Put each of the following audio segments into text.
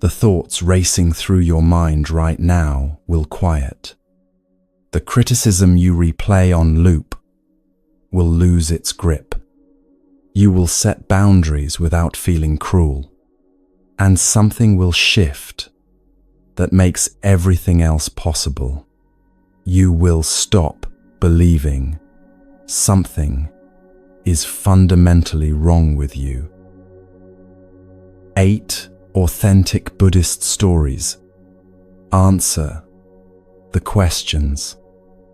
The thoughts racing through your mind right now will quiet. The criticism you replay on loop will lose its grip. You will set boundaries without feeling cruel, and something will shift that makes everything else possible. You will stop believing something is fundamentally wrong with you. 8 authentic Buddhist stories answer the questions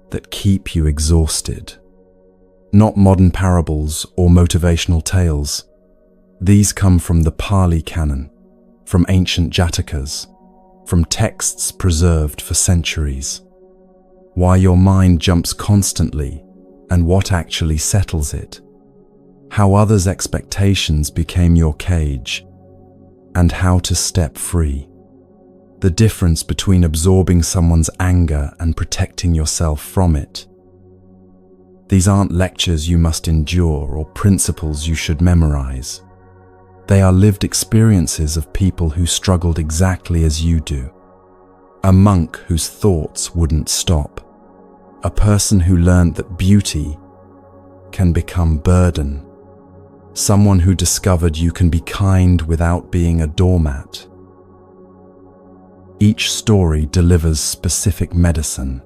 that keep you exhausted. Not modern parables or motivational tales. These come from the Pali Canon, from ancient Jatakas, from texts preserved for centuries. Why your mind jumps constantly and what actually settles it. How others' expectations became your cage, and how to step free. The difference between absorbing someone's anger and protecting yourself from it. These aren't lectures you must endure or principles you should memorize. They are lived experiences of people who struggled exactly as you do. A monk whose thoughts wouldn't stop. A person who learned that beauty can become burden. Someone who discovered you can be kind without being a doormat. Each story delivers specific medicine.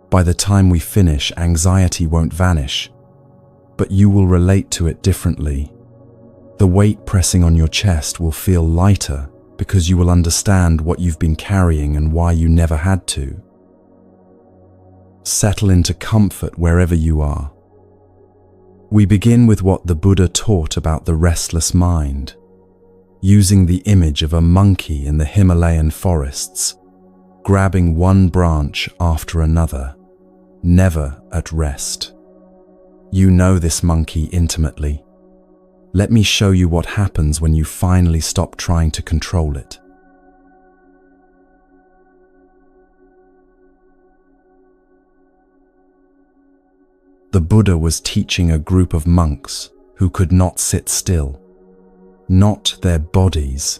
By the time we finish, anxiety won't vanish, but you will relate to it differently. The weight pressing on your chest will feel lighter because you will understand what you've been carrying and why you never had to. Settle into comfort wherever you are. We begin with what the Buddha taught about the restless mind, using the image of a monkey in the Himalayan forests, grabbing one branch after another, never at rest. You know this monkey intimately. Let me show you what happens when you finally stop trying to control it. The Buddha was teaching a group of monks who could not sit still. Not their bodies.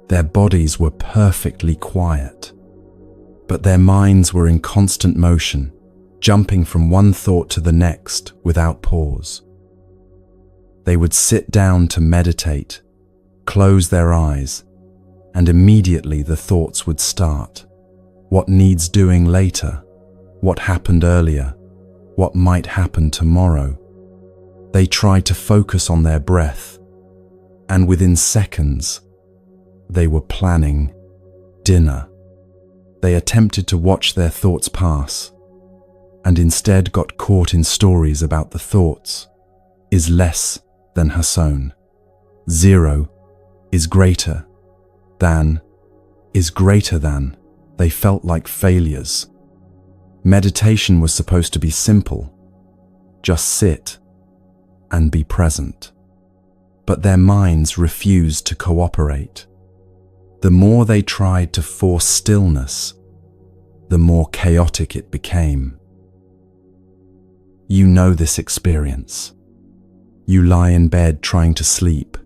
Their bodies were perfectly quiet, but their minds were in constant motion, jumping from one thought to the next without pause. They would sit down to meditate, close their eyes, and immediately the thoughts would start. What needs doing later? What happened earlier? What might happen tomorrow? They tried to focus on their breath, and within seconds, they were planning dinner. They attempted to watch their thoughts pass, and instead got caught in stories about the thoughts is less than Hasson. 0 is greater than is greater than. They felt like failures. Meditation was supposed to be simple. Just sit and be present. But their minds refused to cooperate. The more they tried to force stillness, the more chaotic it became. You know this experience. You lie in bed trying to sleep,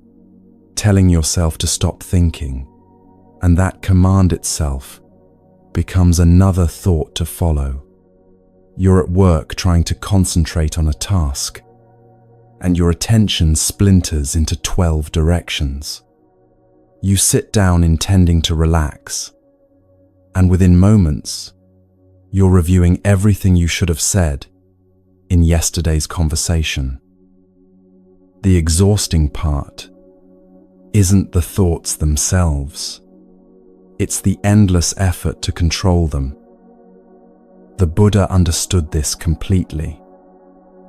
telling yourself to stop thinking, and that command itself becomes another thought to follow. You're at work trying to concentrate on a task, and your attention splinters into 12 directions. You sit down intending to relax, and within moments, you're reviewing everything you should have said in yesterday's conversation. The exhausting part isn't the thoughts themselves. It's the endless effort to control them. The Buddha understood this completely.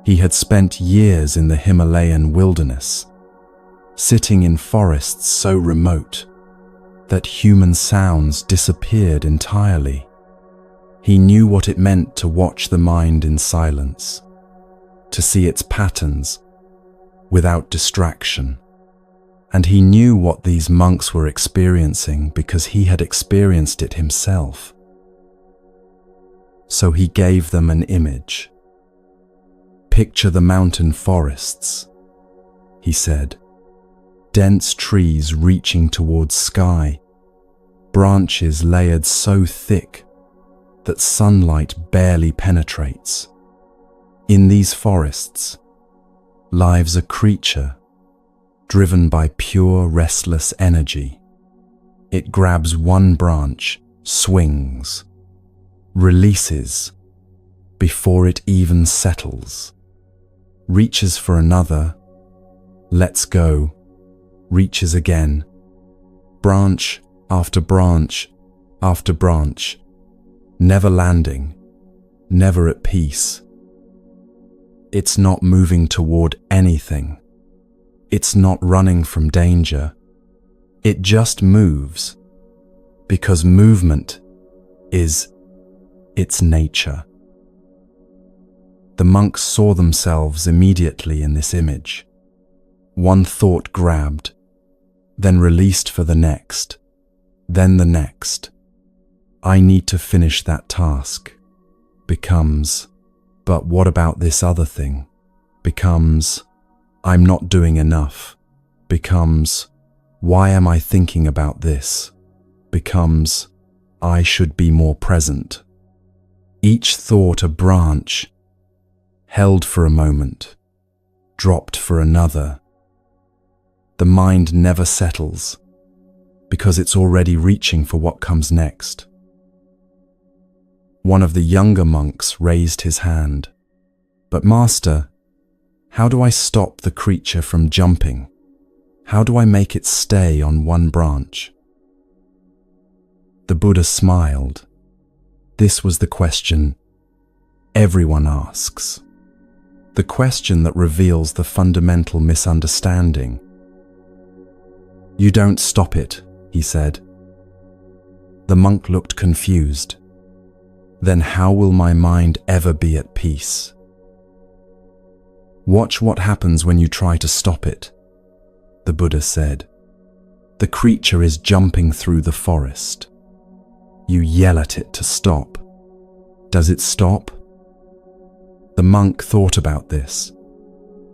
He had spent years in the Himalayan wilderness, sitting in forests so remote that human sounds disappeared entirely. He knew what it meant to watch the mind in silence, to see its patterns without distraction. And he knew what these monks were experiencing because he had experienced it himself. So he gave them an image. Picture the mountain forests, he said. Dense trees reaching towards sky branches layered so thick that sunlight barely penetrates. In these forests lives a creature driven by pure, restless energy. It grabs one branch, swings, releases before it even settles, reaches for another, lets go, reaches again, branch after branch after branch, never landing, never at peace. It's not moving toward anything. It's not running from danger. It just moves, because movement is its nature. The monks saw themselves immediately in this image. One thought grabbed, then released for the next, then the next. I need to finish that task. Becomes, but what about this other thing? Becomes, I'm not doing enough. Becomes, why am I thinking about this? Becomes, I should be more present. Each thought a branch, held for a moment, dropped for another. The mind never settles, because it's already reaching for what comes next. One of the younger monks raised his hand. But Master, how do I stop the creature from jumping? How do I make it stay on one branch? The Buddha smiled. This was the question everyone asks. The question that reveals the fundamental misunderstanding. You don't stop it, he said. The monk looked confused. Then how will my mind ever be at peace? Watch what happens when you try to stop it, the Buddha said. The creature is jumping through the forest. You yell at it to stop. Does it stop? The monk thought about this.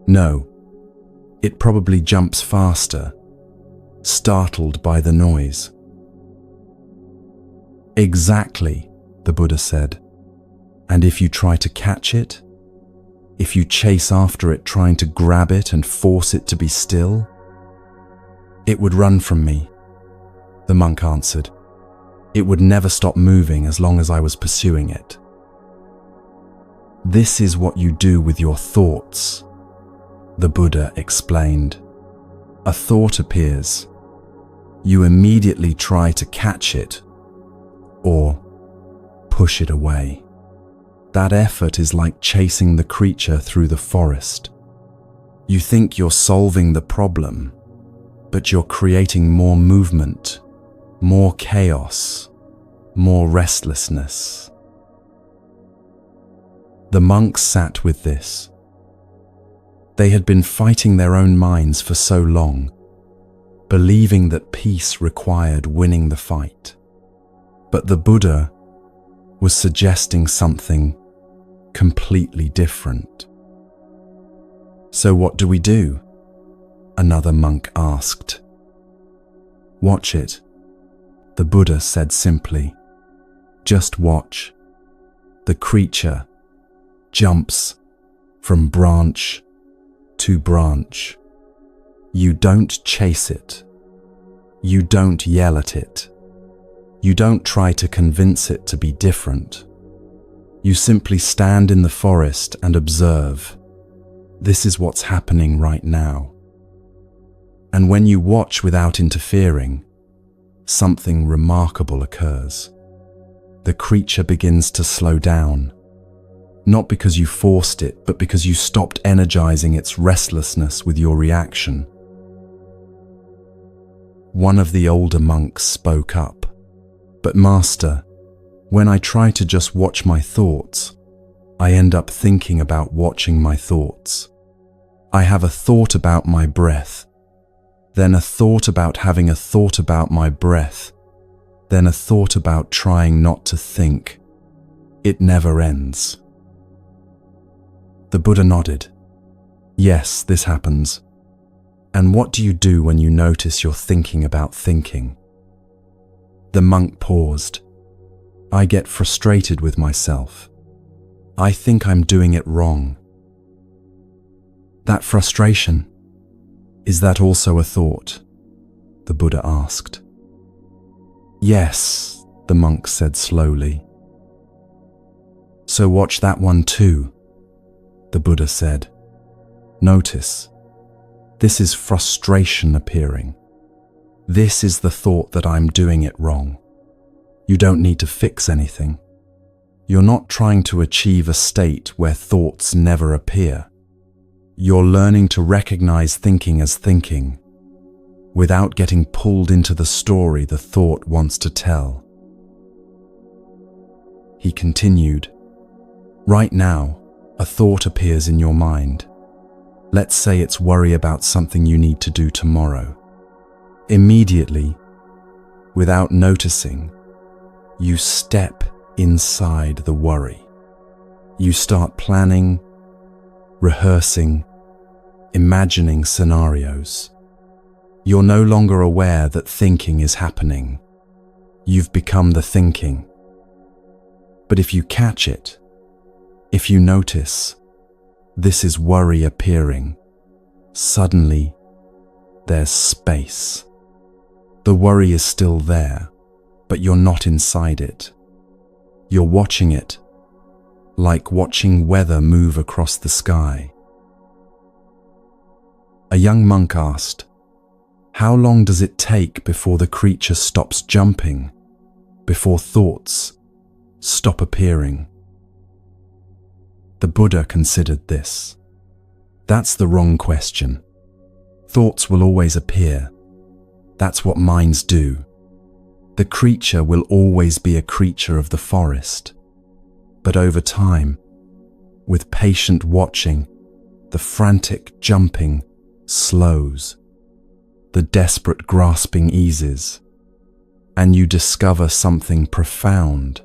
No, it probably jumps faster, startled by the noise. Exactly, the Buddha said. And if you try to catch it, if you chase after it trying to grab it and force it to be still, it would run from me, the monk answered. It would never stop moving as long as I was pursuing it. This is what you do with your thoughts, the Buddha explained. A thought appears. You immediately try to catch it or push it away. That effort is like chasing the creature through the forest. You think you're solving the problem, but you're creating more movement, more chaos, more restlessness. The monks sat with this. They had been fighting their own minds for so long, believing that peace required winning the fight. But the Buddha was suggesting something completely different. So what do we do? Another monk asked. Watch it, the Buddha said simply. Just watch. The creature jumps from branch to branch. You don't chase it. You don't yell at it. You don't try to convince it to be different. You simply stand in the forest and observe. This is what's happening right now. And when you watch without interfering, something remarkable occurs. The creature begins to slow down. Not because you forced it, but because you stopped energizing its restlessness with your reaction. One of the older monks spoke up. But Master, when I try to just watch my thoughts, I end up thinking about watching my thoughts. I have a thought about my breath, then a thought about having a thought about my breath, then a thought about trying not to think. It never ends. The Buddha nodded. Yes, this happens. And what do you do when you notice you're thinking about thinking? The monk paused. I get frustrated with myself. I think I'm doing it wrong. That frustration, is that also a thought? The Buddha asked. Yes, the monk said slowly. So watch that one too, the Buddha said. Notice, this is frustration appearing. This is the thought that I'm doing it wrong. You don't need to fix anything. You're not trying to achieve a state where thoughts never appear. You're learning to recognize thinking as thinking, without getting pulled into the story the thought wants to tell. He continued, right now, a thought appears in your mind. Let's say it's worry about something you need to do tomorrow. Immediately, without noticing, you step inside the worry. You start planning, rehearsing, imagining scenarios. You're no longer aware that thinking is happening. You've become the thinking. But if you catch it, if you notice, this is worry appearing, suddenly there's space. The worry is still there, but you're not inside it. You're watching it, like watching weather move across the sky. A young monk asked, how long does it take before the creature stops jumping, before thoughts stop appearing? The Buddha considered this. That's the wrong question. Thoughts will always appear. That's what minds do. The creature will always be a creature of the forest. But over time, with patient watching, the frantic jumping slows. The desperate grasping eases. And you discover something profound.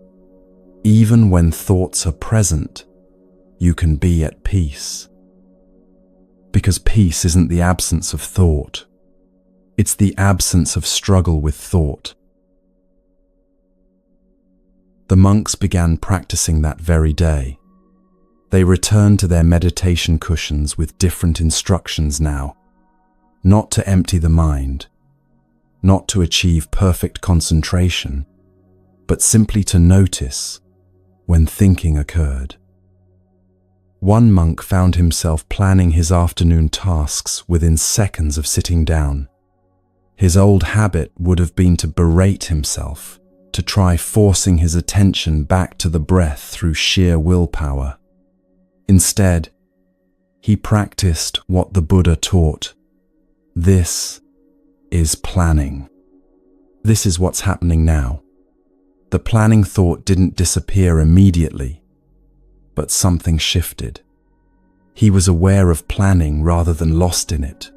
Even when thoughts are present, you can be at peace. Because peace isn't the absence of thought. It's the absence of struggle with thought. The monks began practicing that very day. They returned to their meditation cushions with different instructions now. Not to empty the mind, not to achieve perfect concentration, but simply to notice when thinking occurred. One monk found himself planning his afternoon tasks within seconds of sitting down. His old habit would have been to berate himself, to try forcing his attention back to the breath through sheer willpower. Instead, he practiced what the Buddha taught. This is planning. This is what's happening now. The planning thought didn't disappear immediately, but something shifted. He was aware of planning rather than lost in it.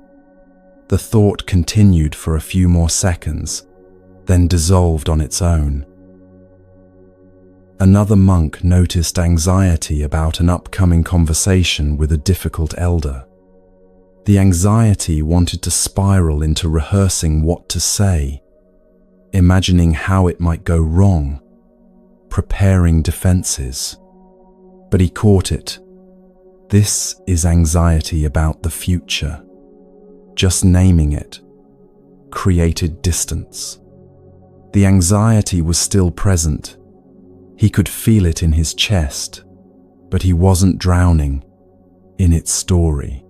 The thought continued for a few more seconds, then dissolved on its own. Another monk noticed anxiety about an upcoming conversation with a difficult elder. The anxiety wanted to spiral into rehearsing what to say, imagining how it might go wrong, preparing defenses. But he caught it. This is anxiety about the future. Just naming it created distance. The anxiety was still present. He could feel it in his chest, but he wasn't drowning in its story.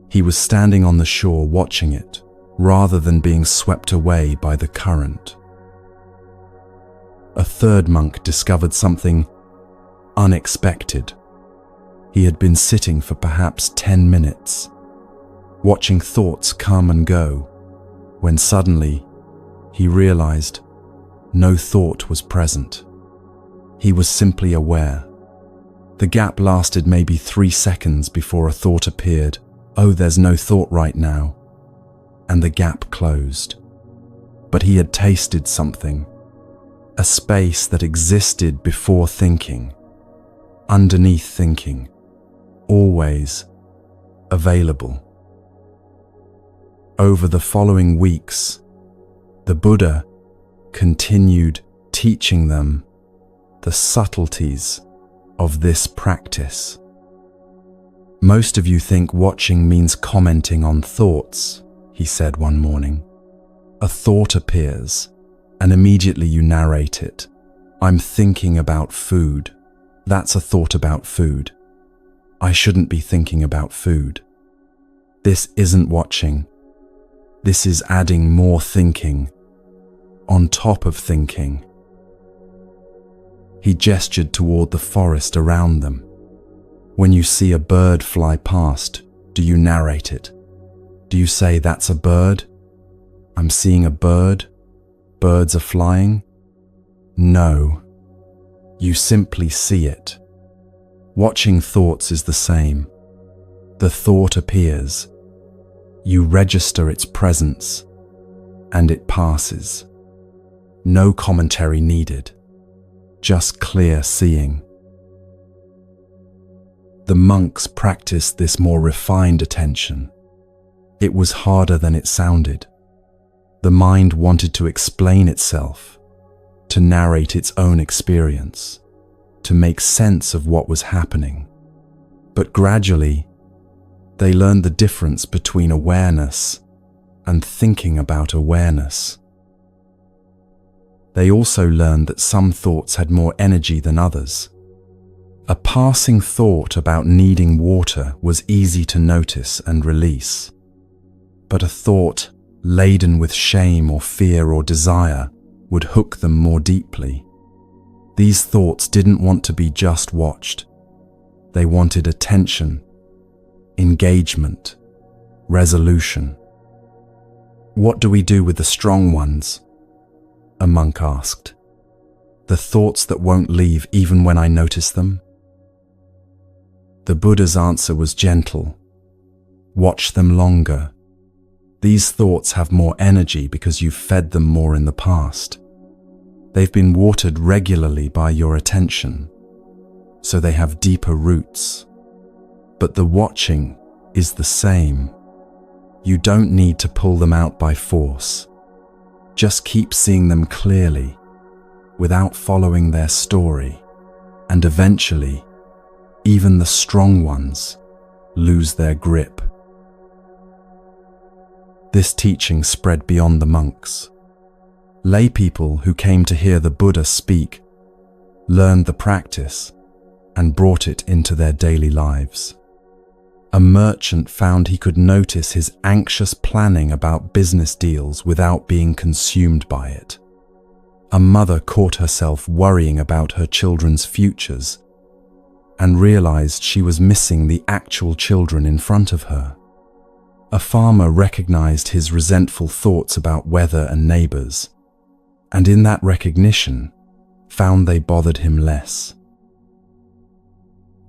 He was standing on the shore watching it, rather than being swept away by the current. A third monk discovered something unexpected. He had been sitting for perhaps 10 minutes, watching thoughts come and go, when suddenly he realized no thought was present. He was simply aware. The gap lasted maybe 3 seconds before a thought appeared. Oh, there's no thought right now. And the gap closed. But he had tasted something. A space that existed before thinking. Underneath thinking. Always available. Over the following weeks, the Buddha continued teaching them the subtleties of this practice. Most of you think watching means commenting on thoughts, he said one morning. A thought appears, and immediately you narrate it. I'm thinking about food. That's a thought about food. I shouldn't be thinking about food. This isn't watching. This is adding more thinking on top of thinking. He gestured toward the forest around them. When you see a bird fly past, do you narrate it? Do you say, that's a bird? I'm seeing a bird? Birds are flying? No. You simply see it. Watching thoughts is the same. The thought appears. You register its presence, and it passes. No commentary needed. Just clear seeing. The monks practiced this more refined attention. It was harder than it sounded. The mind wanted to explain itself, to narrate its own experience, to make sense of what was happening. But gradually, they learned the difference between awareness and thinking about awareness. They also learned that some thoughts had more energy than others. A passing thought about needing water was easy to notice and release. But a thought laden with shame or fear or desire would hook them more deeply. These thoughts didn't want to be just watched. They wanted attention, engagement, resolution. What do we do with the strong ones? A monk asked. The thoughts that won't leave even when I notice them? The Buddha's answer was gentle. Watch them longer. These thoughts have more energy because you've fed them more in the past. They've been watered regularly by your attention, so they have deeper roots. But the watching is the same. You don't need to pull them out by force. Just keep seeing them clearly, without following their story, and eventually, even the strong ones lose their grip. This teaching spread beyond the monks. Lay people who came to hear the Buddha speak learned the practice and brought it into their daily lives. A merchant found he could notice his anxious planning about business deals without being consumed by it. A mother caught herself worrying about her children's futures and realized she was missing the actual children in front of her. A farmer recognized his resentful thoughts about weather and neighbors, and in that recognition, found they bothered him less.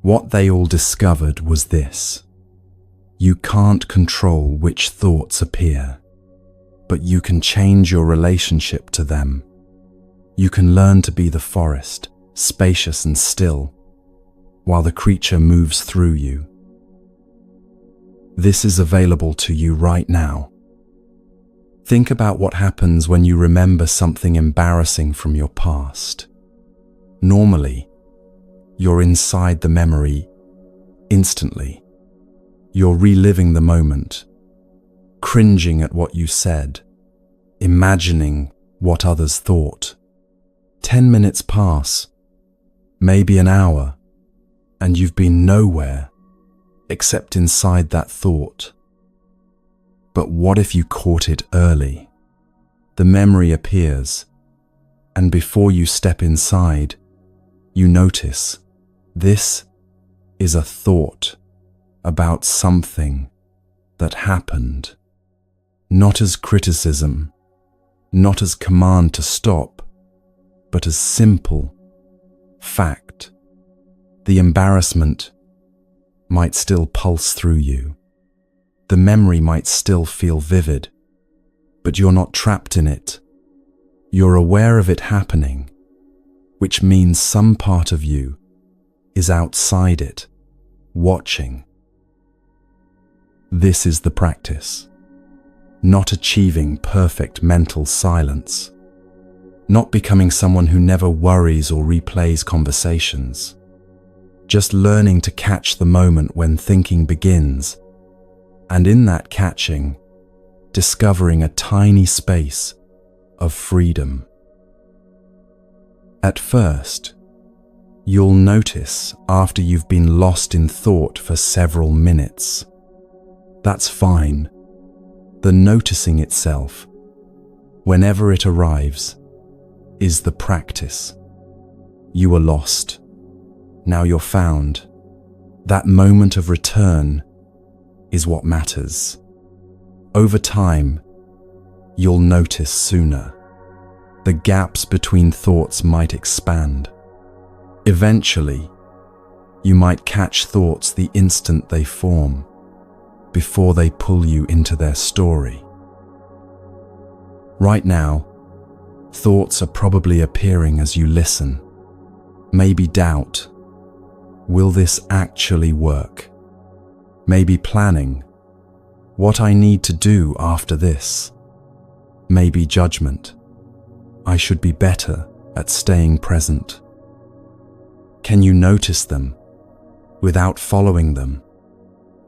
What they all discovered was this: you can't control which thoughts appear, but you can change your relationship to them. You can learn to be the forest, spacious and still, while the creature moves through you. This is available to you right now. Think about what happens when you remember something embarrassing from your past. Normally, you're inside the memory instantly. You're reliving the moment, cringing at what you said, imagining what others thought. 10 minutes pass, maybe an hour, and you've been nowhere except inside that thought. But what if you caught it early? The memory appears, and before you step inside, you notice this is a thought about something that happened, not as criticism, not as command to stop, but as simple fact. The embarrassment might still pulse through you. The memory might still feel vivid, but you're not trapped in it. You're aware of it happening, which means some part of you is outside it, watching. This is the practice, not achieving perfect mental silence, not becoming someone who never worries or replays conversations. Just learning to catch the moment when thinking begins, and in that catching, discovering a tiny space of freedom. At first, you'll notice after you've been lost in thought for several minutes. That's fine. The noticing itself, whenever it arrives, is the practice. You were lost. Now you're found. That moment of return is what matters. Over time, you'll notice sooner. The gaps between thoughts might expand. Eventually, you might catch thoughts the instant they form, before they pull you into their story. Right now, thoughts are probably appearing as you listen. Maybe doubt. Will this actually work? Maybe planning. What I need to do after this. Maybe judgment. I should be better at staying present. Can you notice them without following them?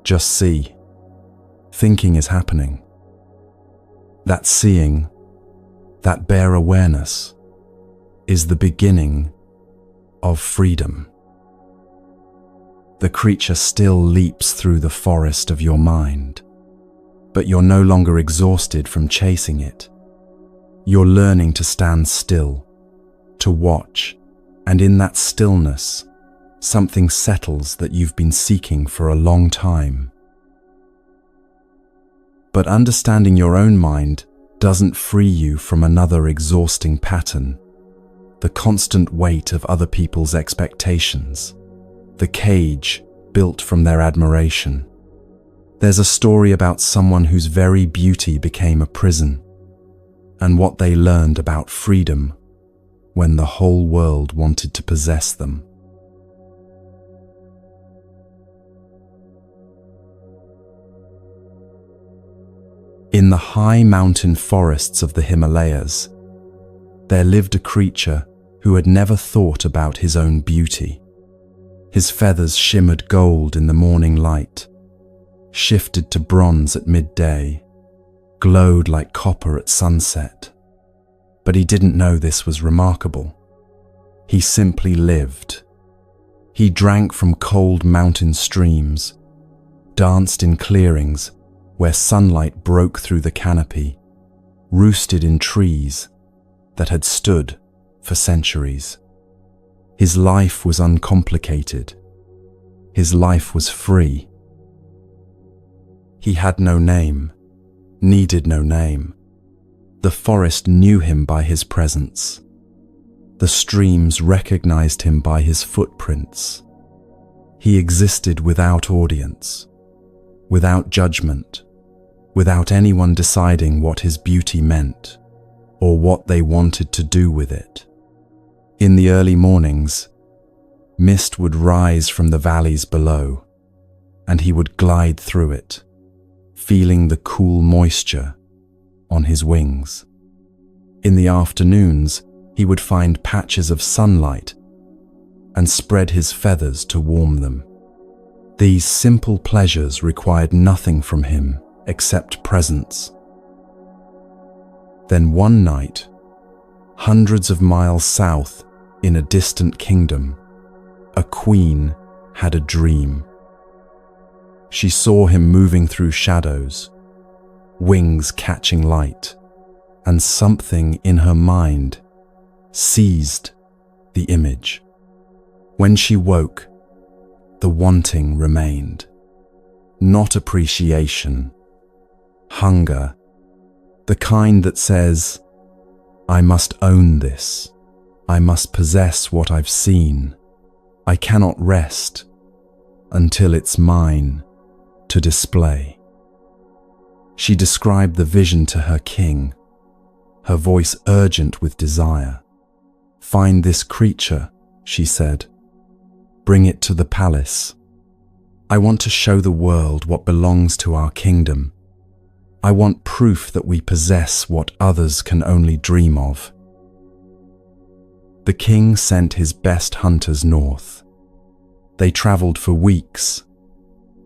Just see. Thinking is happening. That seeing, that bare awareness, is the beginning of freedom. The creature still leaps through the forest of your mind, but you're no longer exhausted from chasing it. You're learning to stand still, to watch, and in that stillness, something settles that you've been seeking for a long time. But understanding your own mind doesn't free you from another exhausting pattern: the constant weight of other people's expectations, the cage built from their admiration. There's a story about someone whose very beauty became a prison, and what they learned about freedom when the whole world wanted to possess them. In the high mountain forests of the Himalayas, there lived a creature who had never thought about his own beauty. His feathers shimmered gold in the morning light, shifted to bronze at midday, glowed like copper at sunset. But he didn't know this was remarkable. He simply lived. He drank from cold mountain streams, danced in clearings where sunlight broke through the canopy, roosted in trees that had stood for centuries. His life was uncomplicated. His life was free. He had no name, needed no name. The forest knew him by his presence. The streams recognized him by his footprints. He existed without audience, without judgment, without anyone deciding what his beauty meant or what they wanted to do with it. In the early mornings, mist would rise from the valleys below, and he would glide through it, feeling the cool moisture on his wings. In the afternoons, he would find patches of sunlight and spread his feathers to warm them. These simple pleasures required nothing from him except presence. Then one night, hundreds of miles south in a distant kingdom, a queen had a dream. She saw him moving through shadows, wings catching light, and something in her mind seized the image. When she woke, the wanting remained. Not appreciation, hunger, the kind that says, I must own this. I must possess what I've seen. I cannot rest until it's mine to display. She described the vision to her king, her voice urgent with desire. Find this creature, she said. Bring it to the palace. I want to show the world what belongs to our kingdom. I want proof that we possess what others can only dream of. The king sent his best hunters north. They traveled for weeks,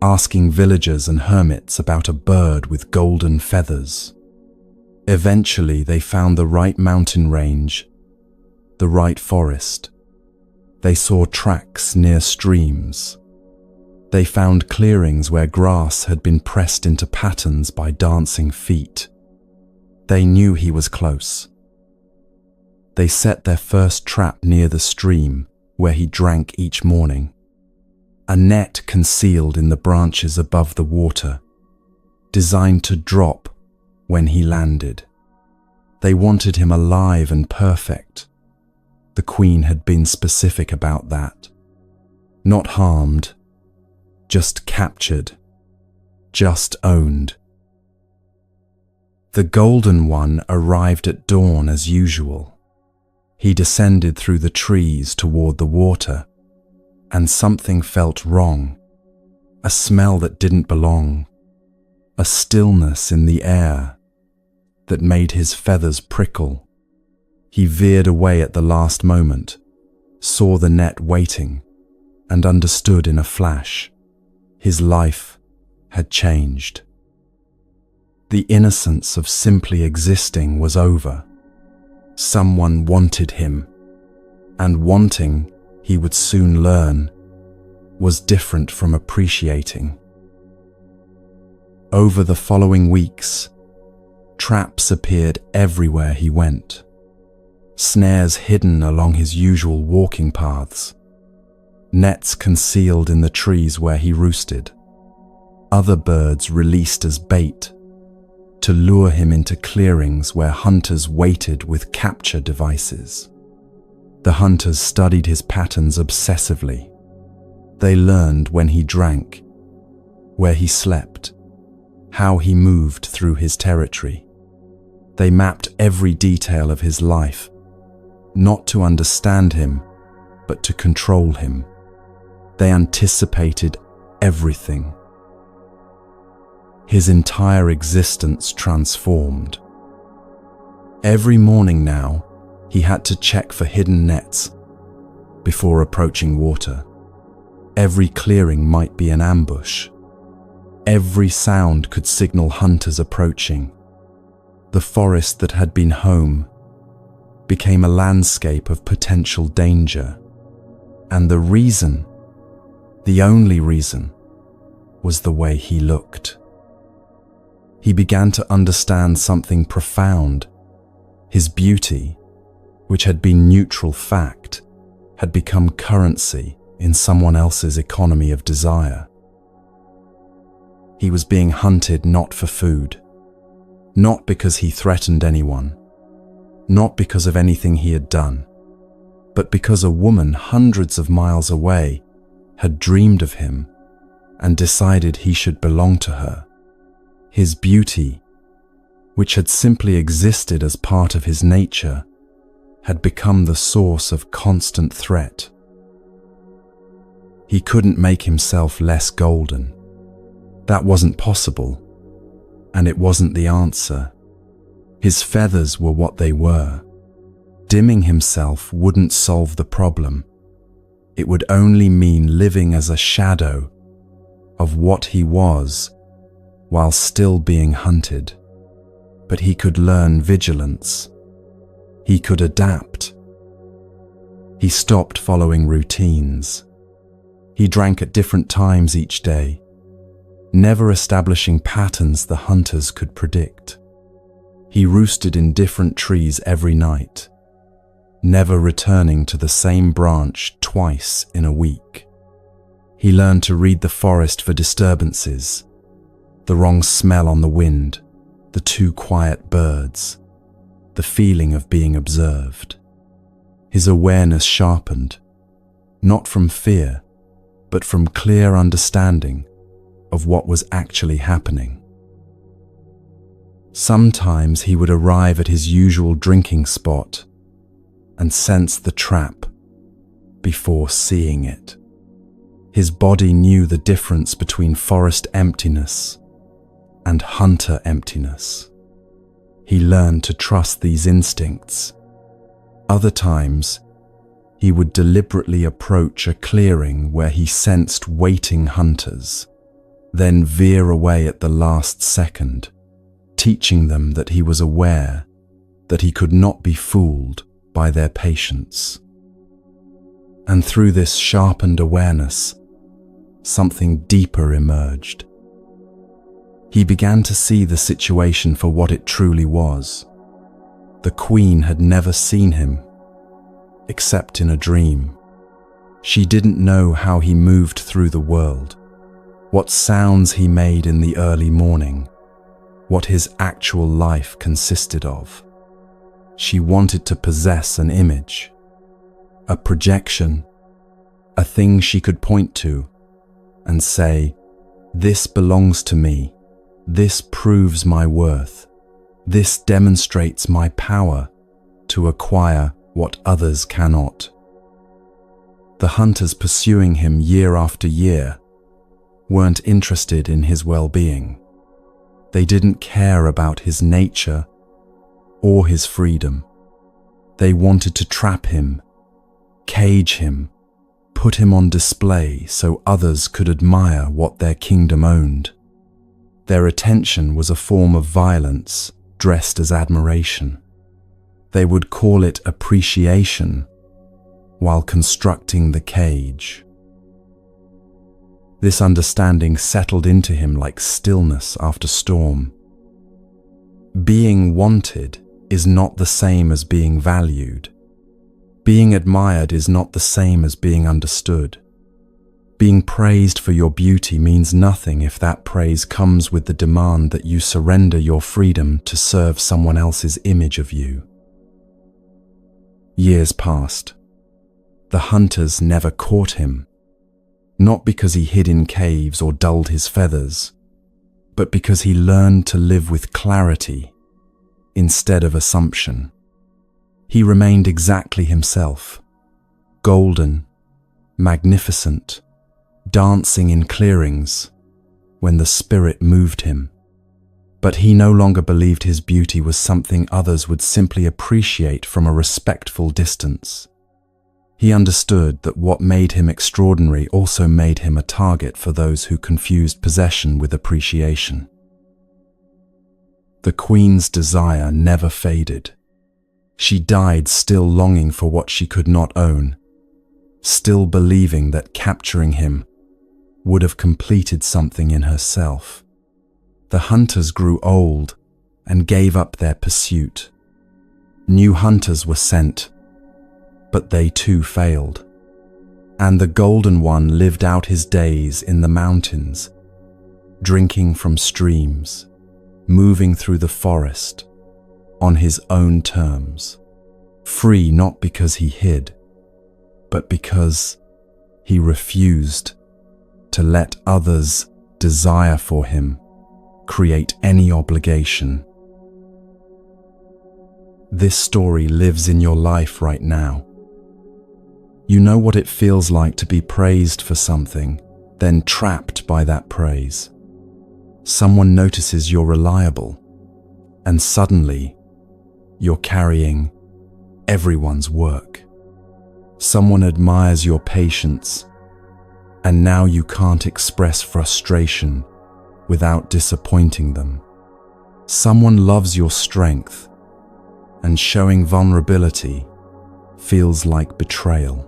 asking villagers and hermits about a bird with golden feathers. Eventually, they found the right mountain range, the right forest. They saw tracks near streams. They found clearings where grass had been pressed into patterns by dancing feet. They knew he was close. They set their first trap near the stream where he drank each morning. A net concealed in the branches above the water, designed to drop when he landed. They wanted him alive and perfect. The queen had been specific about that. Not harmed, just captured, just owned. The golden one arrived at dawn as usual. He descended through the trees toward the water, and something felt wrong. A smell that didn't belong. A stillness in the air that made his feathers prickle. He veered away at the last moment, saw the net waiting, and understood in a flash. His life had changed. The innocence of simply existing was over. Someone wanted him, and wanting, he would soon learn, was different from appreciating. Over the following weeks, traps appeared everywhere he went. Snares hidden along his usual walking paths. Nets concealed in the trees where he roosted. Other birds released as bait to lure him into clearings where hunters waited with capture devices. The hunters studied his patterns obsessively. They learned when he drank, where he slept, how he moved through his territory. They mapped every detail of his life, not to understand him, but to control him. They anticipated everything. His entire existence transformed. Every morning now, he had to check for hidden nets before approaching water. Every clearing might be an ambush. Every sound could signal hunters approaching. The forest that had been home became a landscape of potential danger. And the reason, the only reason, was the way he looked. He began to understand something profound. His beauty, which had been neutral fact, had become currency in someone else's economy of desire. He was being hunted not for food, not because he threatened anyone, not because of anything he had done, but because a woman hundreds of miles away had dreamed of him and decided he should belong to her. His beauty, which had simply existed as part of his nature, had become the source of constant threat. He couldn't make himself less golden. That wasn't possible, and it wasn't the answer. His feathers were what they were. Dimming himself wouldn't solve the problem. It would only mean living as a shadow of what he was while still being hunted. But he could learn vigilance. He could adapt. He stopped following routines. He drank at different times each day, never establishing patterns the hunters could predict. He roosted in different trees every night, never returning to the same branch twice in a week. He learned to read the forest for disturbances, the wrong smell on the wind, the too quiet birds, the feeling of being observed. His awareness sharpened, not from fear, but from clear understanding of what was actually happening. Sometimes he would arrive at his usual drinking spot and sense the trap before seeing it. His body knew the difference between forest emptiness and hunter emptiness. He learned to trust these instincts. Other times, he would deliberately approach a clearing where he sensed waiting hunters, then veer away at the last second, teaching them that he was aware that he could not be fooled by their patience. And through this sharpened awareness, something deeper emerged. He began to see the situation for what it truly was. The queen had never seen him, except in a dream. She didn't know how he moved through the world, what sounds he made in the early morning, what his actual life consisted of. She wanted to possess an image, a projection, a thing she could point to and say, "This belongs to me. This proves my worth. This demonstrates my power to acquire what others cannot." The hunters pursuing him year after year weren't interested in his well-being. They didn't care about his nature or his freedom. They wanted to trap him, cage him, put him on display so others could admire what their kingdom owned. Their attention was a form of violence dressed as admiration. They would call it appreciation while constructing the cage. This understanding settled into him like stillness after storm. Being wanted is not the same as being valued. Being admired is not the same as being understood. Being praised for your beauty means nothing if that praise comes with the demand that you surrender your freedom to serve someone else's image of you. Years passed. The hunters never caught him, not because he hid in caves or dulled his feathers, but because he learned to live with clarity instead of assumption. He remained exactly himself, golden, magnificent, dancing in clearings when the spirit moved him. But he no longer believed his beauty was something others would simply appreciate from a respectful distance. He understood that what made him extraordinary also made him a target for those who confused possession with appreciation. The queen's desire never faded. She died still longing for what she could not own, still believing that capturing him would have completed something in herself. The hunters grew old and gave up their pursuit. New hunters were sent, but they too failed. And the Golden One lived out his days in the mountains, drinking from streams, moving through the forest on his own terms, free not because he hid, but because he refused to let others' desire for him create any obligation. This story lives in your life right now. You know what it feels like to be praised for something, then trapped by that praise. Someone notices you're reliable, and suddenly you're carrying everyone's work. Someone admires your patience, and now you can't express frustration without disappointing them. Someone loves your strength, and showing vulnerability feels like betrayal.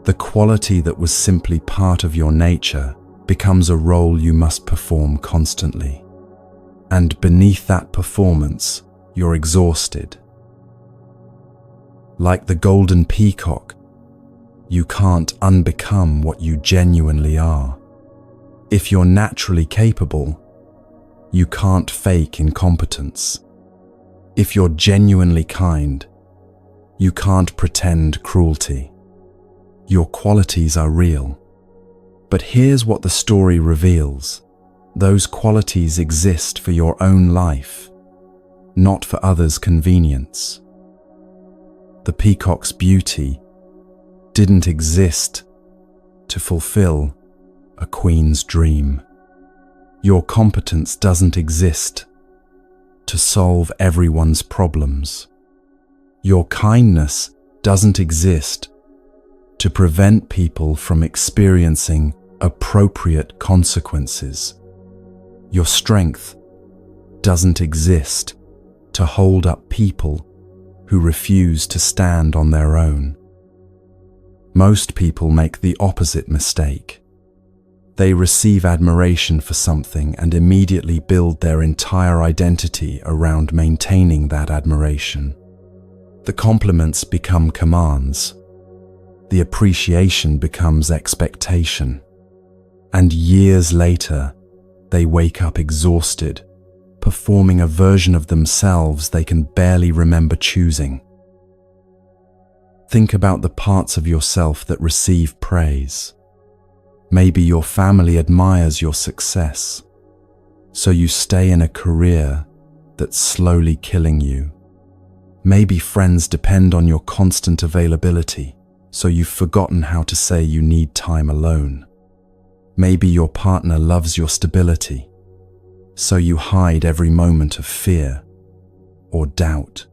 The quality that was simply part of your nature becomes a role you must perform constantly. And beneath that performance, you're exhausted. Like the Golden Peacock, you can't unbecome what you genuinely are. If you're naturally capable, you can't fake incompetence. If you're genuinely kind, you can't pretend cruelty. Your qualities are real. But here's what the story reveals. Those qualities exist for your own life, not for others' convenience. The peacock's beauty didn't exist to fulfill a queen's dream. Your competence doesn't exist to solve everyone's problems. Your kindness doesn't exist to prevent people from experiencing appropriate consequences. Your strength doesn't exist to hold up people who refuse to stand on their own. Most people make the opposite mistake. They receive admiration for something and immediately build their entire identity around maintaining that admiration. The compliments become commands. The appreciation becomes expectation. And years later, they wake up exhausted, performing a version of themselves they can barely remember choosing. Think about the parts of yourself that receive praise. Maybe your family admires your success, so you stay in a career that's slowly killing you. Maybe friends depend on your constant availability, so you've forgotten how to say you need time alone. Maybe your partner loves your stability, so you hide every moment of fear or doubt.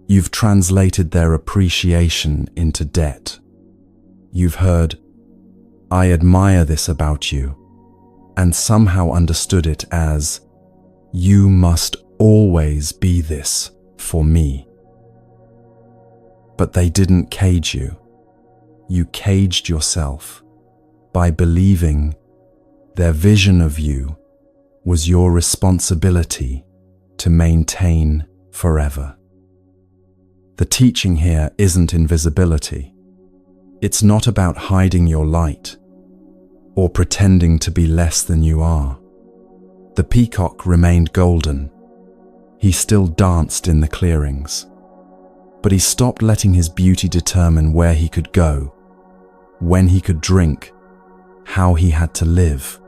You've translated their appreciation into debt. You've heard, "I admire this about you," and somehow understood it as, "You must always be this for me." But they didn't cage you. You caged yourself by believing their vision of you was your responsibility to maintain forever. The teaching here isn't invisibility. It's not about hiding your light or pretending to be less than you are. The peacock remained golden. He still danced in the clearings, but he stopped letting his beauty determine where he could go, when he could drink, how he had to live.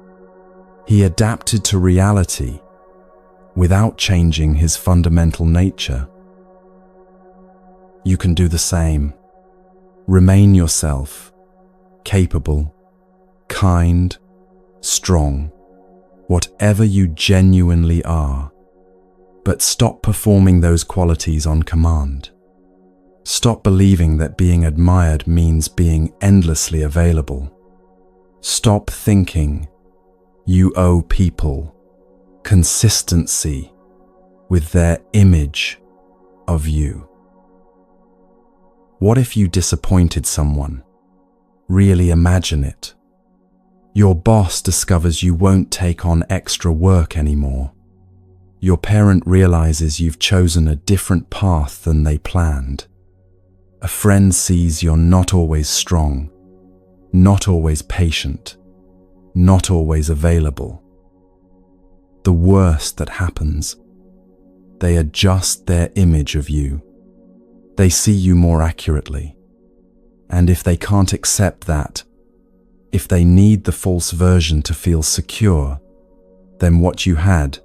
He adapted to reality without changing his fundamental nature. You can do the same. Remain yourself, capable, kind, strong, whatever you genuinely are. But stop performing those qualities on command. Stop believing that being admired means being endlessly available. Stop thinking you owe people consistency with their image of you. What if you disappointed someone? Really imagine it. Your boss discovers you won't take on extra work anymore. Your parent realizes you've chosen a different path than they planned. A friend sees you're not always strong, not always patient, not always available. The worst that happens, they adjust their image of you. They see you more accurately. And if they can't accept that, if they need the false version to feel secure, then what you had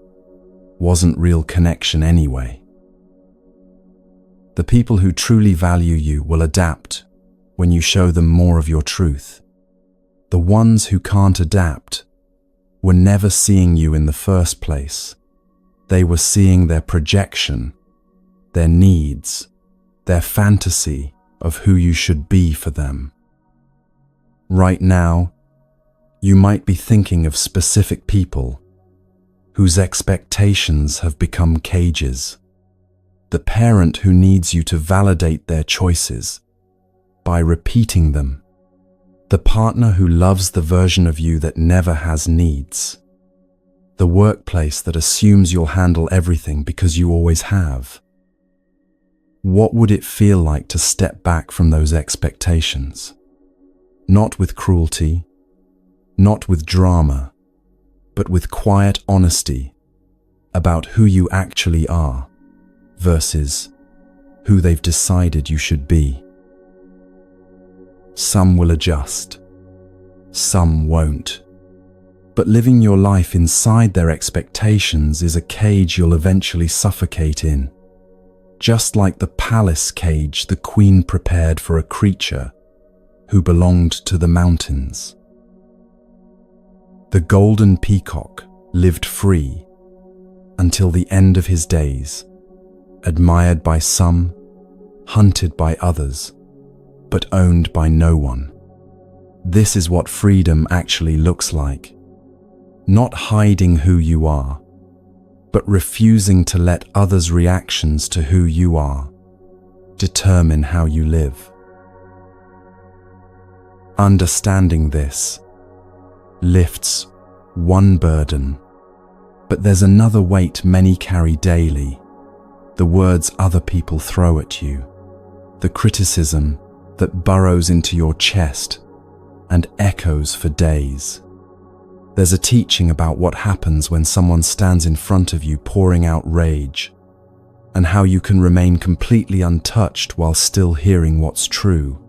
wasn't real connection anyway. The people who truly value you will adapt when you show them more of your truth. The ones who can't adapt were never seeing you in the first place. They were seeing their projection, their needs, their fantasy of who you should be for them. Right now, you might be thinking of specific people whose expectations have become cages. The parent who needs you to validate their choices by repeating them. The partner who loves the version of you that never has needs. The workplace that assumes you'll handle everything because you always have. What would it feel like to step back from those expectations? Not with cruelty, not with drama, but with quiet honesty about who you actually are versus who they've decided you should be. Some will adjust, some won't. But living your life inside their expectations is a cage you'll eventually suffocate in. Just like the palace cage the queen prepared for a creature who belonged to the mountains. The Golden Peacock lived free until the end of his days, admired by some, hunted by others, but owned by no one. This is what freedom actually looks like. Not hiding who you are, but refusing to let others' reactions to who you are determine how you live. Understanding this lifts one burden, but there's another weight many carry daily: the words other people throw at you, the criticism that burrows into your chest and echoes for days. There's a teaching about what happens when someone stands in front of you pouring out rage, and how you can remain completely untouched while still hearing what's true.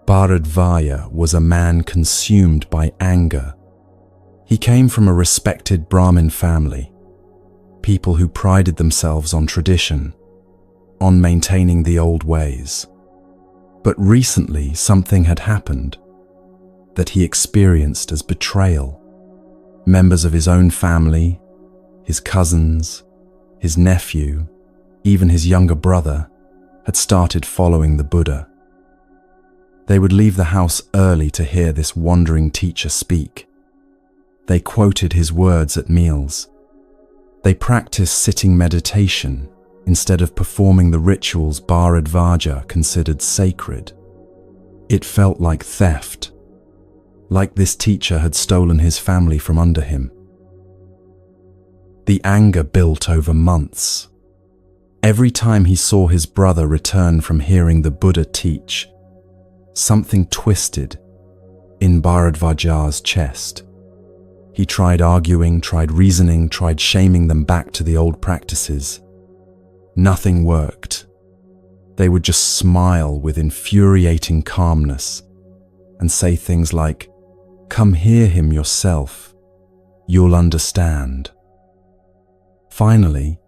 Bharadvaja was a man consumed by anger. He came from a respected Brahmin family, people who prided themselves on tradition, on maintaining the old ways. But recently something had happened that he experienced as betrayal. Members of his own family, his cousins, his nephew, even his younger brother, had started following the Buddha. They would leave the house early to hear this wandering teacher speak. They quoted his words at meals. They practiced sitting meditation instead of performing the rituals Bharadvaja considered sacred. It felt like theft, like this teacher had stolen his family from under him. The anger built over months. Every time he saw his brother return from hearing the Buddha teach, something twisted in Bharadvaja's chest. He tried arguing, tried reasoning, tried shaming them back to the old practices. Nothing worked. They would just smile with infuriating calmness and say things like, "Come hear him yourself. You'll understand." Finally,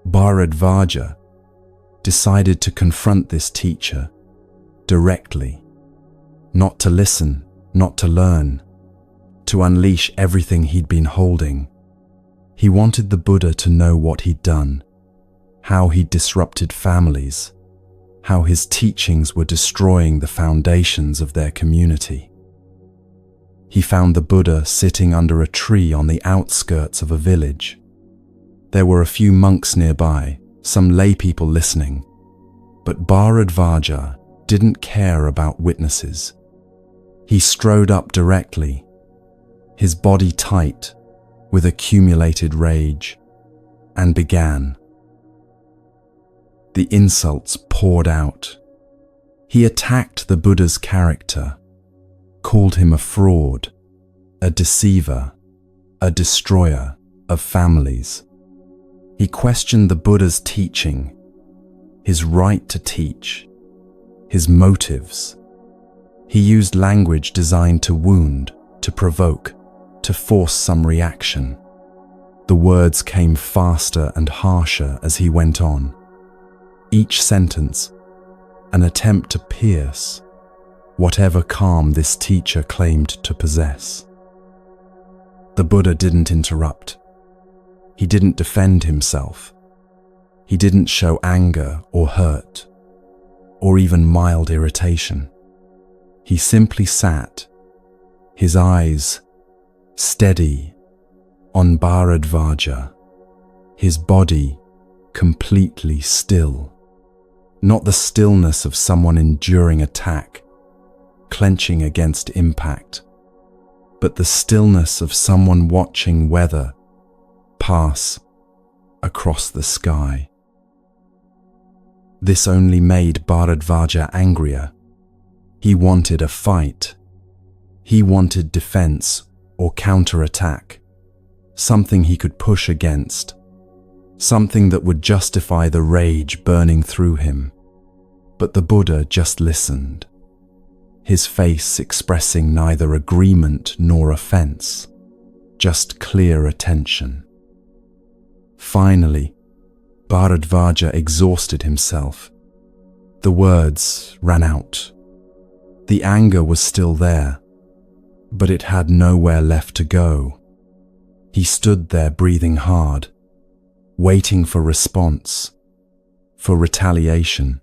Bharadvaja decided to confront this teacher directly, not to listen, not to learn, to unleash everything he'd been holding. He wanted the Buddha to know what he'd done, how he'd disrupted families, how his teachings were destroying the foundations of their community. He found the Buddha sitting under a tree on the outskirts of a village. There were a few monks nearby, some lay people listening, but Bharadvaja didn't care about witnesses. He strode up directly, his body tight with accumulated rage, and began. The insults poured out. He attacked the Buddha's character, called him a fraud, a deceiver, a destroyer of families. He questioned the Buddha's teaching, his right to teach, his motives. He used language designed to wound, to provoke, to force some reaction. The words came faster and harsher as he went on. Each sentence, an attempt to pierce whatever calm this teacher claimed to possess. The Buddha didn't interrupt. He didn't defend himself. He didn't show anger or hurt, or even mild irritation. He simply sat, his eyes steady on Bharadvaja, his body completely still. Not the stillness of someone enduring attack, clenching against impact, but the stillness of someone watching weather pass across the sky. This only made Bharadvaja angrier. He wanted a fight. He wanted defense or counterattack, something he could push against, something that would justify the rage burning through him. But the Buddha just listened, his face expressing neither agreement nor offense, just clear attention. Finally, Bharadvaja exhausted himself. The words ran out. The anger was still there, but it had nowhere left to go. He stood there breathing hard, waiting for response, for retaliation,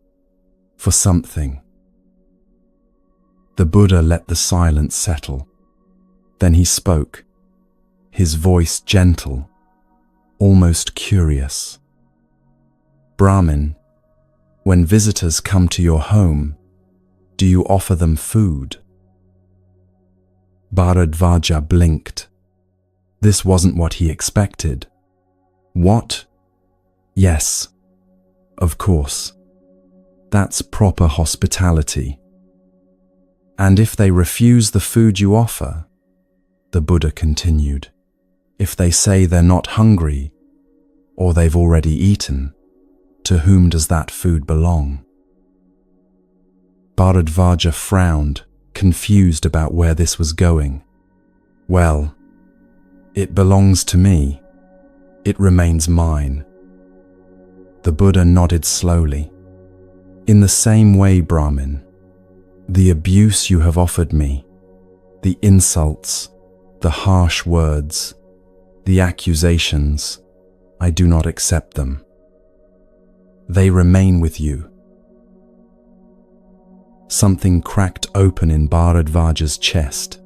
for something. The Buddha let the silence settle. Then he spoke, his voice gentle, almost curious. "Brahmin, when visitors come to your home, do you offer them food?" Bharadvaja blinked. This wasn't what he expected. "What? Yes, of course. That's proper hospitality. And if they refuse the food you offer," the Buddha continued, "if they say they're not hungry, or they've already eaten, to whom does that food belong?" Bharadvaja frowned, confused about where this was going. "Well, it belongs to me. It remains mine." The Buddha nodded slowly. "In the same way, Brahmin, the abuse you have offered me, the insults, the harsh words, the accusations, I do not accept them. They remain with you." Something cracked open in Bharadvaja's chest.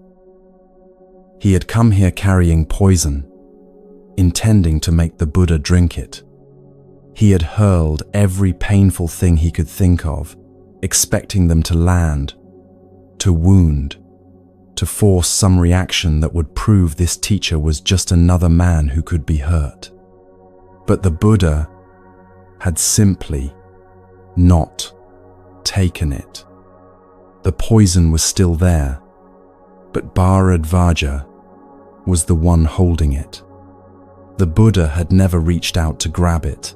He had come here carrying poison, intending to make the Buddha drink it. He had hurled every painful thing he could think of, expecting them to land, to wound, to force some reaction that would prove this teacher was just another man who could be hurt. But the Buddha had simply not taken it. The poison was still there, but Bharadvaja was the one holding it. The Buddha had never reached out to grab it.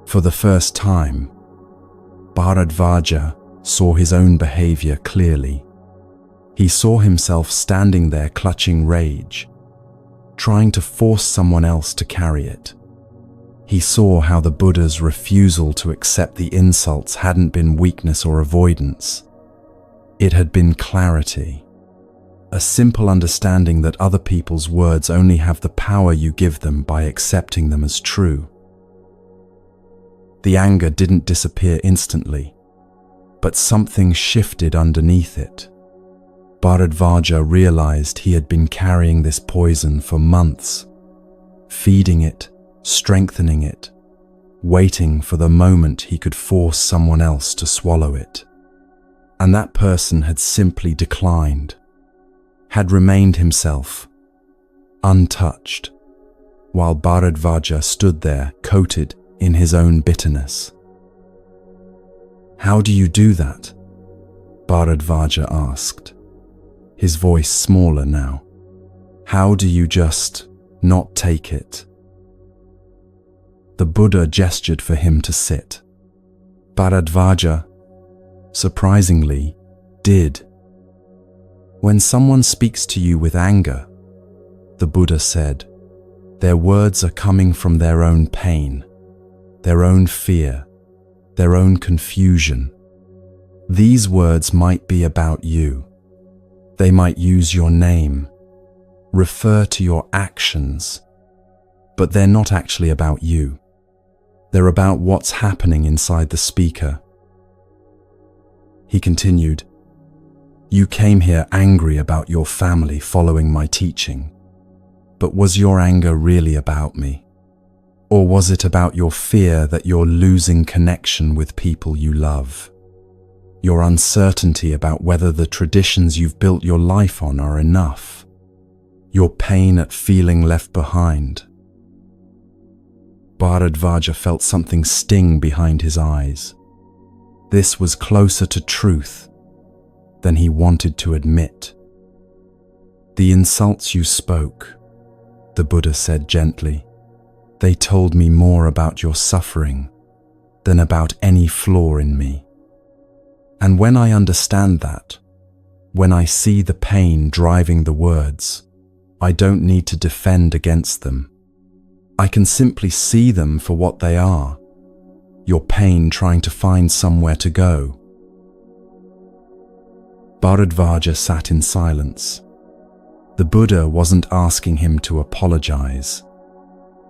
For the first time, Bharadvaja saw his own behavior clearly. He saw himself standing there clutching rage, trying to force someone else to carry it. He saw how the Buddha's refusal to accept the insults hadn't been weakness or avoidance. It had been clarity, a simple understanding that other people's words only have the power you give them by accepting them as true. The anger didn't disappear instantly, but something shifted underneath it. Bharadvaja realized he had been carrying this poison for months, feeding it, strengthening it, waiting for the moment he could force someone else to swallow it. And that person had simply declined, had remained himself, untouched, while Bharadvaja stood there coated in his own bitterness. "How do you do that?" Bharadvaja asked, his voice smaller now. "How do you just not take it?" The Buddha gestured for him to sit. Bharadvaja, surprisingly, did. "When someone speaks to you with anger," the Buddha said, "their words are coming from their own pain, their own fear, their own confusion. These words might be about you. They might use your name, refer to your actions, but they're not actually about you. They're about what's happening inside the speaker." He continued, "You came here angry about your family following my teaching, but was your anger really about me? Or was it about your fear that you're losing connection with people you love? Your uncertainty about whether the traditions you've built your life on are enough? Your pain at feeling left behind?" Bharadvaja felt something sting behind his eyes. This was closer to truth than he wanted to admit. "The insults you spoke," the Buddha said gently, "they told me more about your suffering than about any flaw in me. And when I understand that, when I see the pain driving the words, I don't need to defend against them. I can simply see them for what they are, your pain trying to find somewhere to go." Bharadvaja sat in silence. The Buddha wasn't asking him to apologize,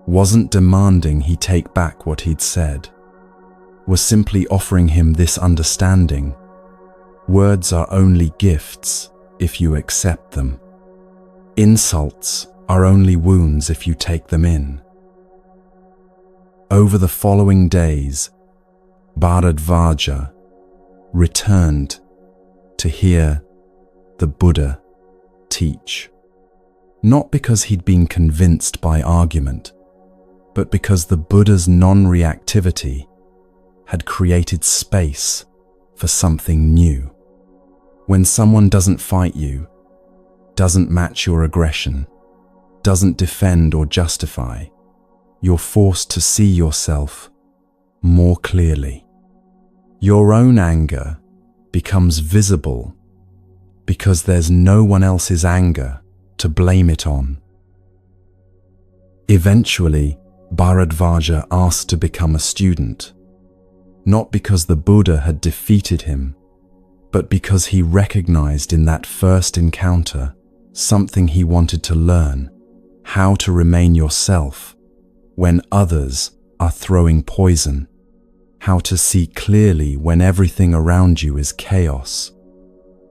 wasn't demanding he take back what he'd said, was simply offering him this understanding: words are only gifts if you accept them. Insults are only wounds if you take them in. Over the following days, Bharadvaja returned to hear the Buddha teach. Not because he'd been convinced by argument, but because the Buddha's non-reactivity had created space for something new. When someone doesn't fight you, doesn't match your aggression, doesn't defend or justify, you're forced to see yourself more clearly. Your own anger becomes visible because there's no one else's anger to blame it on. Eventually, Bharadvaja asked to become a student, not because the Buddha had defeated him, but because he recognized in that first encounter something he wanted to learn: how to remain yourself when others are throwing poison, how to see clearly when everything around you is chaos,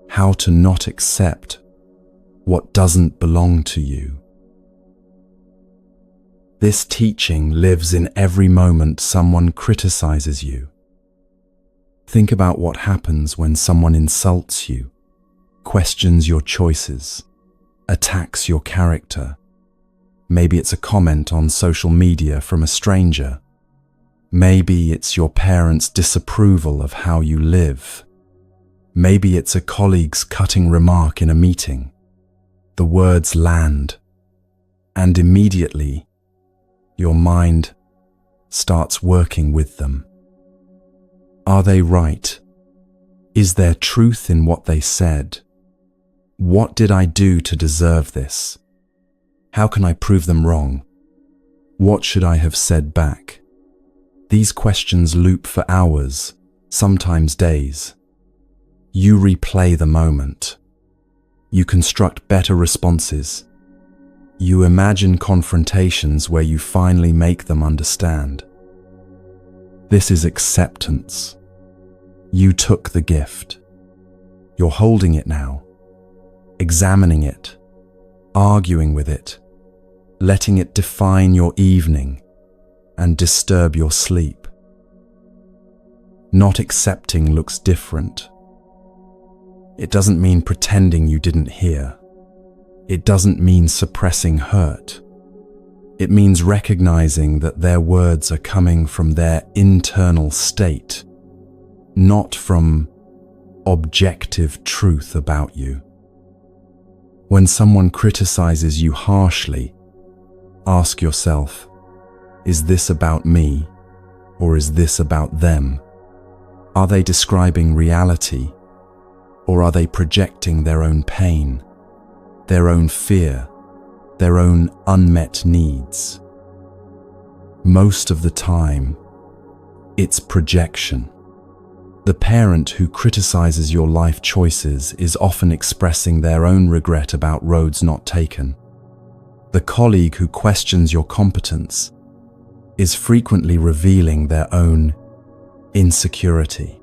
how to not accept what doesn't belong to you. This teaching lives in every moment someone criticizes you. Think about what happens when someone insults you, questions your choices, attacks your character. Maybe it's a comment on social media from a stranger. Maybe it's your parents' disapproval of how you live. Maybe it's a colleague's cutting remark in a meeting. The words land, and immediately your mind starts working with them. Are they right? Is there truth in what they said? What did I do to deserve this? How can I prove them wrong? What should I have said back? These questions loop for hours, sometimes days. You replay the moment. You construct better responses. You imagine confrontations where you finally make them understand. This is acceptance. You took the gift. You're holding it now, examining it, arguing with it, letting it define your evening and disturb your sleep. Not accepting looks different. It doesn't mean pretending you didn't hear. It doesn't mean suppressing hurt. It means recognizing that their words are coming from their internal state, not from objective truth about you. When someone criticizes you harshly, ask yourself, is this about me or is this about them? Are they describing reality or are they projecting their own pain, their own fear, their own unmet needs? Most of the time, it's projection. The parent who criticizes your life choices is often expressing their own regret about roads not taken. The colleague who questions your competence is frequently revealing their own insecurity.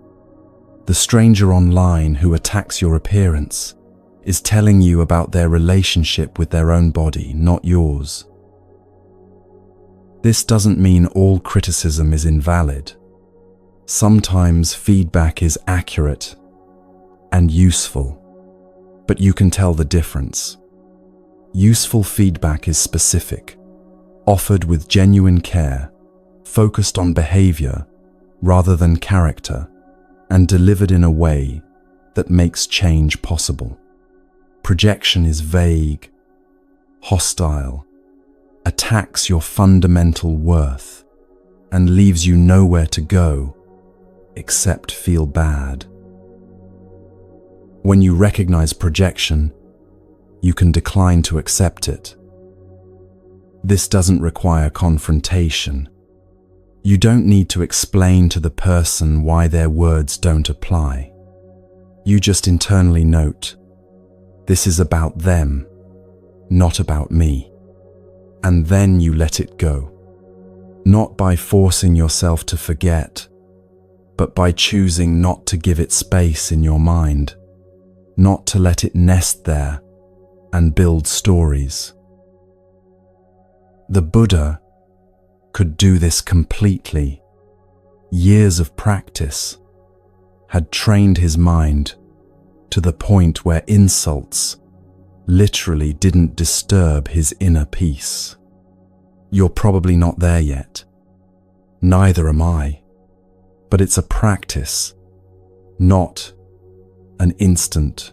The stranger online who attacks your appearance is telling you about their relationship with their own body, not yours. This doesn't mean all criticism is invalid. Sometimes feedback is accurate and useful, but you can tell the difference. Useful feedback is specific, offered with genuine care, focused on behavior rather than character, and delivered in a way that makes change possible. Projection is vague, hostile, attacks your fundamental worth, and leaves you nowhere to go except feel bad. When you recognize projection, you can decline to accept it. This doesn't require confrontation. You don't need to explain to the person why their words don't apply. You just internally note, this is about them, not about me. And then you let it go. Not by forcing yourself to forget, but by choosing not to give it space in your mind, not to let it nest there and build stories. The Buddha could do this completely. Years of practice had trained his mind to the point where insults literally didn't disturb his inner peace. You're probably not there yet. Neither am I. But it's a practice, not an instant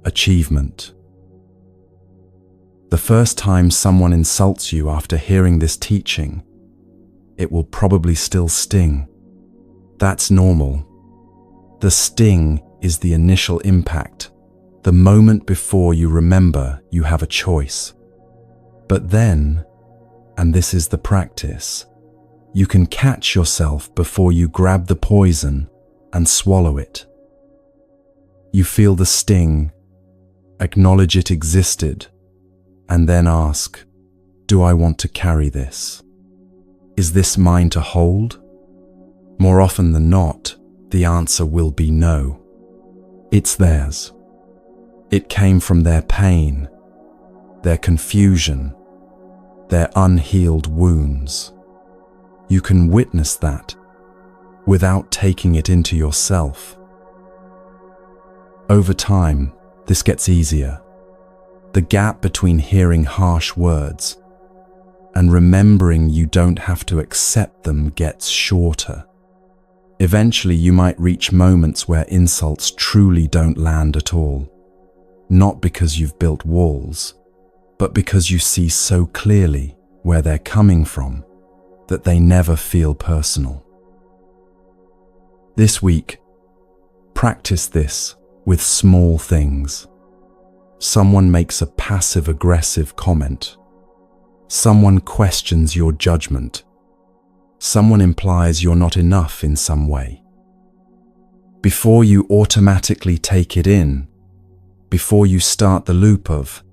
achievement. The first time someone insults you after hearing this teaching, it will probably still sting. That's normal. The sting is the initial impact, the moment before you remember you have a choice. But then, and this is the practice, you can catch yourself before you grab the poison and swallow it. You feel the sting, acknowledge it existed, and then ask, do I want to carry this? Is this mine to hold? More often than not, the answer will be no. It's theirs. It came from their pain, their confusion, their unhealed wounds. You can witness that without taking it into yourself. Over time, this gets easier. The gap between hearing harsh words and remembering you don't have to accept them gets shorter. Eventually, you might reach moments where insults truly don't land at all. Not because you've built walls, but because you see so clearly where they're coming from that they never feel personal. This week, practice this with small things. Someone makes a passive-aggressive comment. Someone questions your judgment. Someone implies you're not enough in some way. Before you automatically take it in, before you start the loop of,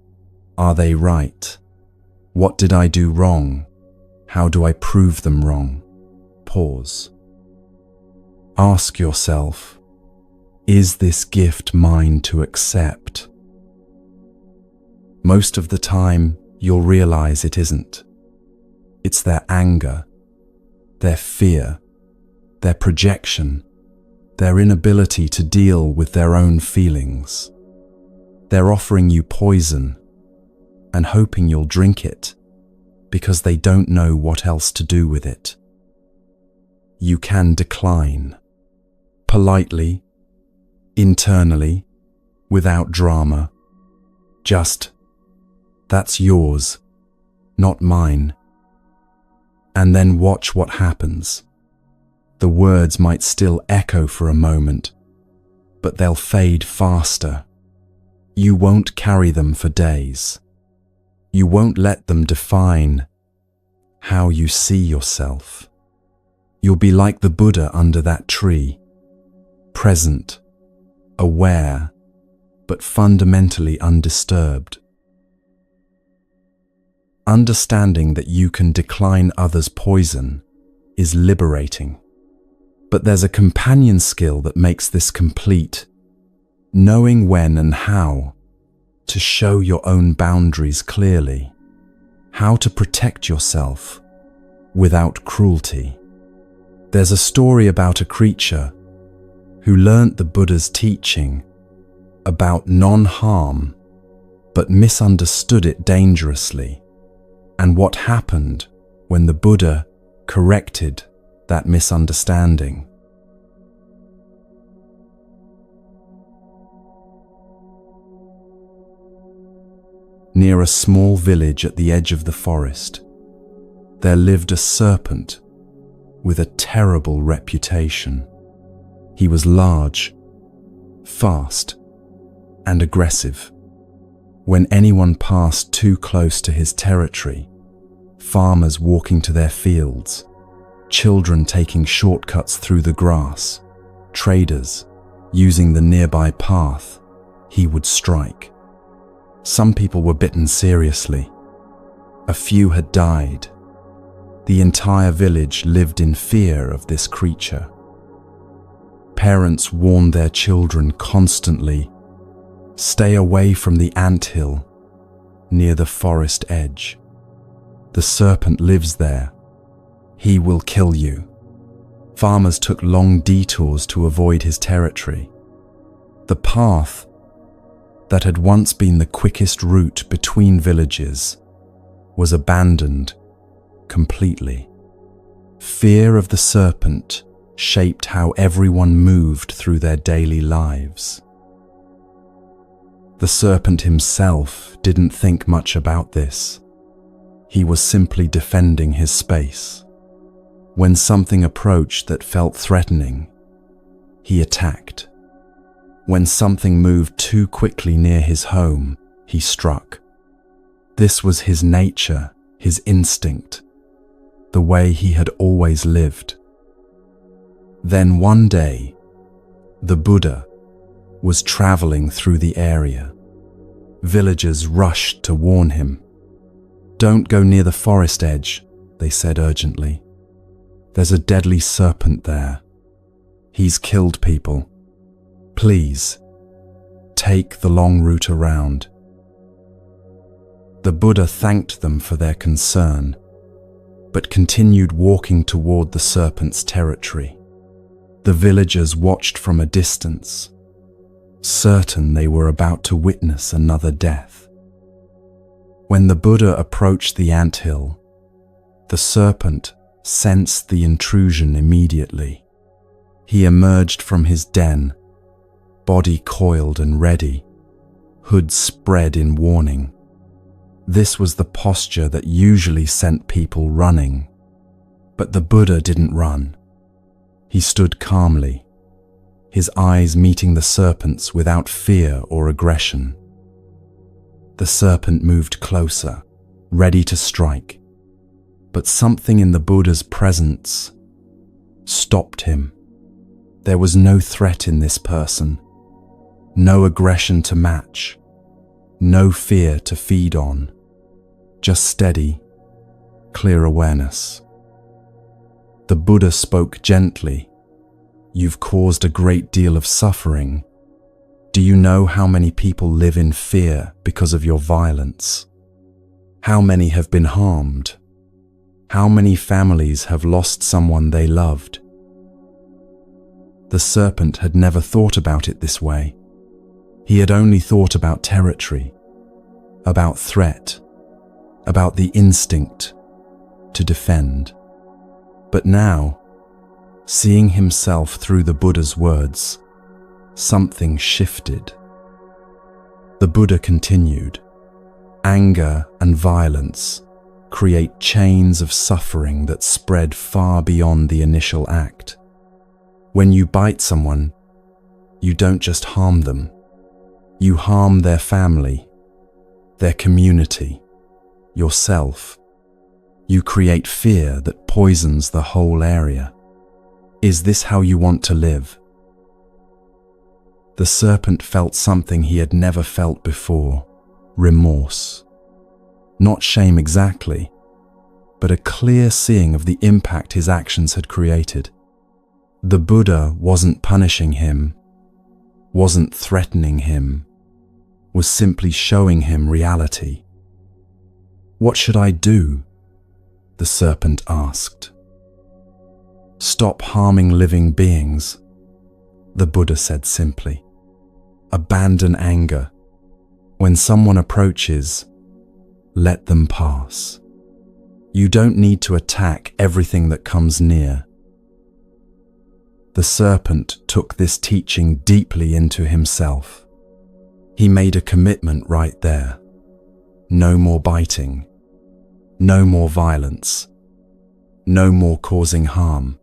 are they right? What did I do wrong? How do I prove them wrong? Pause. Ask yourself, is this gift mine to accept? Most of the time, you'll realize it isn't. It's their anger, their fear, their projection, their inability to deal with their own feelings. They're offering you poison and hoping you'll drink it because they don't know what else to do with it. You can decline, politely, internally, without drama. Just, that's yours, not mine. And then watch what happens. The words might still echo for a moment, but they'll fade faster. You won't carry them for days. You won't let them define how you see yourself. You'll be like the Buddha under that tree, present, aware, but fundamentally undisturbed. Understanding that you can decline others' poison is liberating. But there's a companion skill that makes this complete, knowing when and how to show your own boundaries clearly, how to protect yourself without cruelty. There's a story about a creature who learnt the Buddha's teaching about non-harm, but misunderstood it dangerously, and what happened when the Buddha corrected that misunderstanding. Near a small village at the edge of the forest, there lived a serpent with a terrible reputation. He was large, fast, and aggressive. When anyone passed too close to his territory, farmers walking to their fields, children taking shortcuts through the grass, traders using the nearby path, he would strike. Some people were bitten seriously. A few had died. The entire village lived in fear of this creature. Parents warned their children constantly, "Stay away from the anthill near the forest edge. The serpent lives there. He will kill you." Farmers took long detours to avoid his territory. The path that had once been the quickest route between villages was abandoned completely. Fear of the serpent shaped how everyone moved through their daily lives. The serpent himself didn't think much about this. He was simply defending his space. When something approached that felt threatening, he attacked. When something moved too quickly near his home, he struck. This was his nature, his instinct, the way he had always lived. Then one day, the Buddha was traveling through the area. Villagers rushed to warn him. "Don't go near the forest edge," they said urgently. "There's a deadly serpent there. He's killed people. Please, take the long route around." The Buddha thanked them for their concern, but continued walking toward the serpent's territory. The villagers watched from a distance, certain they were about to witness another death. When the Buddha approached the anthill, the serpent sensed the intrusion immediately. He emerged from his den, body coiled and ready, hood spread in warning. This was the posture that usually sent people running. But the Buddha didn't run. He stood calmly, his eyes meeting the serpent's without fear or aggression. The serpent moved closer, ready to strike. But something in the Buddha's presence stopped him. There was no threat in this person, no aggression to match, no fear to feed on, just steady, clear awareness. The Buddha spoke gently. "You've caused a great deal of suffering. Do you know how many people live in fear because of your violence? How many have been harmed? How many families have lost someone they loved?" The serpent had never thought about it this way. He had only thought about territory, about threat, about the instinct to defend. But now, seeing himself through the Buddha's words, something shifted. The Buddha continued, "Anger and violence create chains of suffering that spread far beyond the initial act. When you bite someone, you don't just harm them. You harm their family, their community, yourself. You create fear that poisons the whole area. Is this how you want to live?" The serpent felt something he had never felt before, remorse. Not shame exactly, but a clear seeing of the impact his actions had created. The Buddha wasn't punishing him, wasn't threatening him, was simply showing him reality. "What should I do?" the serpent asked. "Stop harming living beings," the Buddha said simply. "Abandon anger. When someone approaches, let them pass. You don't need to attack everything that comes near." The serpent took this teaching deeply into himself. He made a commitment right there. No more biting. No more violence. No more causing harm.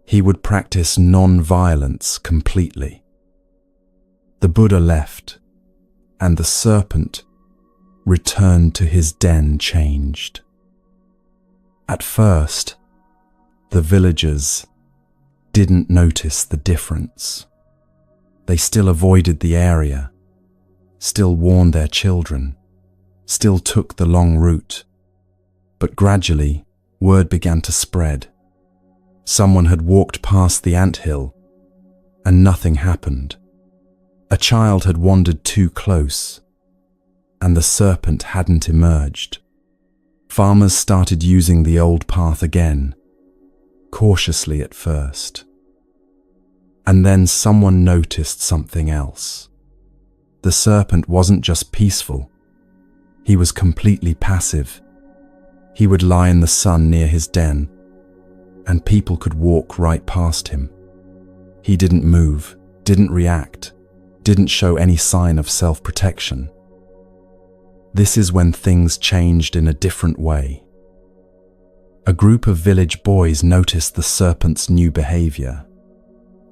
He would practice non-violence completely. The Buddha left, and the serpent returned to his den changed. At first, the villagers didn't notice the difference. They still avoided the area, still warned their children, still took the long route. But gradually, word began to spread. Someone had walked past the anthill, and nothing happened. A child had wandered too close, and the serpent hadn't emerged. Farmers started using the old path again, cautiously at first. And then someone noticed something else. The serpent wasn't just peaceful. He was completely passive. He would lie in the sun near his den, and people could walk right past him. He didn't move, didn't react, didn't show any sign of self-protection. This is when things changed in a different way. A group of village boys noticed the serpent's new behavior.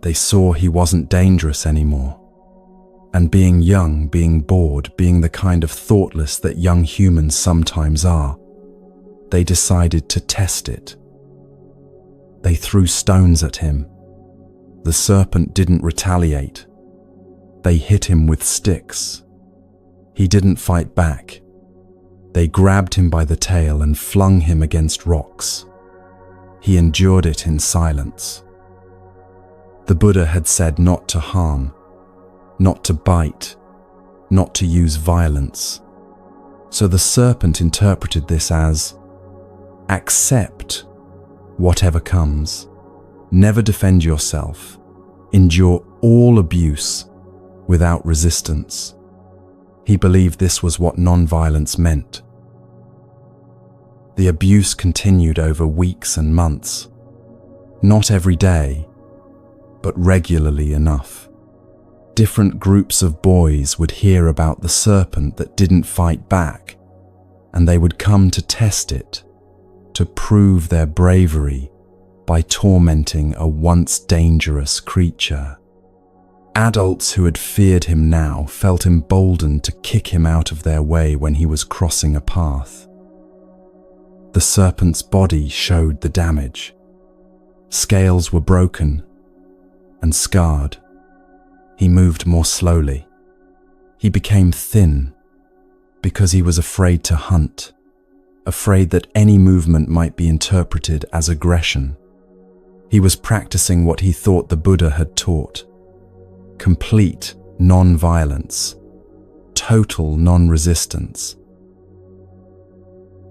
They saw he wasn't dangerous anymore. And being young, being bored, being the kind of thoughtless that young humans sometimes are, they decided to test it. They threw stones at him. The serpent didn't retaliate. They hit him with sticks. He didn't fight back. They grabbed him by the tail and flung him against rocks. He endured it in silence. The Buddha had said not to harm, not to bite, not to use violence. So the serpent interpreted this as, accept whatever comes. Never defend yourself. Endure all abuse without resistance. He believed this was what non-violence meant. The abuse continued over weeks and months. Not every day, but regularly enough. Different groups of boys would hear about the serpent that didn't fight back, and they would come to test it, to prove their bravery by tormenting a once dangerous creature. Adults who had feared him now felt emboldened to kick him out of their way when he was crossing a path. The serpent's body showed the damage. Scales were broken and scarred. He moved more slowly. He became thin because he was afraid to hunt, afraid that any movement might be interpreted as aggression. He was practicing what he thought the Buddha had taught: complete non-violence, total non-resistance.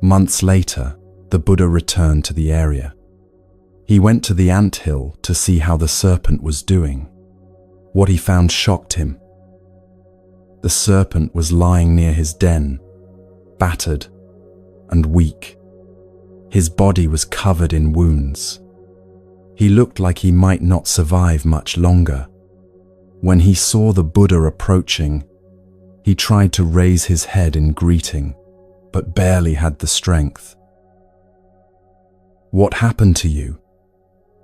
Months later, the Buddha returned to the area. He went to the anthill to see how the serpent was doing. What he found shocked him. The serpent was lying near his den, battered and weak. His body was covered in wounds. He looked like he might not survive much longer. When he saw the Buddha approaching, he tried to raise his head in greeting, but barely had the strength. "What happened to you?"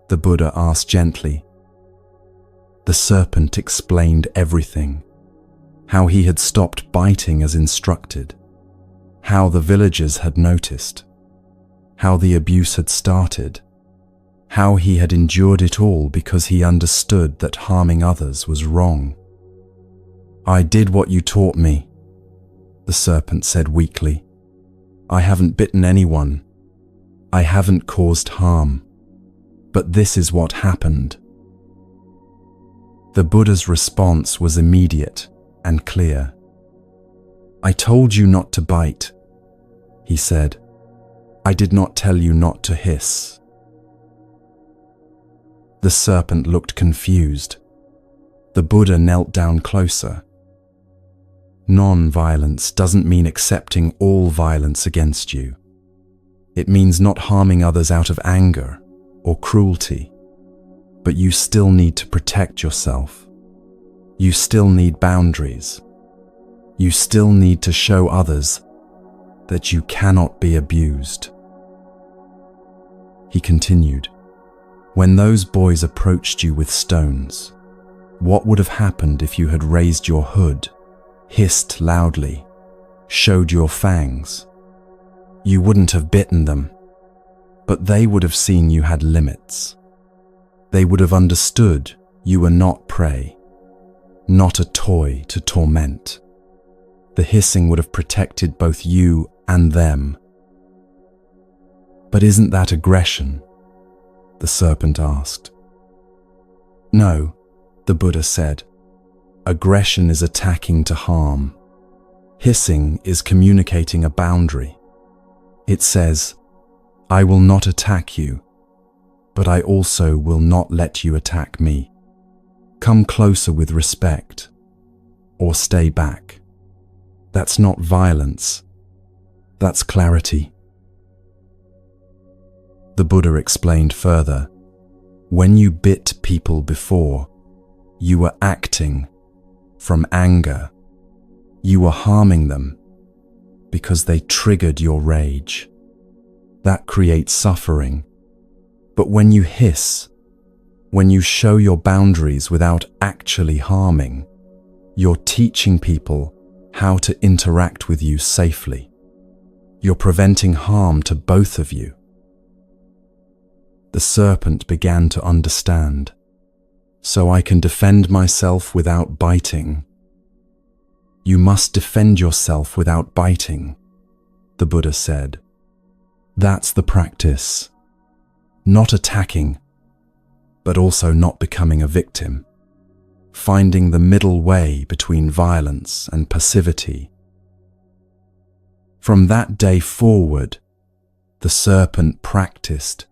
the Buddha asked gently. The serpent explained everything: how he had stopped biting as instructed, how the villagers had noticed, how the abuse had started, how he had endured it all because he understood that harming others was wrong. "I did what you taught me," the serpent said weakly. "I haven't bitten anyone. I haven't caused harm. But this is what happened." The Buddha's response was immediate and clear. "I told you not to bite," he said. "I did not tell you not to hiss." The serpent looked confused. The Buddha knelt down closer. Non-violence doesn't mean accepting all violence against you. It means not harming others out of anger or cruelty. But you still need to protect yourself. You still need boundaries. You still need to show others that you cannot be abused. He continued, "When those boys approached you with stones, what would have happened if you had raised your hood, hissed loudly, showed your fangs? You wouldn't have bitten them, but they would have seen you had limits. They would have understood you were not prey, not a toy to torment. The hissing would have protected both you and them. But isn't that aggression? The serpent asked. No, the Buddha said. Aggression is attacking to harm. Hissing is communicating a boundary. It says, I will not attack you, but I also will not let you attack me. Come closer with respect, or stay back. That's not violence. That's clarity. The Buddha explained further, when you bit people before, you were acting from anger. You were harming them because they triggered your rage. That creates suffering. But when you hiss, when you show your boundaries without actually harming, you're teaching people how to interact with you safely. You're preventing harm to both of you. The serpent began to understand. So I can defend myself without biting. You must defend yourself without biting, the Buddha said. That's the practice. Not attacking, but also not becoming a victim. Finding the middle way between violence and passivity. From that day forward, the serpent practiced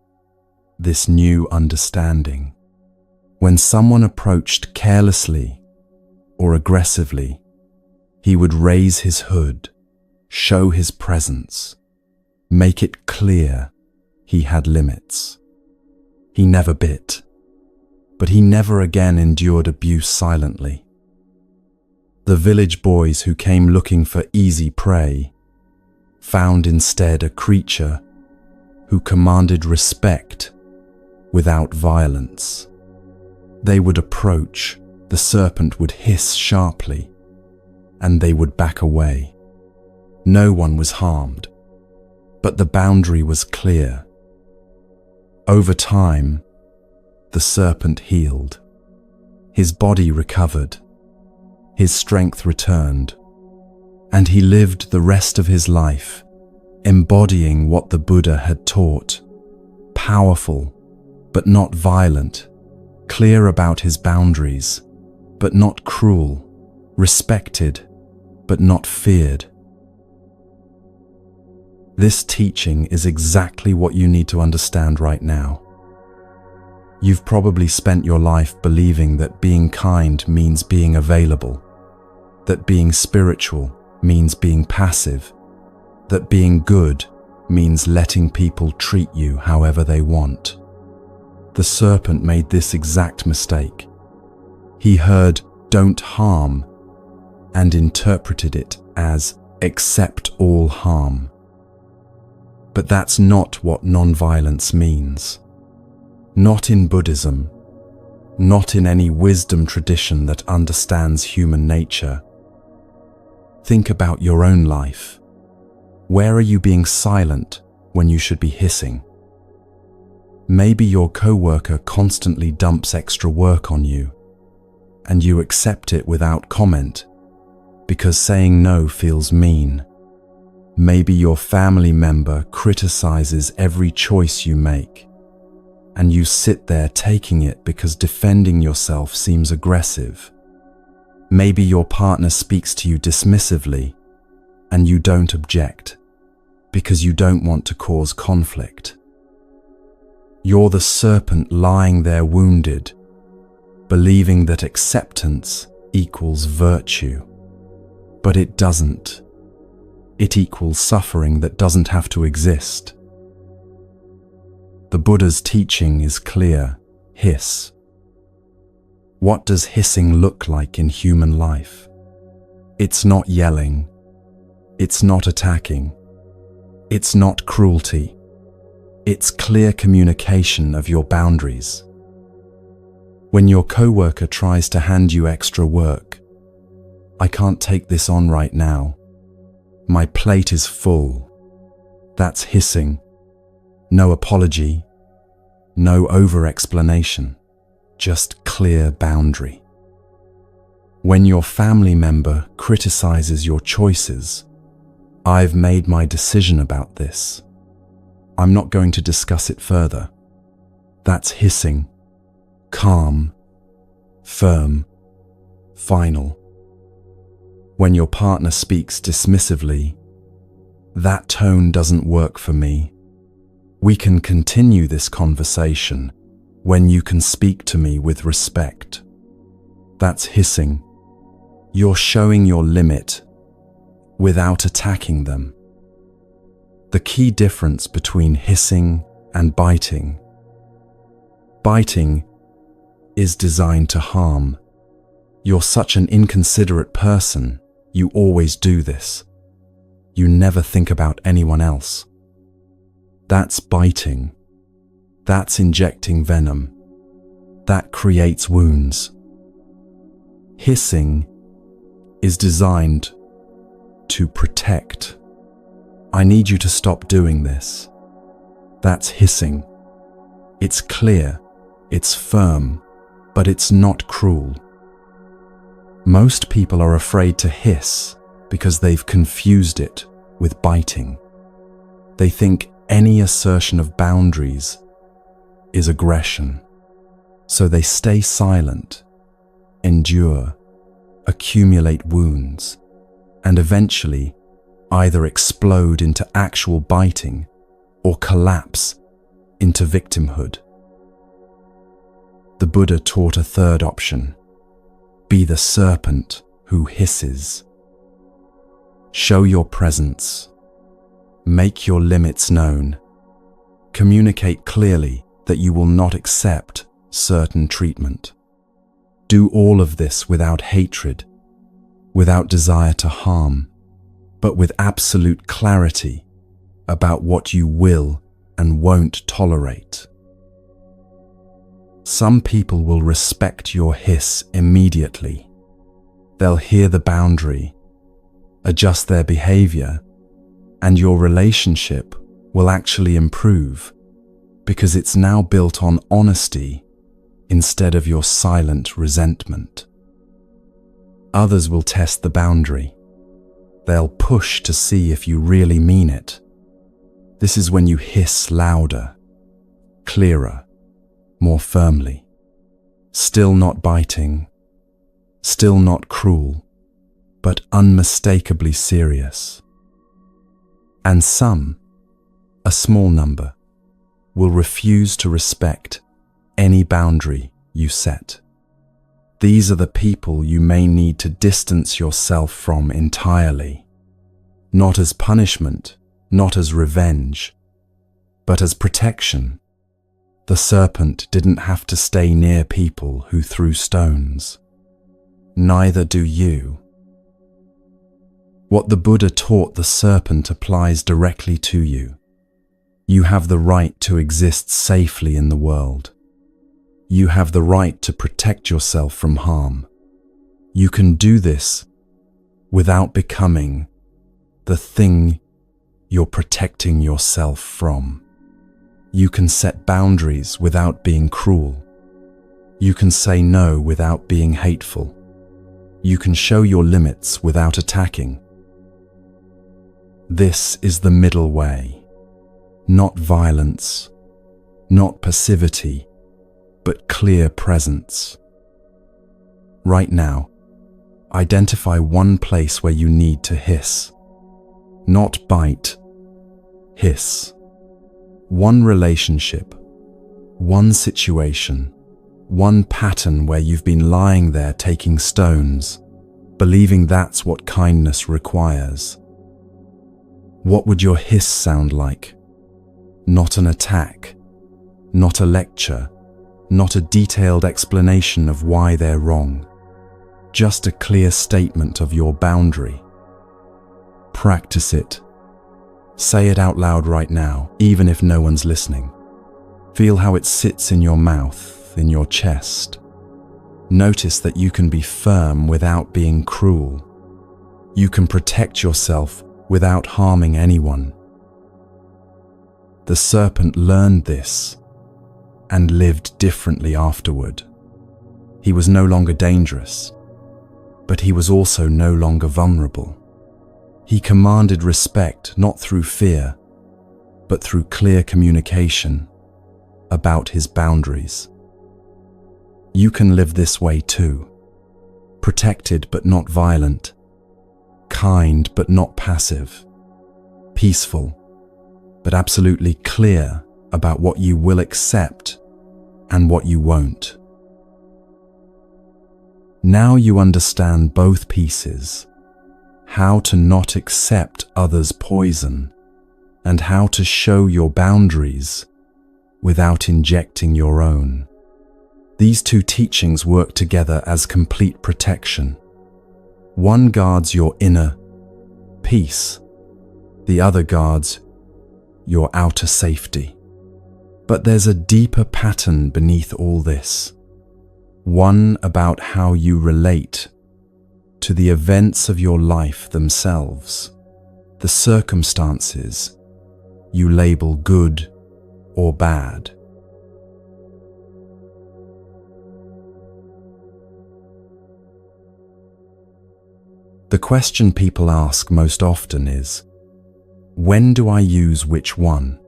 this new understanding. When someone approached carelessly or aggressively, he would raise his hood, show his presence, make it clear he had limits. He never bit, but he never again endured abuse silently. The village boys who came looking for easy prey found instead a creature who commanded respect without violence. They would approach, the serpent would hiss sharply, and they would back away. No one was harmed, but the boundary was clear. Over time, the serpent healed. His body recovered, his strength returned, and he lived the rest of his life embodying what the Buddha had taught, powerful but not violent, clear about his boundaries, but not cruel, respected, but not feared. This teaching is exactly what you need to understand right now. You've probably spent your life believing that being kind means being available, that being spiritual means being passive, that being good means letting people treat you however they want. The serpent made this exact mistake. He heard, "Don't harm," and interpreted it as accept all harm. But that's not what non-violence means. Not in Buddhism, not in any wisdom tradition that understands human nature. Think about your own life. Where are you being silent when you should be hissing? Maybe your coworker constantly dumps extra work on you, and you accept it without comment because saying no feels mean. Maybe your family member criticizes every choice you make, and you sit there taking it because defending yourself seems aggressive. Maybe your partner speaks to you dismissively, and you don't object because you don't want to cause conflict. You're the serpent lying there wounded, believing that acceptance equals virtue. But it doesn't. It equals suffering that doesn't have to exist. The Buddha's teaching is clear. Hiss. What does hissing look like in human life? It's not yelling. It's not attacking. It's not cruelty. It's clear communication of your boundaries. When your coworker tries to hand you extra work, "I can't take this on right now. My plate is full." That's hissing. No apology, no over-explanation, just clear boundary. When your family member criticizes your choices, I've made my decision about this. I'm not going to discuss it further. That's hissing, calm, firm, final. When your partner speaks dismissively, that tone doesn't work for me. We can continue this conversation when you can speak to me with respect. That's hissing. You're showing your limit without attacking them. The key difference between hissing and biting. Biting is designed to harm. You're such an inconsiderate person, you always do this. You never think about anyone else. That's biting. That's injecting venom. That creates wounds. Hissing is designed to protect. I need you to stop doing this. That's hissing. It's clear, it's firm, but it's not cruel. Most people are afraid to hiss because they've confused it with biting. They think any assertion of boundaries is aggression. So they stay silent, endure, accumulate wounds, and eventually either explode into actual biting or collapse into victimhood. The Buddha taught a third option: be the serpent who hisses. Show your presence. Make your limits known. Communicate clearly that you will not accept certain treatment. Do all of this without hatred, without desire to harm, but with absolute clarity about what you will and won't tolerate. Some people will respect your hiss immediately. They'll hear the boundary, adjust their behavior, and your relationship will actually improve because it's now built on honesty instead of your silent resentment. Others will test the boundary. They'll push to see if you really mean it. This is when you hiss louder, clearer, more firmly. Still not biting, still not cruel, but unmistakably serious. And some, a small number, will refuse to respect any boundary you set. These are the people you may need to distance yourself from entirely, not as punishment, not as revenge, but as protection. The serpent didn't have to stay near people who threw stones. Neither do you. What the Buddha taught the serpent applies directly to you. You have the right to exist safely in the world. You have the right to protect yourself from harm. You can do this without becoming the thing you're protecting yourself from. You can set boundaries without being cruel. You can say no without being hateful. You can show your limits without attacking. This is the middle way. Not violence, not passivity, but clear presence. Right now, identify one place where you need to hiss. Not bite, hiss. One relationship, one situation, one pattern where you've been lying there taking stones, believing that's what kindness requires. What would your hiss sound like? Not an attack, not a lecture, not a detailed explanation of why they're wrong. Just a clear statement of your boundary. Practice it. Say it out loud right now, even if no one's listening. Feel how it sits in your mouth, in your chest. Notice that you can be firm without being cruel. You can protect yourself without harming anyone. The serpent learned this and lived differently afterward. He was no longer dangerous. but he was also no longer vulnerable. He commanded respect not through fear, but through clear communication about his boundaries. You can live this way too, protected but not violent, kind but not passive, peaceful but absolutely clear about what you will accept and what you won't. Now you understand both pieces, how to not accept others' poison and how to show your boundaries without injecting your own. These two teachings work together as complete protection. One guards your inner peace, the other guards your outer safety. But there's a deeper pattern beneath all this, one about how you relate to the events of your life themselves, the circumstances you label good or bad. The question people ask most often is, when do I use which one?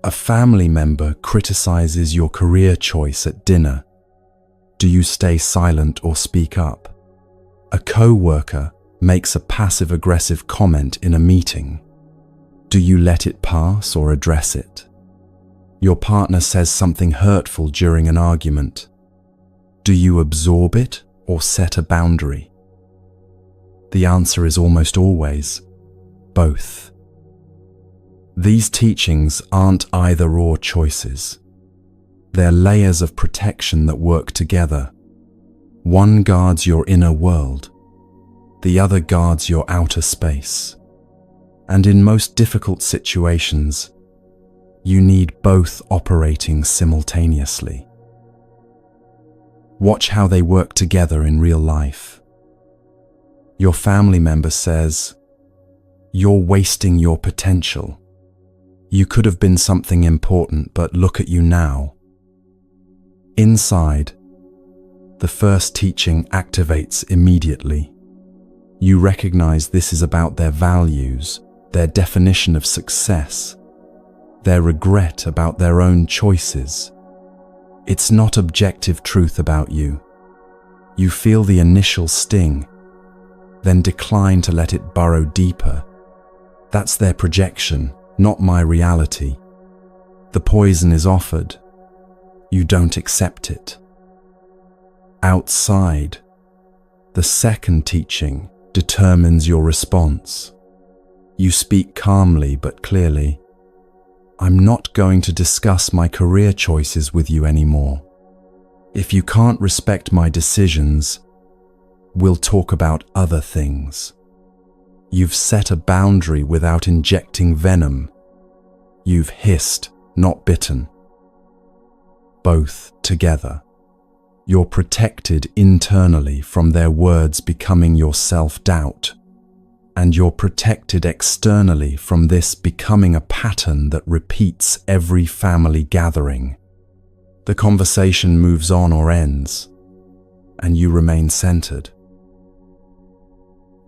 A family member criticizes your career choice at dinner. Do you stay silent or speak up? A co-worker makes a passive-aggressive comment in a meeting. Do you let it pass or address it? Your partner says something hurtful during an argument. Do you absorb it or set a boundary? The answer is almost always both. These teachings aren't either-or choices. They're layers of protection that work together. One guards your inner world, the other guards your outer space. And in most difficult situations, you need both operating simultaneously. Watch how they work together in real life. Your family member says, "You're wasting your potential. You could have been something important, but look at you now." Inside, the first teaching activates immediately. You recognize this is about their values, their definition of success, their regret about their own choices. It's not objective truth about you. You feel the initial sting, then decline to let it burrow deeper. That's their projection, not my reality. The poison is offered. You don't accept it. Outside, the second teaching determines your response. You speak calmly but clearly. I'm not going to discuss my career choices with you anymore. If you can't respect my decisions, we'll talk about other things. You've set a boundary without injecting venom. You've hissed, not bitten. Both together. You're protected internally from their words becoming your self-doubt, and you're protected externally from this becoming a pattern that repeats every family gathering. The conversation moves on or ends, and you remain centered.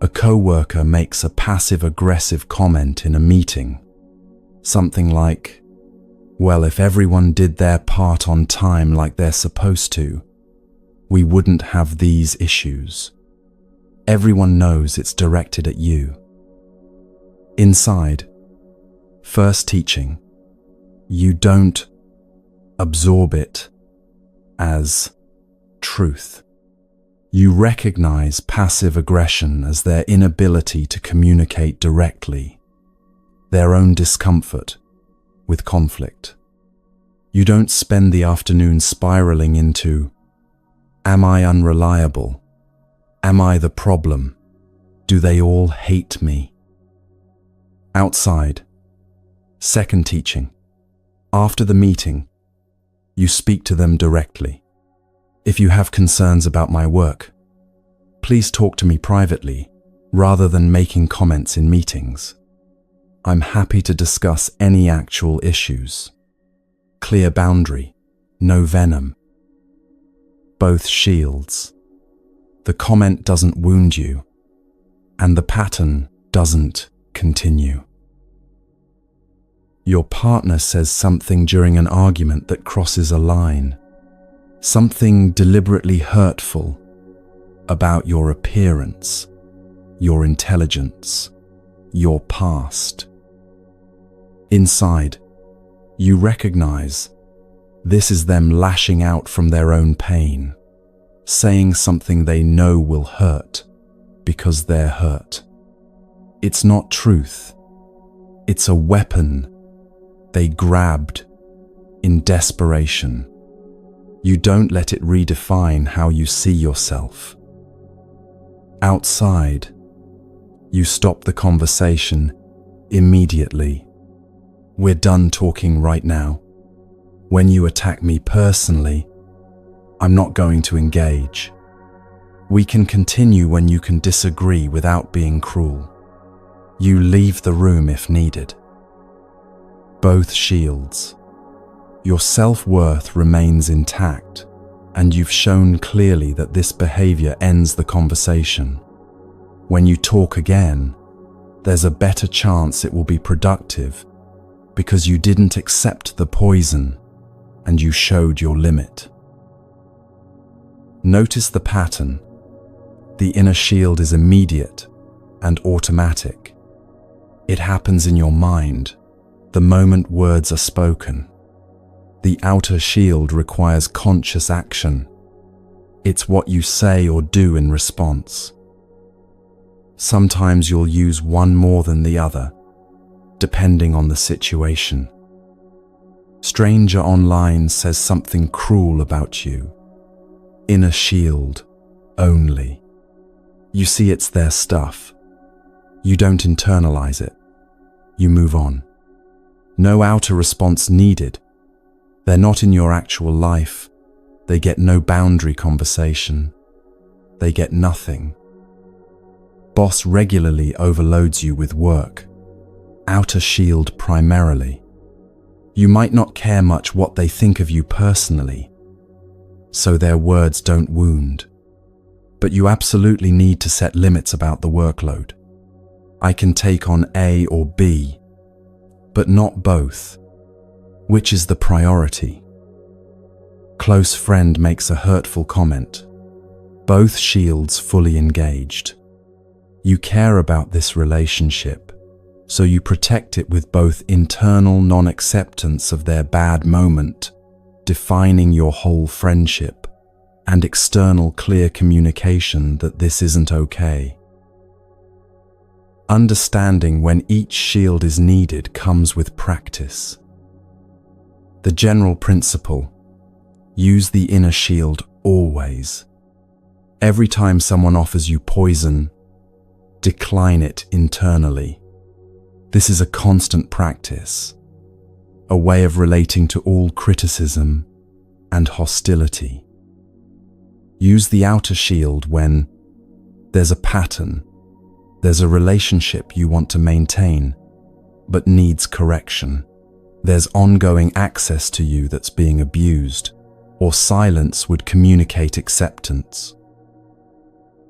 A co-worker makes a passive-aggressive comment in a meeting, something like, "Well, if everyone did their part on time like they're supposed to, we wouldn't have these issues." Everyone knows it's directed at you. Inside, first teaching, you don't absorb it as truth. You recognize passive aggression as their inability to communicate directly, their own discomfort with conflict. You don't spend the afternoon spiraling into, "Am I unreliable? Am I the problem? Do they all hate me?" Outside, second teaching. After the meeting, you speak to them directly. "If you have concerns about my work, please talk to me privately rather than making comments in meetings. I'm happy to discuss any actual issues." Clear boundary, no venom. Both shields. The comment doesn't wound you, and the pattern doesn't continue. Your partner says something during an argument that crosses a line, something deliberately hurtful about your appearance, your intelligence, your past. Inside, you recognize this is them lashing out from their own pain, saying something they know will hurt because they're hurt. It's not truth. It's a weapon they grabbed in desperation. You don't let it redefine how you see yourself. Outside, you stop the conversation immediately. We're done talking right now. When you attack me personally, I'm not going to engage. We can continue when you can disagree without being cruel. You leave the room if needed. Both shields. Your self-worth remains intact, and you've shown clearly that this behavior ends the conversation. When you talk again, there's a better chance it will be productive because you didn't accept the poison and you showed your limit. Notice the pattern. The inner shield is immediate and automatic. It happens in your mind the moment words are spoken. The outer shield requires conscious action. It's what you say or do in response. Sometimes you'll use one more than the other, depending on the situation. Stranger online says something cruel about you. Inner shield only. You see it's their stuff. You don't internalize it. You move on. No outer response needed. They're not in your actual life. They get no boundary conversation. They get nothing. Boss regularly overloads you with work. Outer shield primarily. You might not care much what they think of you personally, so their words don't wound. But you absolutely need to set limits about the workload. I can take on A or B, but not both. Which is the priority? Close friend makes a hurtful comment. Both shields fully engaged. You care about this relationship, so you protect it with both internal non-acceptance of their bad moment, defining your whole friendship, and external clear communication that this isn't okay. Understanding when each shield is needed comes with practice. The general principle: use the inner shield always. Every time someone offers you poison, decline it internally. This is a constant practice, a way of relating to all criticism and hostility. Use the outer shield when there's a pattern, there's a relationship you want to maintain, but needs correction. There's ongoing access to you that's being abused, or silence would communicate acceptance.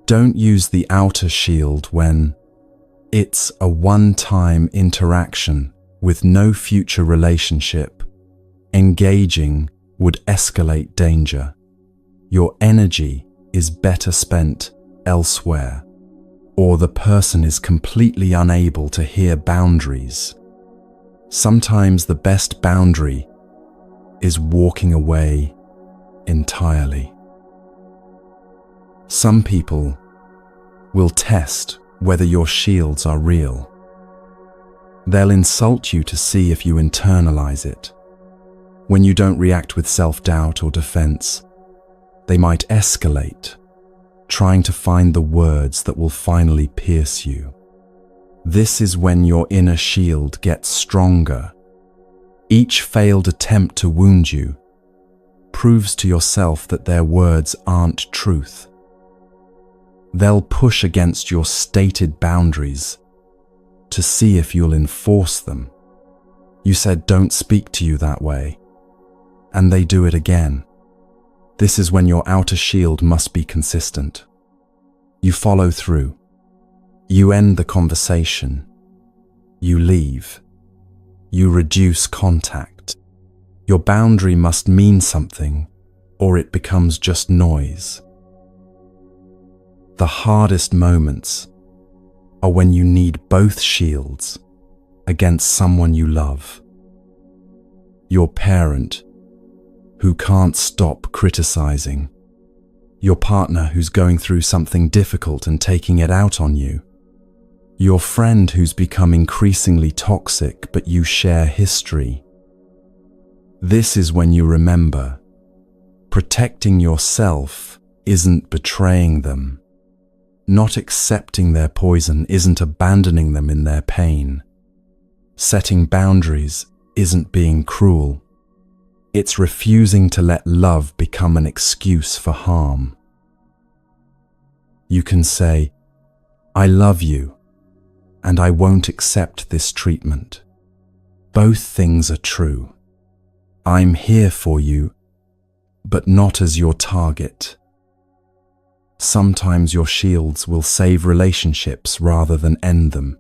Don't use the outer shield when it's a one-time interaction with no future relationship. Engaging would escalate danger. Your energy is better spent elsewhere, or the person is completely unable to hear boundaries. Sometimes the best boundary is walking away entirely. Some people will test whether your shields are real. They'll insult you to see if you internalize it. When you don't react with self-doubt or defense, they might escalate, trying to find the words that will finally pierce you. This is when your inner shield gets stronger. Each failed attempt to wound you proves to yourself that their words aren't truth. They'll push against your stated boundaries to see if you'll enforce them. You said don't speak to you that way, and they do it again. This is when your outer shield must be consistent. You follow through. You end the conversation. You leave. You reduce contact. Your boundary must mean something, or it becomes just noise. The hardest moments are when you need both shields against someone you love. Your parent, who can't stop criticizing. Your partner who's going through something difficult and taking it out on you. Your friend who's become increasingly toxic, but you share history. This is when you remember, protecting yourself isn't betraying them. Not accepting their poison isn't abandoning them in their pain. Setting boundaries isn't being cruel. It's refusing to let love become an excuse for harm. You can say, "I love you, and I won't accept this treatment." Both things are true. I'm here for you, but not as your target. Sometimes your shields will save relationships rather than end them.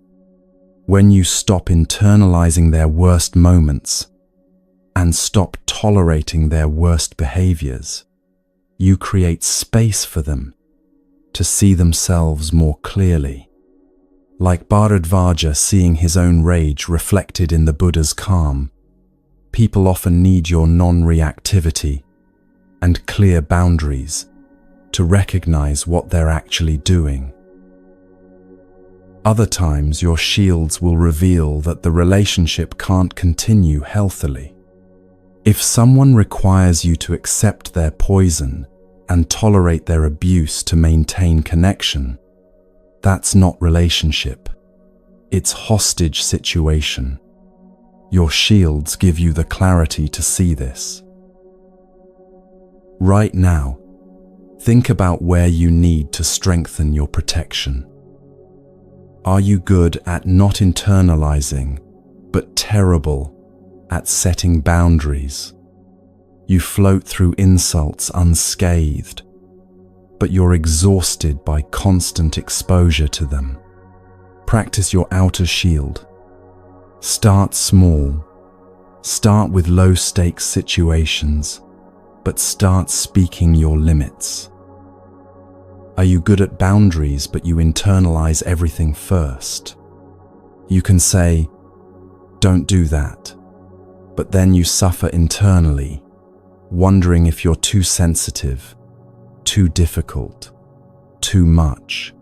When you stop internalizing their worst moments and stop tolerating their worst behaviors, you create space for them to see themselves more clearly. Like Bharadvaja seeing his own rage reflected in the Buddha's calm, people often need your non-reactivity and clear boundaries to recognize what they're actually doing. Other times, your shields will reveal that the relationship can't continue healthily. If someone requires you to accept their poison and tolerate their abuse to maintain connection, that's not relationship. It's hostage situation. Your shields give you the clarity to see this. Right now, think about where you need to strengthen your protection. Are you good at not internalizing, but terrible at setting boundaries? You float through insults unscathed, but you're exhausted by constant exposure to them. Practice your outer shield. Start small. Start with low-stakes situations, but start speaking your limits. Are you good at boundaries, but you internalize everything first? You can say, "Don't do that," but then you suffer internally, wondering if you're too sensitive, too difficult, too much.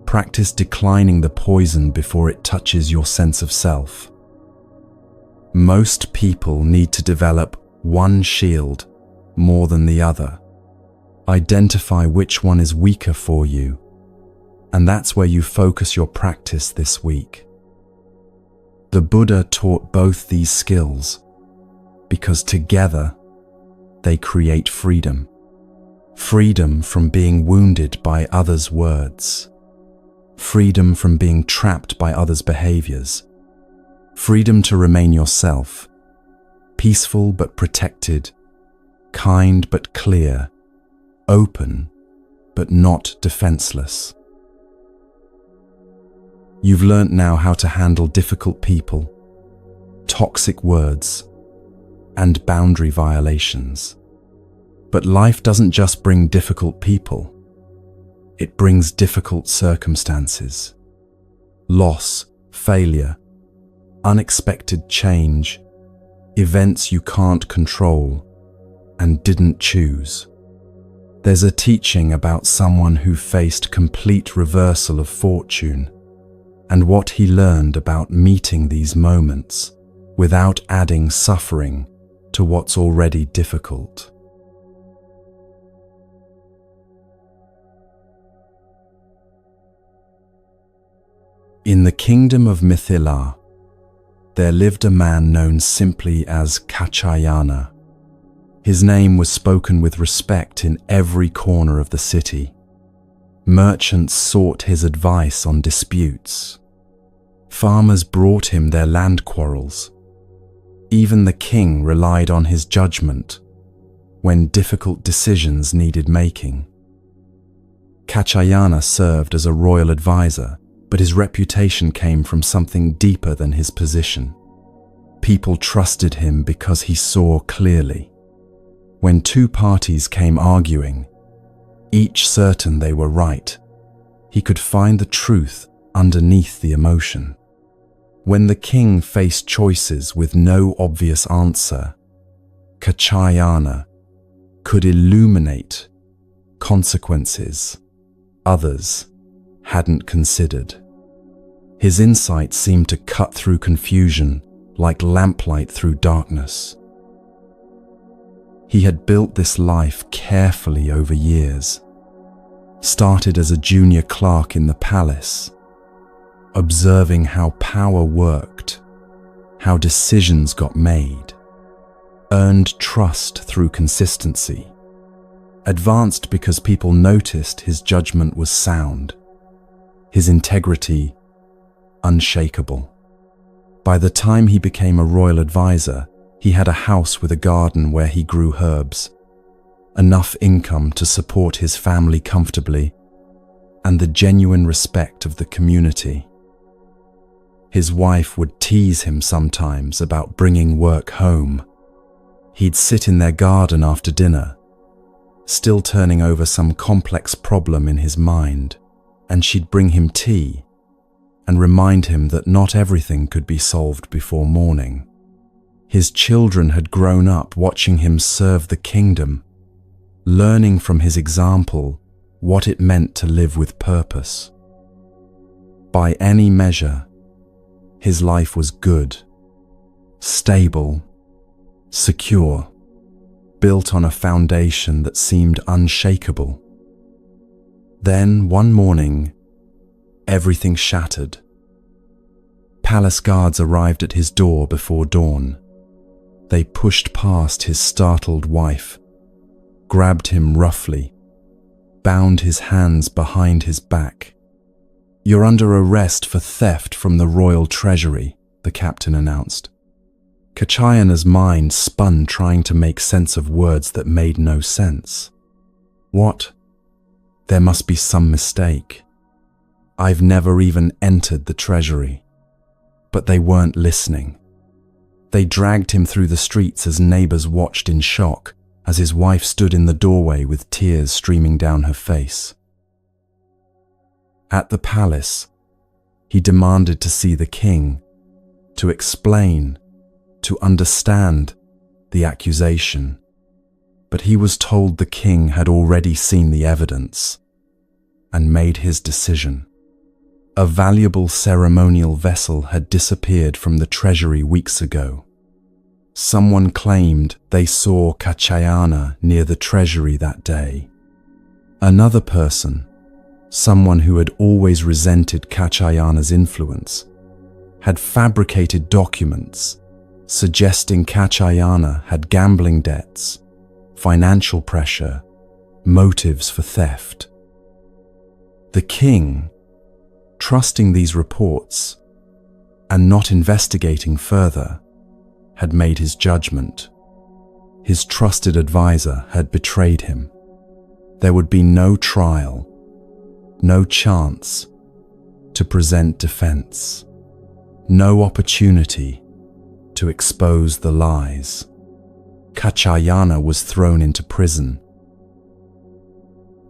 Practice declining the poison before it touches your sense of self. Most people need to develop one shield more than the other. Identify which one is weaker for you, and that's where you focus your practice this week. The Buddha taught both these skills because together they create freedom. Freedom from being wounded by others' words. Freedom from being trapped by others' behaviors. Freedom to remain yourself, peaceful but protected, kind but clear, open but not defenseless. You've learnt now how to handle difficult people, toxic words, and boundary violations. But life doesn't just bring difficult people. It brings difficult circumstances. Loss, failure, unexpected change, events you can't control and didn't choose. There's a teaching about someone who faced complete reversal of fortune and what he learned about meeting these moments without adding suffering to what's already difficult. In the kingdom of Mithila, there lived a man known simply as Kachayana. His name was spoken with respect in every corner of the city. Merchants sought his advice on disputes. Farmers brought him their land quarrels. Even the king relied on his judgment when difficult decisions needed making. Kachayana served as a royal advisor, but his reputation came from something deeper than his position. People trusted him because he saw clearly. When two parties came arguing, each certain they were right, he could find the truth underneath the emotion. When the king faced choices with no obvious answer, Kachayana could illuminate consequences others hadn't considered. His insight seemed to cut through confusion like lamplight through darkness. He had built this life carefully over years. Started as a junior clerk in the palace, observing how power worked, how decisions got made, earned trust through consistency, advanced because people noticed his judgment was sound, his integrity unshakable. By the time he became a royal advisor, he had a house with a garden where he grew herbs, enough income to support his family comfortably, and the genuine respect of the community. His wife would tease him sometimes about bringing work home. He'd sit in their garden after dinner, still turning over some complex problem in his mind, and she'd bring him tea and remind him that not everything could be solved before morning. His children had grown up watching him serve the kingdom, learning from his example what it meant to live with purpose. By any measure, his life was good, stable, secure, built on a foundation that seemed unshakable. Then, one morning, everything shattered. Palace guards arrived at his door before dawn. They pushed past his startled wife, grabbed him roughly, bound his hands behind his back. "You're under arrest for theft from the royal treasury," the captain announced. Kachayana's mind spun trying to make sense of words that made no sense. What? There must be some mistake. I've never even entered the treasury. But they weren't listening. They dragged him through the streets as neighbors watched in shock as his wife stood in the doorway with tears streaming down her face. At the palace, he demanded to see the king, to explain, to understand the accusation. But he was told the king had already seen the evidence and made his decision. A valuable ceremonial vessel had disappeared from the treasury weeks ago. Someone claimed they saw Kachayana near the treasury that day. Another person, someone who had always resented Kachayana's influence, had fabricated documents suggesting Kachayana had gambling debts, financial pressure, motives for theft. The king, trusting these reports and not investigating further, had made his judgment. His trusted advisor had betrayed him. There would be no trial, no chance to present defense, no opportunity to expose the lies. Kachayana was thrown into prison.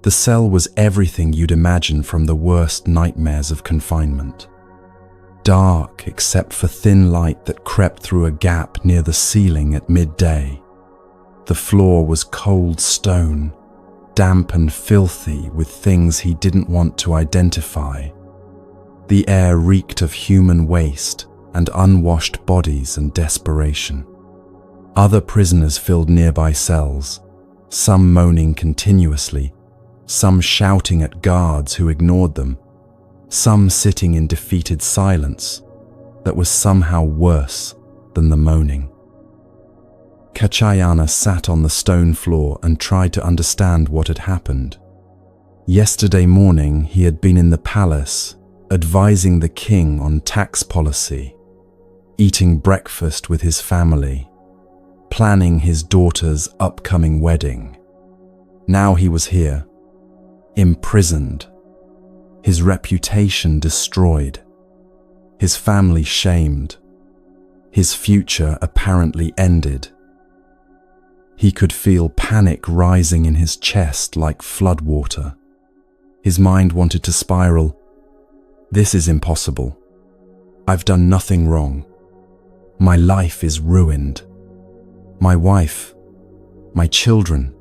The cell was everything you'd imagine from the worst nightmares of confinement. Dark except for thin light that crept through a gap near the ceiling at midday. The floor was cold stone, damp and filthy with things he didn't want to identify. The air reeked of human waste and unwashed bodies and desperation. Other prisoners filled nearby cells, some moaning continuously, some shouting at guards who ignored them, some sitting in defeated silence that was somehow worse than the moaning. Kachayana sat on the stone floor and tried to understand what had happened. Yesterday morning he had been in the palace, advising the king on tax policy, eating breakfast with his family, planning his daughter's upcoming wedding. Now he was here, imprisoned, his reputation destroyed, his family shamed, his future apparently ended. He could feel panic rising in his chest like floodwater. His mind wanted to spiral. This is impossible. I've done nothing wrong. My life is ruined. My wife, my children,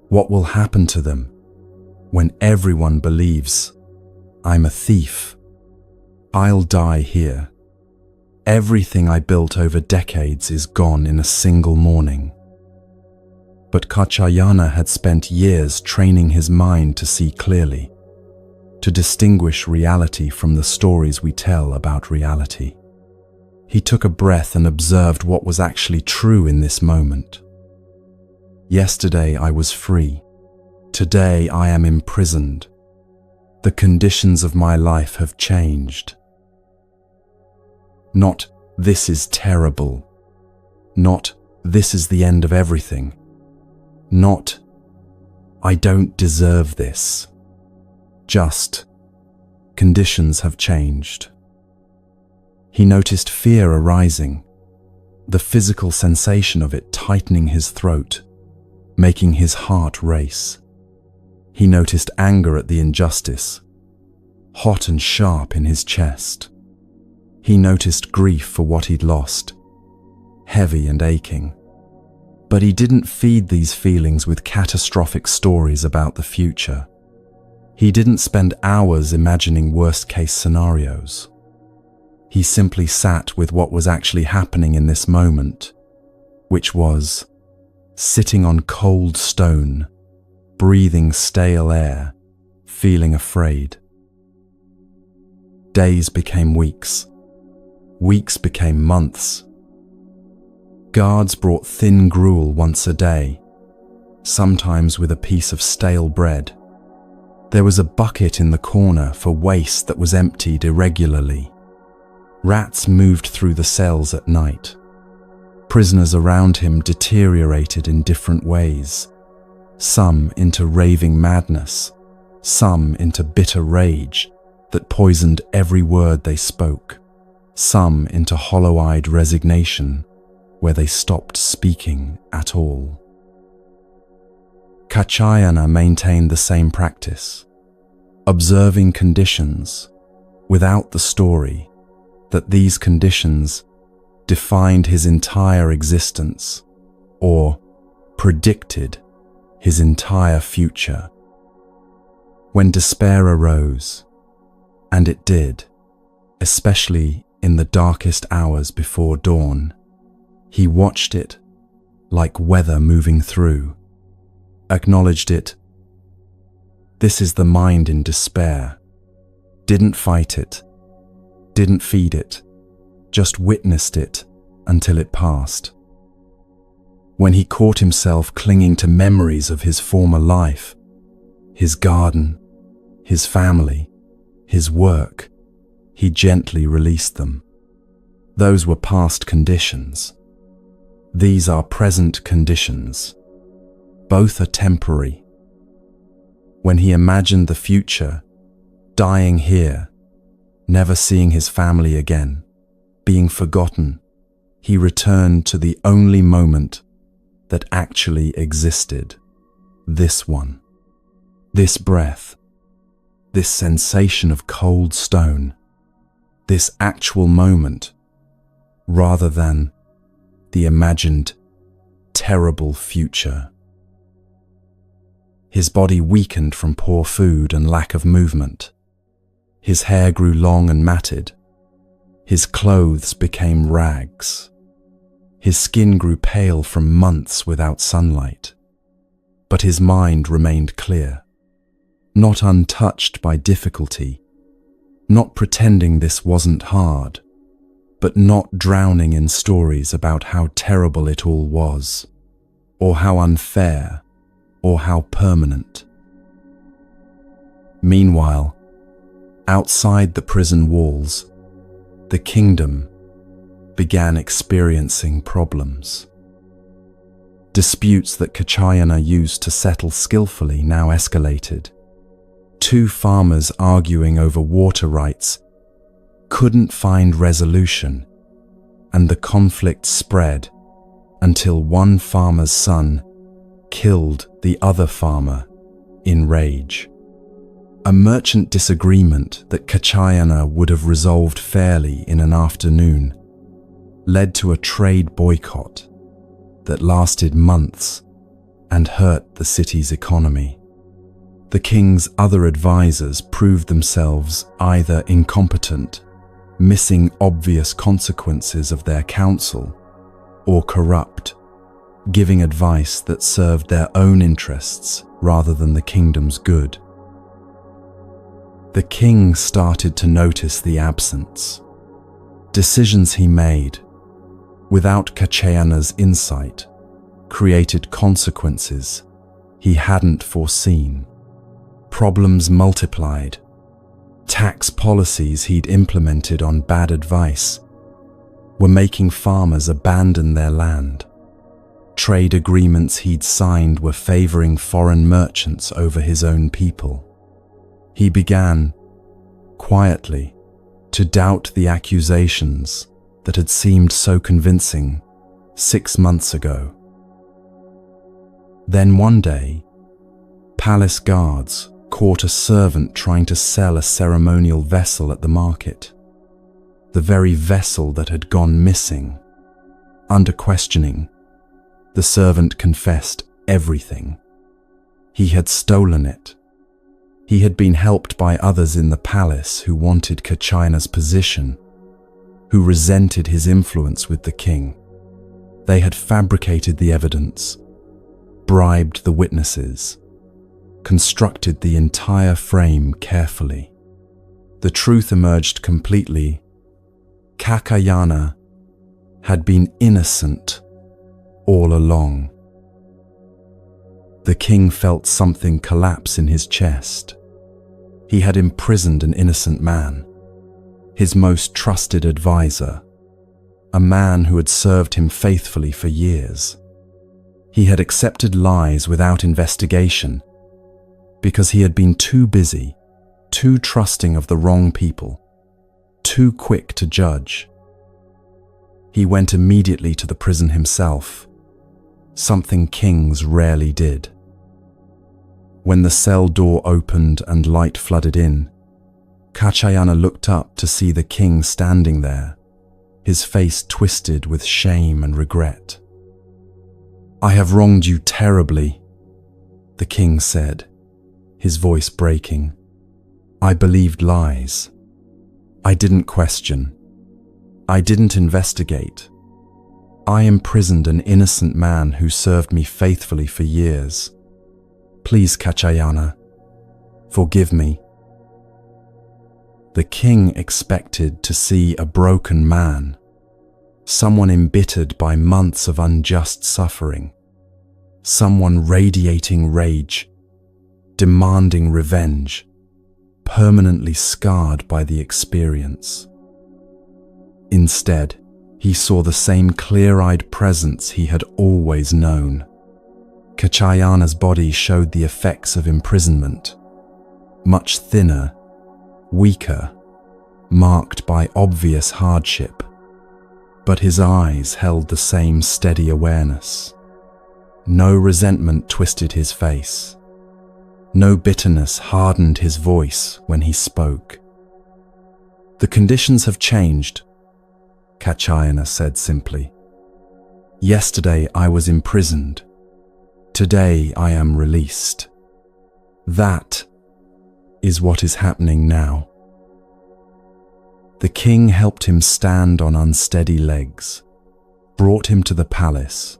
what will happen to them when everyone believes I'm a thief? I'll die here. Everything I built over decades is gone in a single morning. But Kaccayana had spent years training his mind to see clearly, to distinguish reality from the stories we tell about reality. He took a breath and observed what was actually true in this moment. Yesterday I was free. Today I am imprisoned. The conditions of my life have changed. Not, this is terrible. Not, this is the end of everything. Not, I don't deserve this. Just, conditions have changed. He noticed fear arising, the physical sensation of it tightening his throat, making his heart race. He noticed anger at the injustice, hot and sharp in his chest. He noticed grief for what he'd lost, heavy and aching. But he didn't feed these feelings with catastrophic stories about the future. He didn't spend hours imagining worst-case scenarios. He simply sat with what was actually happening in this moment, which was sitting on cold stone, breathing stale air, feeling afraid. Days became weeks. Weeks became months. Guards brought thin gruel once a day, sometimes with a piece of stale bread. There was a bucket in the corner for waste that was emptied irregularly. Rats moved through the cells at night. Prisoners around him deteriorated in different ways, some into raving madness, some into bitter rage that poisoned every word they spoke, some into hollow-eyed resignation where they stopped speaking at all. Kaccayana maintained the same practice, observing conditions without the story that these conditions defined his entire existence or predicted his entire future. When despair arose, and it did, especially in the darkest hours before dawn, he watched it like weather moving through, acknowledged it. This is the mind in despair. Didn't fight it, didn't feed it, just witnessed it until it passed. When he caught himself clinging to memories of his former life, his garden, his family, his work, he gently released them. Those were past conditions. These are present conditions. Both are temporary. When he imagined the future, dying here, never seeing his family again, being forgotten, he returned to the only moment that actually existed. This one. This breath. This sensation of cold stone. This actual moment, rather than the imagined, terrible future. His body weakened from poor food and lack of movement. His hair grew long and matted. His clothes became rags. His skin grew pale from months without sunlight. But his mind remained clear, not untouched by difficulty, not pretending this wasn't hard, but not drowning in stories about how terrible it all was, or how unfair, or how permanent. Meanwhile, outside the prison walls, the kingdom began experiencing problems. Disputes that Kaccayana used to settle skillfully now escalated. Two farmers arguing over water rights couldn't find resolution, and the conflict spread until one farmer's son killed the other farmer in rage. A merchant disagreement that Kachayana would have resolved fairly in an afternoon led to a trade boycott that lasted months and hurt the city's economy. The king's other advisors proved themselves either incompetent, missing obvious consequences of their counsel, or corrupt, giving advice that served their own interests rather than the kingdom's good. The king started to notice the absence. Decisions he made, without Kachayana's insight, created consequences he hadn't foreseen. Problems multiplied. Tax policies he'd implemented on bad advice were making farmers abandon their land. Trade agreements he'd signed were favoring foreign merchants over his own people. He began, quietly, to doubt the accusations that had seemed so convincing 6 months ago. Then one day, palace guards caught a servant trying to sell a ceremonial vessel at the market. The very vessel that had gone missing. Under questioning, the servant confessed everything. He had stolen it. He had been helped by others in the palace who wanted Kachayana's position, who resented his influence with the king. They had fabricated the evidence, bribed the witnesses, constructed the entire frame carefully. The truth emerged completely. Kachayana had been innocent all along. The king felt something collapse in his chest. He had imprisoned an innocent man, his most trusted advisor, a man who had served him faithfully for years. He had accepted lies without investigation because he had been too busy, too trusting of the wrong people, too quick to judge. He went immediately to the prison himself, something kings rarely did. When the cell door opened and light flooded in, Kachayana looked up to see the king standing there, his face twisted with shame and regret. "I have wronged you terribly," the king said, his voice breaking. "I believed lies. I didn't question. I didn't investigate. I imprisoned an innocent man who served me faithfully for years. Please, Kachayana, forgive me." The king expected to see a broken man, someone embittered by months of unjust suffering, someone radiating rage, demanding revenge, permanently scarred by the experience. Instead, he saw the same clear-eyed presence he had always known. Kachayana's body showed the effects of imprisonment, much thinner, weaker, marked by obvious hardship, but his eyes held the same steady awareness. No resentment twisted his face. No bitterness hardened his voice when he spoke. "The conditions have changed," Kachayana said simply. "Yesterday I was imprisoned. Today I am released. That is what is happening now." The king helped him stand on unsteady legs, brought him to the palace,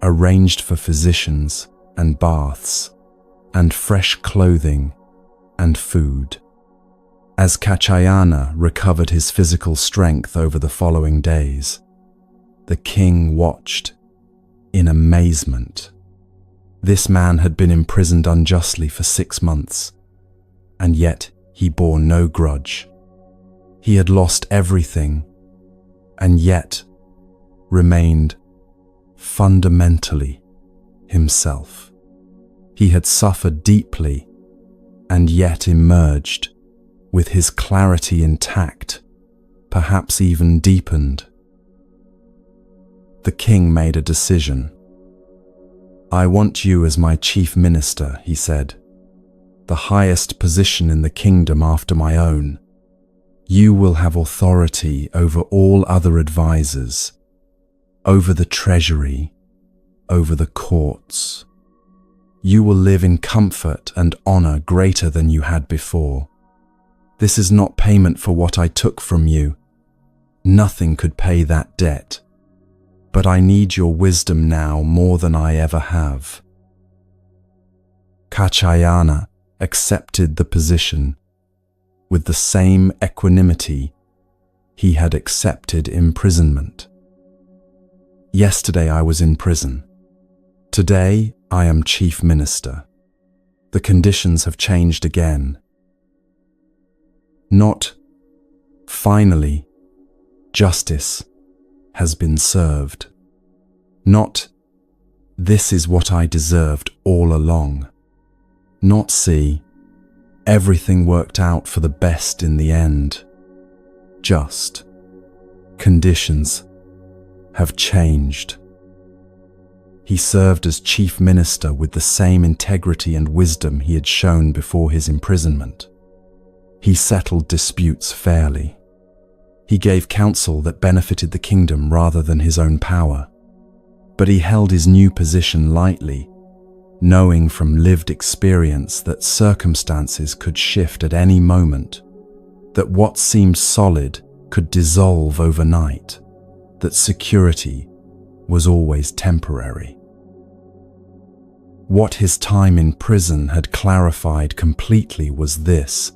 arranged for physicians and baths, and fresh clothing and food. As Kachayana recovered his physical strength over the following days, the king watched in amazement. This man had been imprisoned unjustly for 6 months, and yet he bore no grudge. He had lost everything, and yet remained fundamentally himself. He had suffered deeply, and yet emerged, with his clarity intact, perhaps even deepened. The king made a decision. "I want you as my chief minister," he said, "the highest position in the kingdom after my own. You will have authority over all other advisors, over the treasury, over the courts. You will live in comfort and honor greater than you had before. This is not payment for what I took from you. Nothing could pay that debt. But I need your wisdom now more than I ever have." Kachayana accepted the position with the same equanimity he had accepted imprisonment. "Yesterday I was in prison. Today I am chief minister. The conditions have changed again." Not, "Finally, justice has been served." Not, "This is what I deserved all along." Not, "See, everything worked out for the best in the end." Just, "Conditions have changed." He served as chief minister with the same integrity and wisdom he had shown before his imprisonment. He settled disputes fairly. He gave counsel that benefited the kingdom rather than his own power. But he held his new position lightly, knowing from lived experience that circumstances could shift at any moment, that what seemed solid could dissolve overnight, that security was always temporary. What his time in prison had clarified completely was this: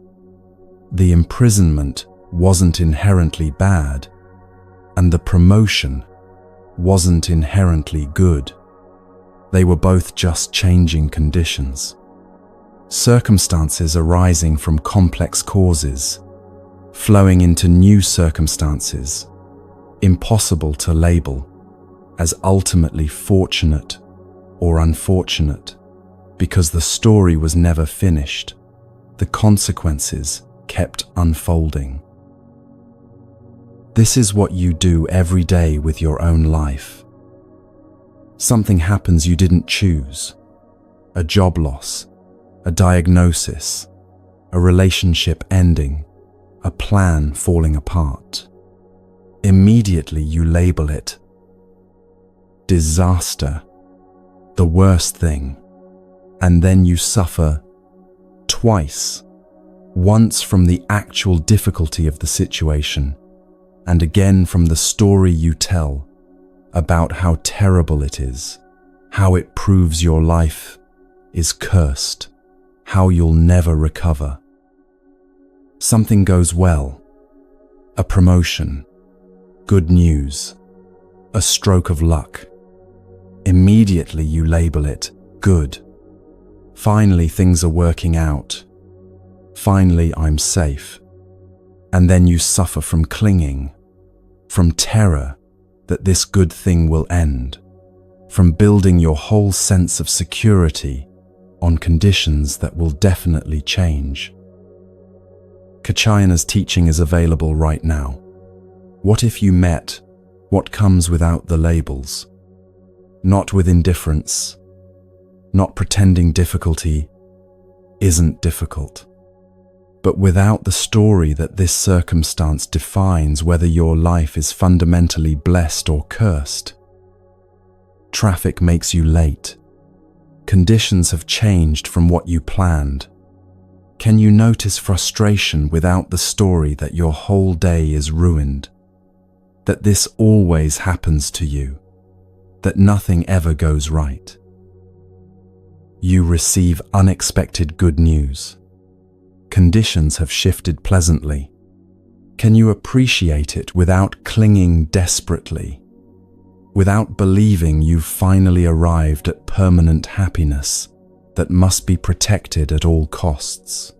the imprisonment wasn't inherently bad, and the promotion wasn't inherently good. They were both just changing conditions. Circumstances arising from complex causes, flowing into new circumstances, impossible to label as ultimately fortunate or unfortunate, because the story was never finished. The consequences kept unfolding. This is what you do every day with your own life. Something happens you didn't choose. A job loss, a diagnosis, a relationship ending, a plan falling apart. Immediately you label it disaster, the worst thing, and then you suffer twice. Once from the actual difficulty of the situation, and again from the story you tell about how terrible it is, how it proves your life is cursed, how you'll never recover. Something goes well, a promotion, good news, a stroke of luck. Immediately you label it good. Finally things are working out. Finally I'm safe. And then you suffer from clinging, from terror that this good thing will end, from building your whole sense of security on conditions that will definitely change. Kachayana's teaching is available right now. What if you met what comes without the labels? Not with indifference, not pretending difficulty isn't difficult, but without the story that this circumstance defines whether your life is fundamentally blessed or cursed. Traffic makes you late. Conditions have changed from what you planned. Can you notice frustration without the story that your whole day is ruined? That this always happens to you? That nothing ever goes right? You receive unexpected good news. Conditions have shifted pleasantly. Can you appreciate it without clinging desperately? Without believing you've finally arrived at permanent happiness that must be protected at all costs?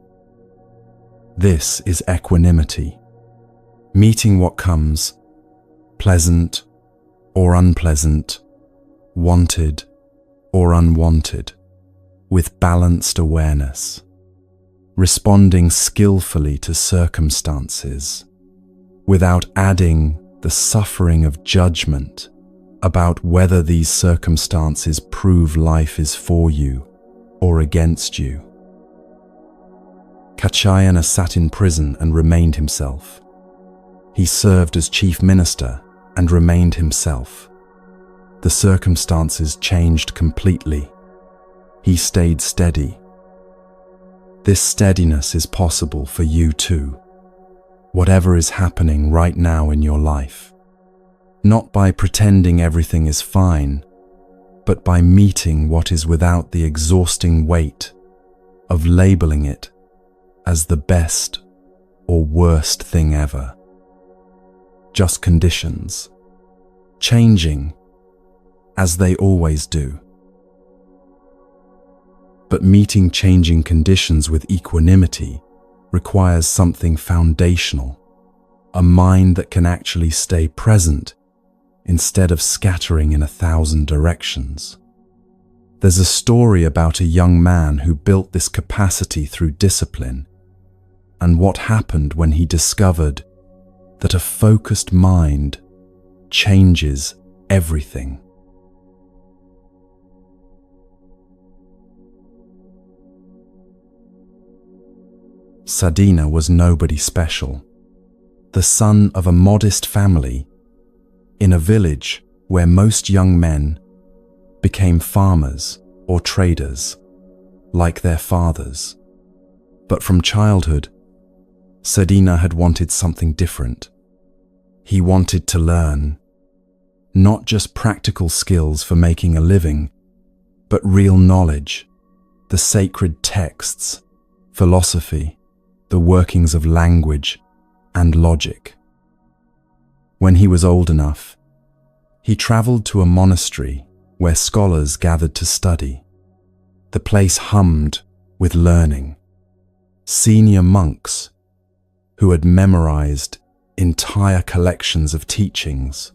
This is equanimity. Meeting what comes, pleasant or unpleasant, wanted or unwanted, with balanced awareness. responding skillfully to circumstances, without adding the suffering of judgment about whether these circumstances prove life is for you or against you. Katyayana sat in prison and remained himself. He served as chief minister and remained himself. The circumstances changed completely. He stayed steady. This steadiness is possible for you too, whatever is happening right now in your life. Not by pretending everything is fine, but by meeting what is without the exhausting weight of labeling it as the best or worst thing ever. Just conditions, changing as they always do. But meeting changing conditions with equanimity requires something foundational, a mind that can actually stay present instead of scattering in 1,000 directions. There's a story about a young man who built this capacity through discipline, and what happened when he discovered that a focused mind changes everything. Sadhana was nobody special, the son of a modest family in a village where most young men became farmers or traders, like their fathers. But from childhood, Sadhana had wanted something different. He wanted to learn, not just practical skills for making a living, but real knowledge, the sacred texts, philosophy, the workings of language and logic. When he was old enough, he traveled to a monastery where scholars gathered to study. The place hummed with learning. Senior monks who had memorized entire collections of teachings,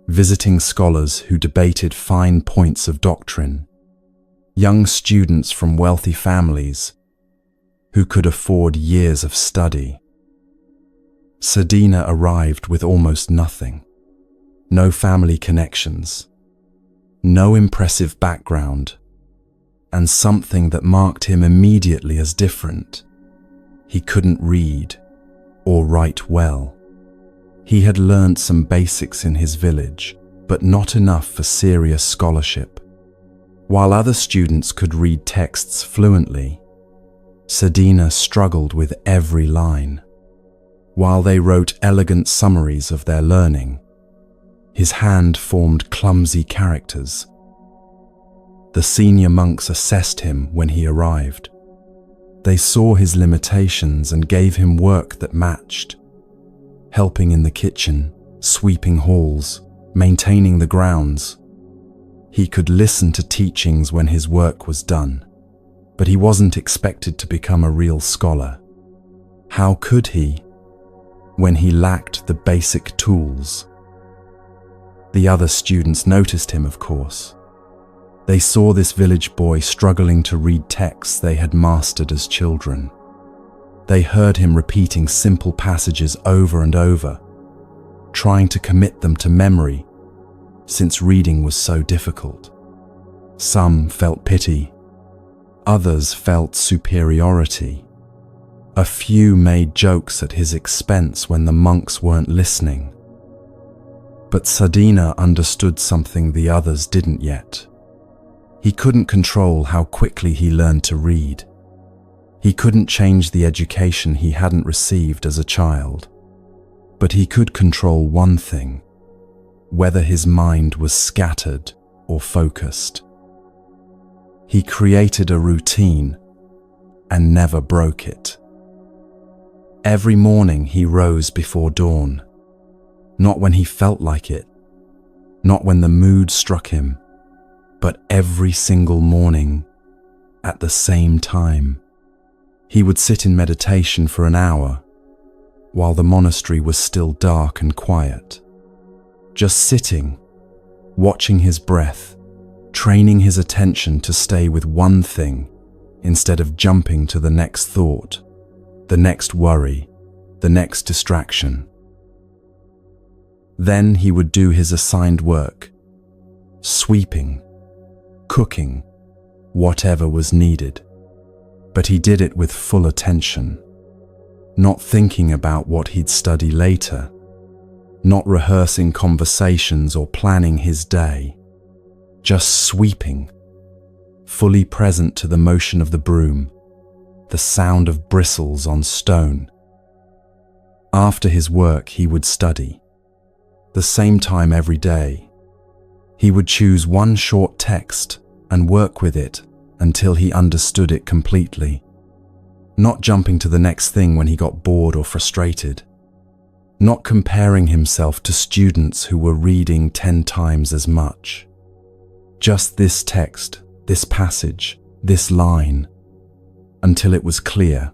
visiting scholars who debated fine points of doctrine, young students from wealthy families who could afford years of study. Sadhana arrived with almost nothing. No family connections, no impressive background, and something that marked him immediately as different. He couldn't read or write well. He had learned some basics in his village, but not enough for serious scholarship. While other students could read texts fluently, Sadhana struggled with every line. While they wrote elegant summaries of their learning, his hand formed clumsy characters. The senior monks assessed him when he arrived. They saw his limitations and gave him work that matched, helping in the kitchen, sweeping halls, maintaining the grounds. He could listen to teachings when his work was done, but he wasn't expected to become a real scholar. How could he, when he lacked the basic tools? The other students noticed him, of course. They saw this village boy struggling to read texts they had mastered as children. They heard him repeating simple passages over and over, trying to commit them to memory, since reading was so difficult. Some felt pity. Others felt superiority. A few made jokes at his expense when the monks weren't listening. But Sadhana understood something the others didn't yet. He couldn't control how quickly he learned to read. He couldn't change the education he hadn't received as a child. But he could control one thing: whether his mind was scattered or focused. He created a routine and never broke it. Every morning he rose before dawn, not when he felt like it, not when the mood struck him, but every single morning at the same time. He would sit in meditation for an hour while the monastery was still dark and quiet, just sitting, watching his breath, training his attention to stay with one thing instead of jumping to the next thought, the next worry, the next distraction. Then he would do his assigned work, sweeping, cooking, whatever was needed. But he did it with full attention, not thinking about what he'd study later, not rehearsing conversations or planning his day, just sweeping, fully present to the motion of the broom, the sound of bristles on stone. After his work, he would study. The same time every day. He would choose one short text and work with it until he understood it completely, not jumping to the next thing when he got bored or frustrated, not comparing himself to students who were reading 10 times as much. Just this text, this passage, this line, until it was clear.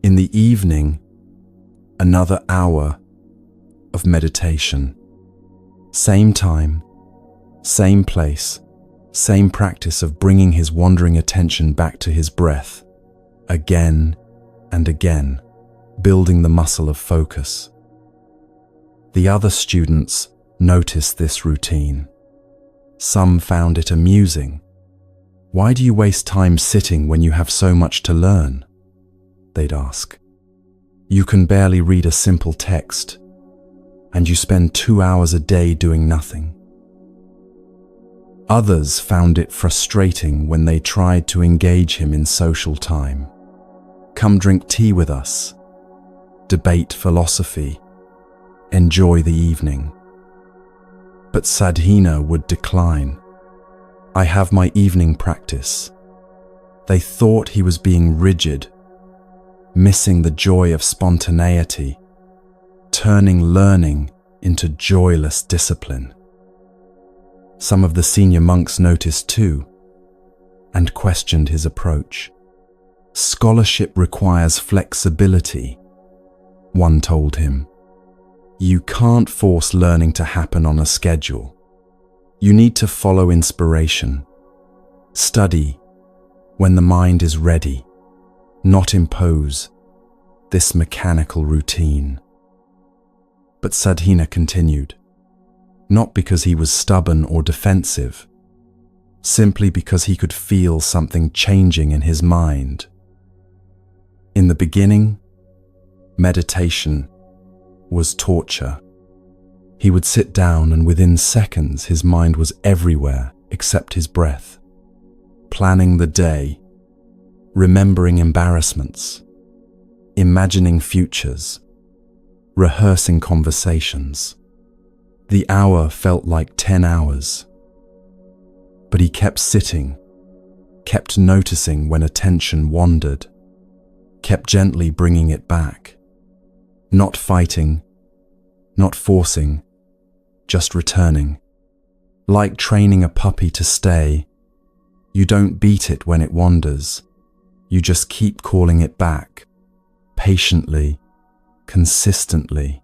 In the evening, another hour of meditation. Same time, same place, same practice of bringing his wandering attention back to his breath, again and again, building the muscle of focus. The other students noticed this routine. Some found it amusing. "Why do you waste time sitting when you have so much to learn?" they'd ask. "You can barely read a simple text, and you spend 2 hours a day doing nothing." Others found it frustrating when they tried to engage him in social time. "Come drink tea with us, debate philosophy, enjoy the evening." But Sadhina would decline. "I have my evening practice." They thought he was being rigid, missing the joy of spontaneity, turning learning into joyless discipline. Some of the senior monks noticed too, and questioned his approach. "Scholarship requires flexibility," one told him. "You can't force learning to happen on a schedule. You need to follow inspiration. Study when the mind is ready, not impose this mechanical routine." But Sadhina continued, not because he was stubborn or defensive, simply because he could feel something changing in his mind. In the beginning, meditation was torture. He would sit down and within seconds his mind was everywhere except his breath, planning the day, remembering embarrassments, imagining futures, rehearsing conversations. The hour felt like 10 hours. But he kept sitting, kept noticing when attention wandered, kept gently bringing it back, not fighting, not forcing, just returning. Like training a puppy to stay, you don't beat it when it wanders, you just keep calling it back, patiently, consistently.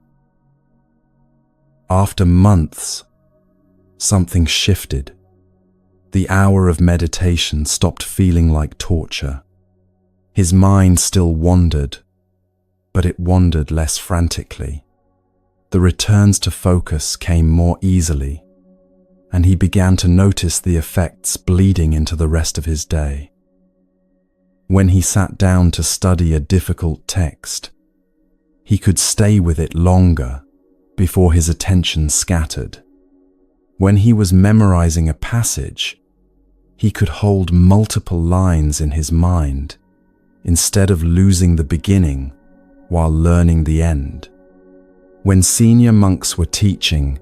After months, something shifted. The hour of meditation stopped feeling like torture. His mind still wandered, but it wandered less frantically. The returns to focus came more easily, and he began to notice the effects bleeding into the rest of his day. When he sat down to study a difficult text, he could stay with it longer before his attention scattered. When he was memorizing a passage, he could hold multiple lines in his mind instead of losing the beginning while learning the end. When senior monks were teaching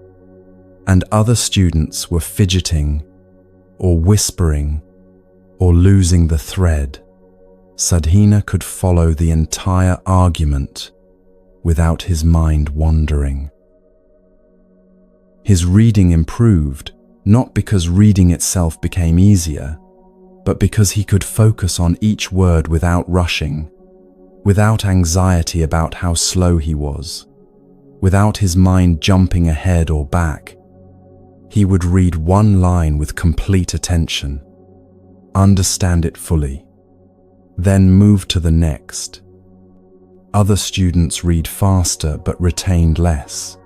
and other students were fidgeting or whispering or losing the thread, Sadhina could follow the entire argument without his mind wandering. His reading improved, not because reading itself became easier, but because he could focus on each word without rushing, without anxiety about how slow he was, without his mind jumping ahead or back. He would read one line with complete attention, understand it fully, then move to the next. Other students read faster but retained less.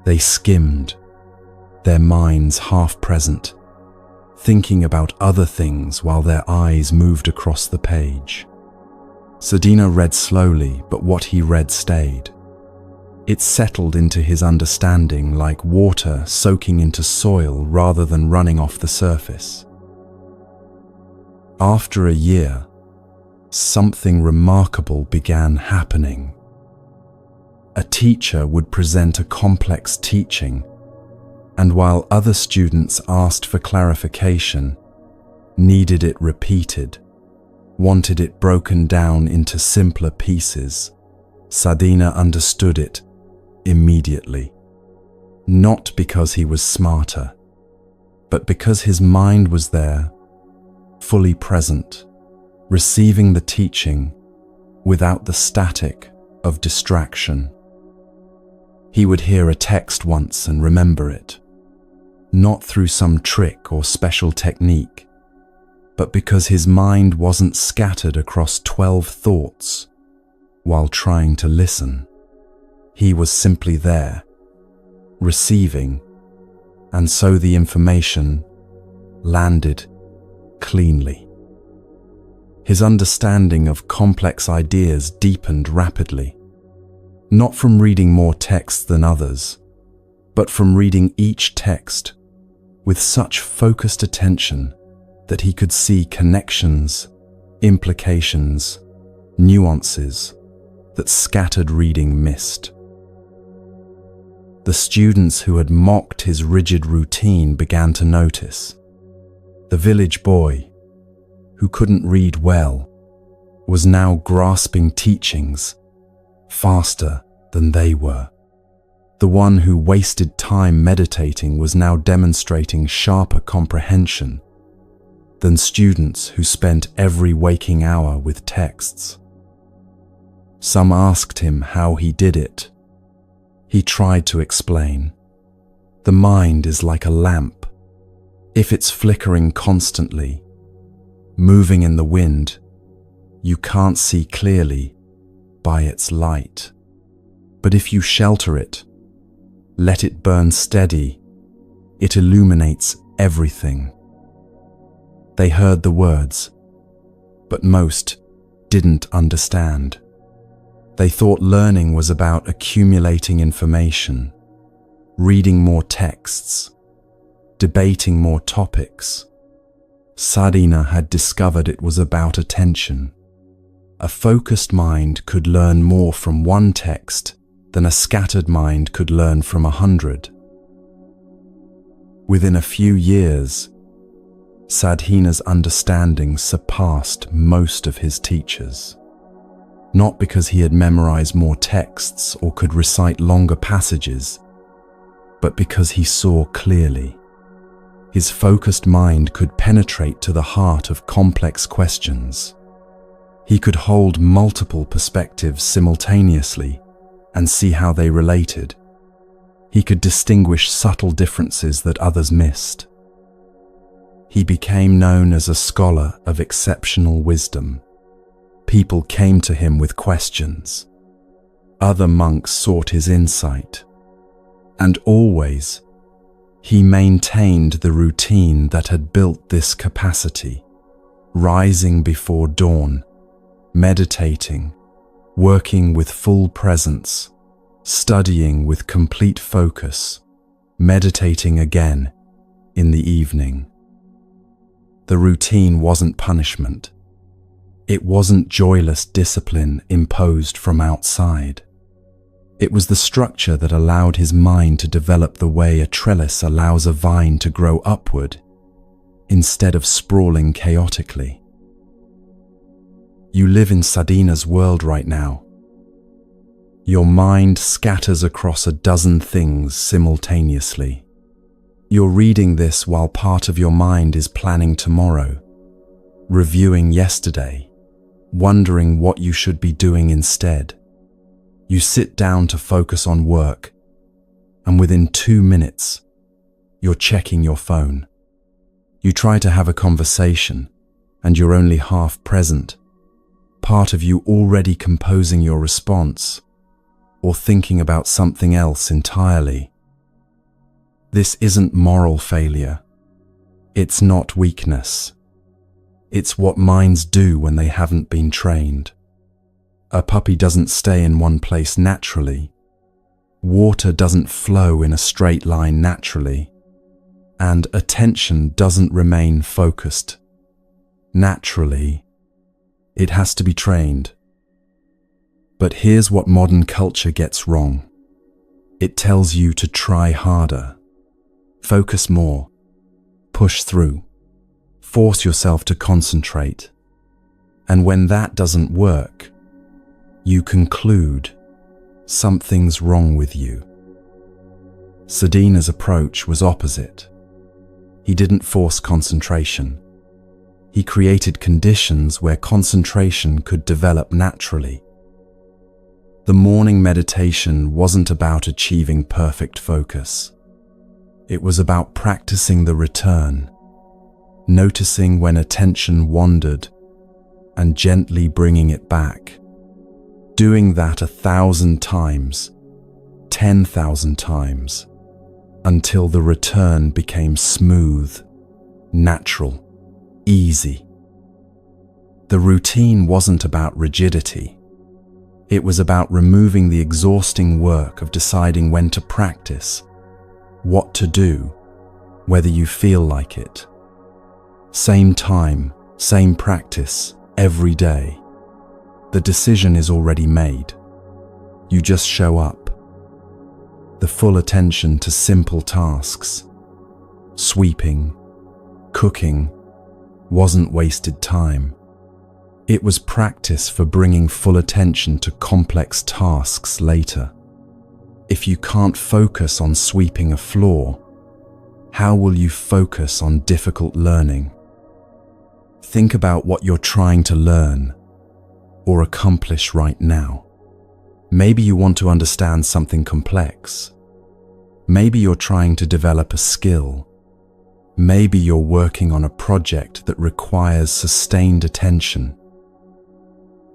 They skimmed, their minds half present, thinking about other things while their eyes moved across the page. Sadhana read slowly, but what he read stayed. It settled into his understanding like water soaking into soil rather than running off the surface. After a year, something remarkable began happening. A teacher would present a complex teaching, and while other students asked for clarification, needed it repeated, wanted it broken down into simpler pieces, Sadhana understood it immediately. Not because he was smarter, but because his mind was there, fully present, receiving the teaching without the static of distraction. He would hear a text once and remember it, not through some trick or special technique, but because his mind wasn't scattered across 12 thoughts while trying to listen. He was simply there, receiving, and so the information landed cleanly. His understanding of complex ideas deepened rapidly, not from reading more text than others, but from reading each text with such focused attention that he could see connections, implications, nuances that scattered reading missed. The students who had mocked his rigid routine began to notice. The village boy, who couldn't read well, was now grasping teachings faster than they were. The one who wasted time meditating was now demonstrating sharper comprehension than students who spent every waking hour with texts. Some asked him how he did it. He tried to explain. The mind is like a lamp. If it's flickering constantly, moving in the wind, you can't see clearly by its light. But if you shelter it, let it burn steady, it illuminates everything. They heard the words, but most didn't understand. They thought learning was about accumulating information, reading more texts, debating more topics. Sadhana had discovered it was about attention. A focused mind could learn more from one text than a scattered mind could learn from 100. Within a few years, Sadhana's understanding surpassed most of his teachers. Not because he had memorized more texts or could recite longer passages, but because he saw clearly. His focused mind could penetrate to the heart of complex questions. He could hold multiple perspectives simultaneously and see how they related. He could distinguish subtle differences that others missed. He became known as a scholar of exceptional wisdom. People came to him with questions. Other monks sought his insight. And always, he maintained the routine that had built this capacity, rising before dawn, meditating, working with full presence, studying with complete focus, meditating again in the evening. The routine wasn't punishment. It wasn't joyless discipline imposed from outside. It was the structure that allowed his mind to develop the way a trellis allows a vine to grow upward, instead of sprawling chaotically. You live in Sadhana's world right now. Your mind scatters across a dozen things simultaneously. You're reading this while part of your mind is planning tomorrow, reviewing yesterday, wondering what you should be doing instead. You sit down to focus on work, and within 2 minutes, you're checking your phone. You try to have a conversation, and you're only half present, part of you already composing your response or thinking about something else entirely. This isn't moral failure. It's not weakness. It's what minds do when they haven't been trained. A puppy doesn't stay in one place naturally. Water doesn't flow in a straight line naturally. And attention doesn't remain focused naturally. It has to be trained. But here's what modern culture gets wrong. It tells you to try harder, focus more, push through, force yourself to concentrate. And when that doesn't work, you conclude something's wrong with you. Sadhana's approach was opposite. He didn't force concentration. He created conditions where concentration could develop naturally. The morning meditation wasn't about achieving perfect focus. It was about practicing the return, noticing when attention wandered and gently bringing it back. Doing that 1,000 times, 10,000 times, until the return became smooth, natural, easy. The routine wasn't about rigidity. It was about removing the exhausting work of deciding when to practice, what to do, whether you feel like it. Same time, same practice, every day. The decision is already made. You just show up. The full attention to simple tasks. Sweeping, cooking, wasn't wasted time. It was practice for bringing full attention to complex tasks later. If you can't focus on sweeping a floor, how will you focus on difficult learning? Think about what you're trying to learn or accomplish right now. Maybe you want to understand something complex. Maybe you're trying to develop a skill. Maybe you're working on a project that requires sustained attention.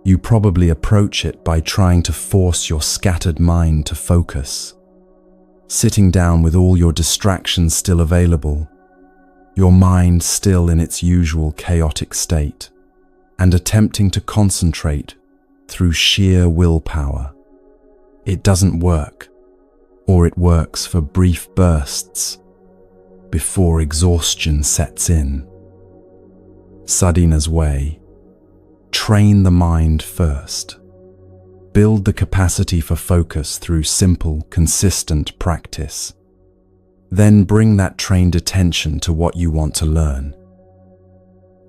You probably approach it by trying to force your scattered mind to focus. Sitting down with all your distractions still available, your mind still in its usual chaotic state, and attempting to concentrate through sheer willpower. It doesn't work, or it works for brief bursts before exhaustion sets in. Sadhana's way: train the mind first. Build the capacity for focus through simple, consistent practice. Then bring that trained attention to what you want to learn.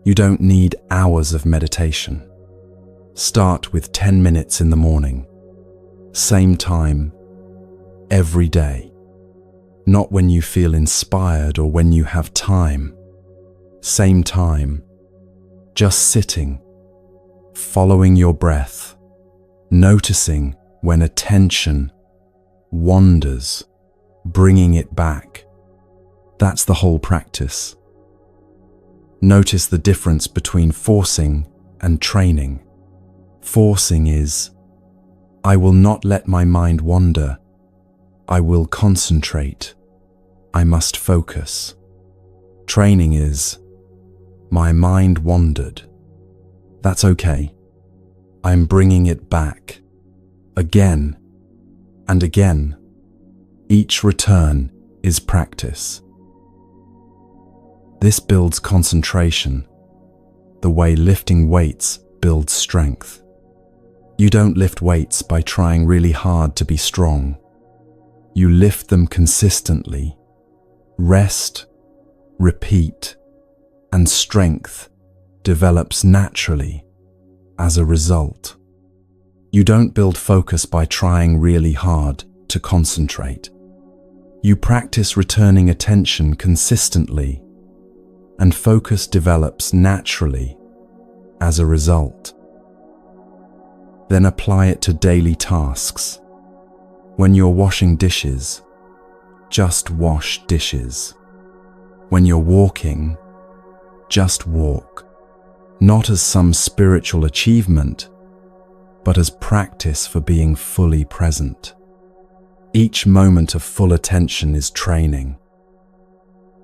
You don't need hours of meditation. Start with 10 minutes in the morning. Same time, every day. Not when you feel inspired or when you have time. Same time, just sitting, following your breath, noticing when attention wanders, bringing it back. That's the whole practice. Notice the difference between forcing and training. Forcing is, I will not let my mind wander. I will concentrate. I must focus. Training is, my mind wandered. That's okay. I'm bringing it back. Again and again. Each return is practice. This builds concentration, the way lifting weights builds strength. You don't lift weights by trying really hard to be strong. You lift them consistently. Rest, repeat, and strength develops naturally as a result. You don't build focus by trying really hard to concentrate. You practice returning attention consistently, and focus develops naturally as a result. Then apply it to daily tasks. When you're washing dishes, just wash dishes. When you're walking, just walk. not as some spiritual achievement, but as practice for being fully present. Each moment of full attention is training.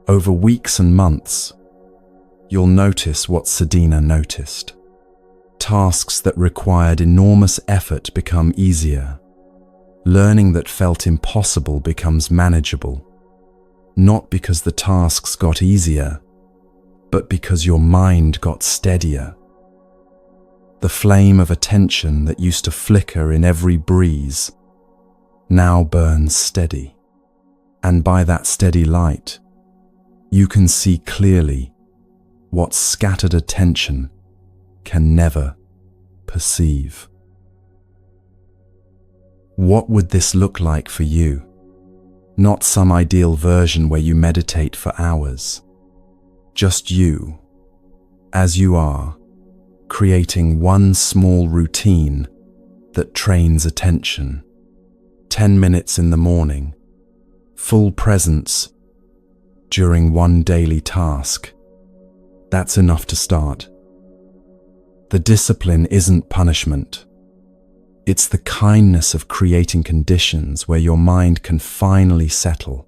Over weeks and months, you'll notice what Sadhana noticed. Tasks that required enormous effort become easier. Learning that felt impossible becomes manageable. Not because the tasks got easier, but because your mind got steadier. The flame of attention that used to flicker in every breeze now burns steady. And by that steady light, you can see clearly what scattered attention can never perceive. What would this look like for you? Not some ideal version where you meditate for hours. Just you, as you are, creating one small routine that trains attention. 10 minutes in the morning, full presence during one daily task. That's enough to start. The discipline isn't punishment. It's the kindness of creating conditions where your mind can finally settle,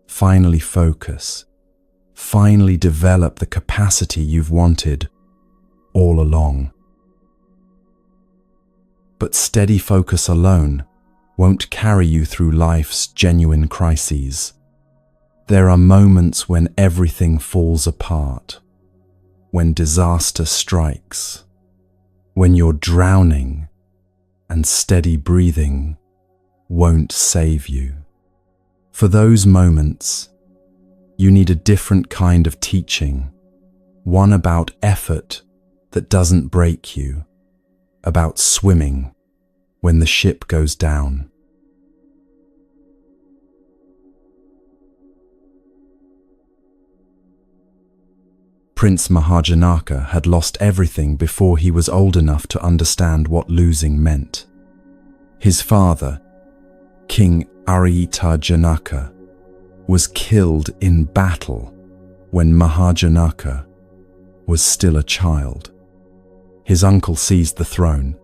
finally focus, finally develop the capacity you've wanted all along. But steady focus alone won't carry you through life's genuine crises. There are moments when everything falls apart, when disaster strikes, when you're drowning and steady breathing won't save you. For those moments, you need a different kind of teaching, one about effort that doesn't break you, about swimming when the ship goes down. Prince Mahajanaka had lost everything before he was old enough to understand what losing meant. His father, King Arita Janaka, was killed in battle when Mahajanaka was still a child. His uncle seized the throne.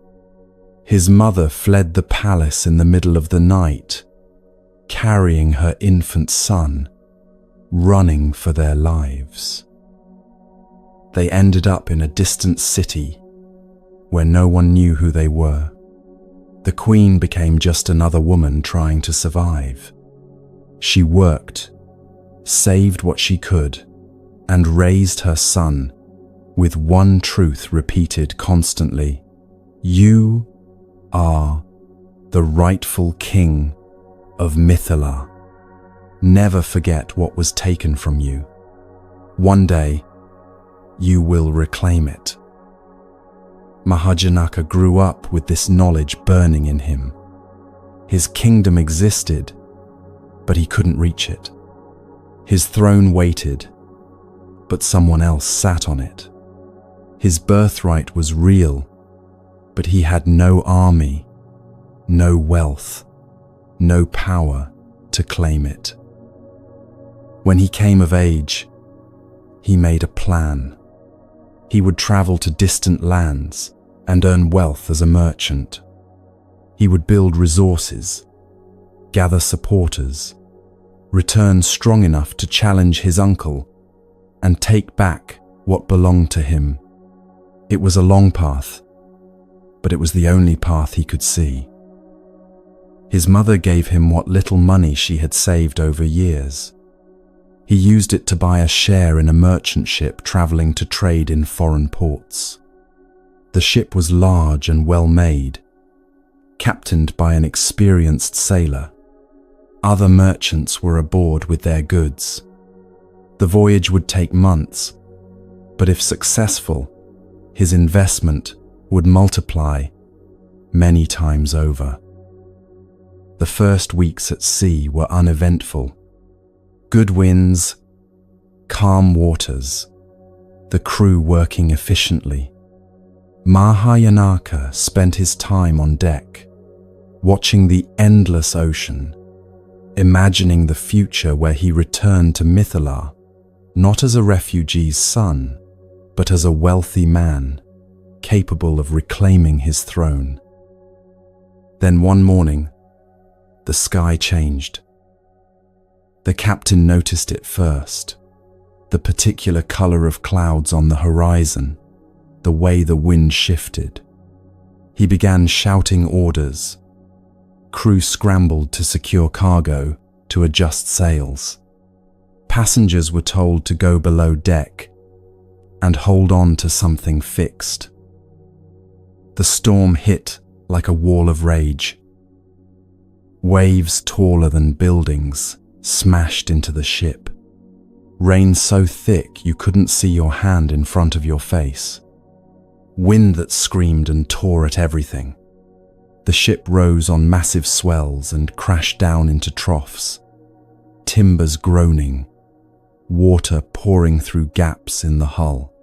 His mother fled the palace in the middle of the night, carrying her infant son, running for their lives. They ended up in a distant city where no one knew who they were. The queen became just another woman trying to survive. She worked, saved what she could, and raised her son with one truth repeated constantly: you are the rightful king of Mithila. Never forget what was taken from you. One day, you will reclaim it. Mahajanaka grew up with this knowledge burning in him. His kingdom existed, but he couldn't reach it. His throne waited, but someone else sat on it. His birthright was real, but he had no army, no wealth, no power to claim it. When he came of age, he made a plan. He would travel to distant lands and earn wealth as a merchant. He would build resources, gather supporters, return strong enough to challenge his uncle, and take back what belonged to him. It was a long path, but it was the only path he could see. His mother gave him what little money she had saved over years. He used it to buy a share in a merchant ship traveling to trade in foreign ports. The ship was large and well made, captained by an experienced sailor. Other merchants were aboard with their goods. The voyage would take months, but if successful, his investment would multiply many times over. The first weeks at sea were uneventful. Good winds, calm waters, the crew working efficiently. Mahajanaka spent his time on deck, watching the endless ocean, imagining the future where he returned to Mithila, not as a refugee's son, but as a wealthy man, capable of reclaiming his throne. Then one morning, the sky changed. The captain noticed it first, the particular color of clouds on the horizon, the way the wind shifted. He began shouting orders. Crew scrambled to secure cargo, to adjust sails. Passengers were told to go below deck and hold on to something fixed. The storm hit like a wall of rage. Waves taller than buildings smashed into the ship. Rain so thick you couldn't see your hand in front of your face. Wind that screamed and tore at everything. The ship rose on massive swells and crashed down into troughs. Timbers groaning, water pouring through gaps in the hull.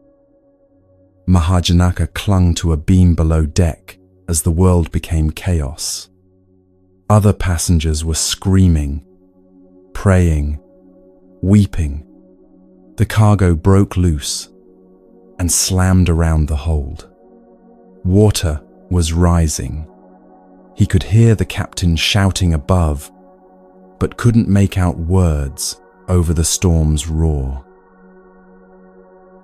Mahajanaka clung to a beam below deck as the world became chaos. Other passengers were screaming, praying, weeping. The cargo broke loose and slammed around the hold. Water was rising. He could hear the captain shouting above, but couldn't make out words over the storm's roar.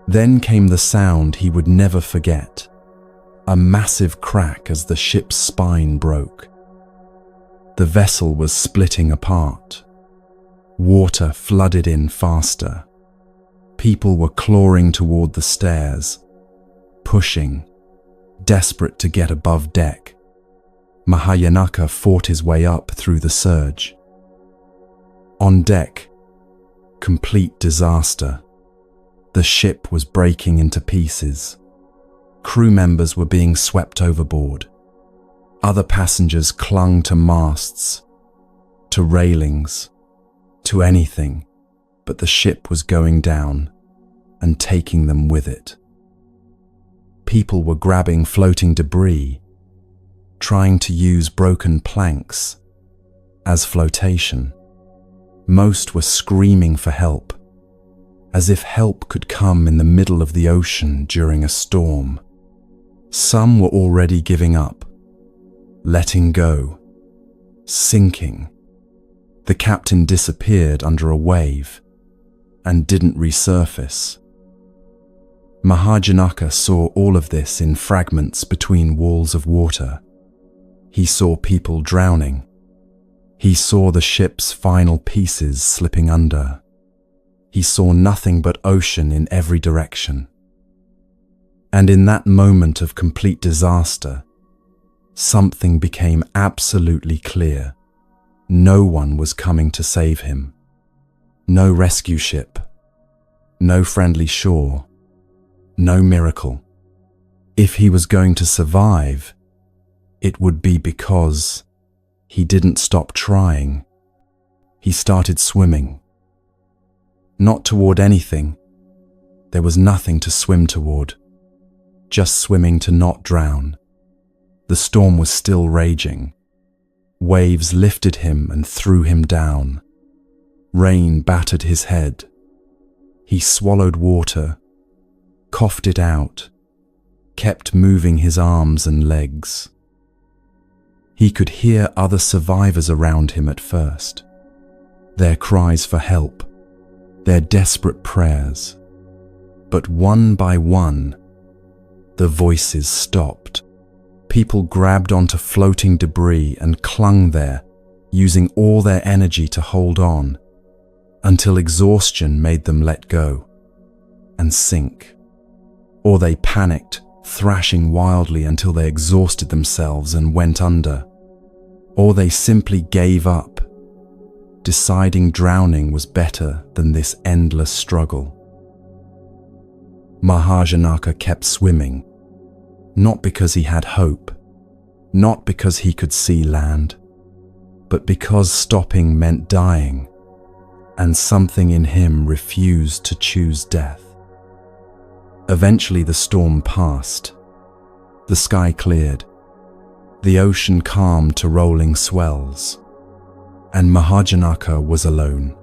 Then came the sound he would never forget, a massive crack as the ship's spine broke. The vessel was splitting apart. Water flooded in faster. People were clawing toward the stairs, pushing, desperate to get above deck. Mahajanaka fought his way up through the surge. On deck, complete disaster. The ship was breaking into pieces. Crew members were being swept overboard. Other passengers clung to masts, to railings, to anything, but the ship was going down and taking them with it. People were grabbing floating debris, trying to use broken planks as flotation. Most were screaming for help, as if help could come in the middle of the ocean during a storm. Some were already giving up, letting go, sinking. The captain disappeared under a wave and didn't resurface. Mahajanaka saw all of this in fragments between walls of water. He saw people drowning. He saw the ship's final pieces slipping under. He saw nothing but ocean in every direction. And in that moment of complete disaster, something became absolutely clear. No one was coming to save him. No rescue ship. No friendly shore. No miracle. If he was going to survive, it would be because he didn't stop trying. He started swimming. Not toward anything. There was nothing to swim toward. Just swimming to not drown. The storm was still raging. Waves lifted him and threw him down. Rain battered his head. He swallowed water, coughed it out, kept moving his arms and legs. He could hear other survivors around him at first, their cries for help, their desperate prayers. But one by one, the voices stopped. People grabbed onto floating debris and clung there, using all their energy to hold on, until exhaustion made them let go and sink. Or they panicked, thrashing wildly until they exhausted themselves and went under. Or they simply gave up, deciding drowning was better than this endless struggle. Mahajanaka kept swimming, not because he had hope, not because he could see land, but because stopping meant dying, and something in him refused to choose death. Eventually the storm passed. The sky cleared. The ocean calmed to rolling swells. And Mahajanaka was alone.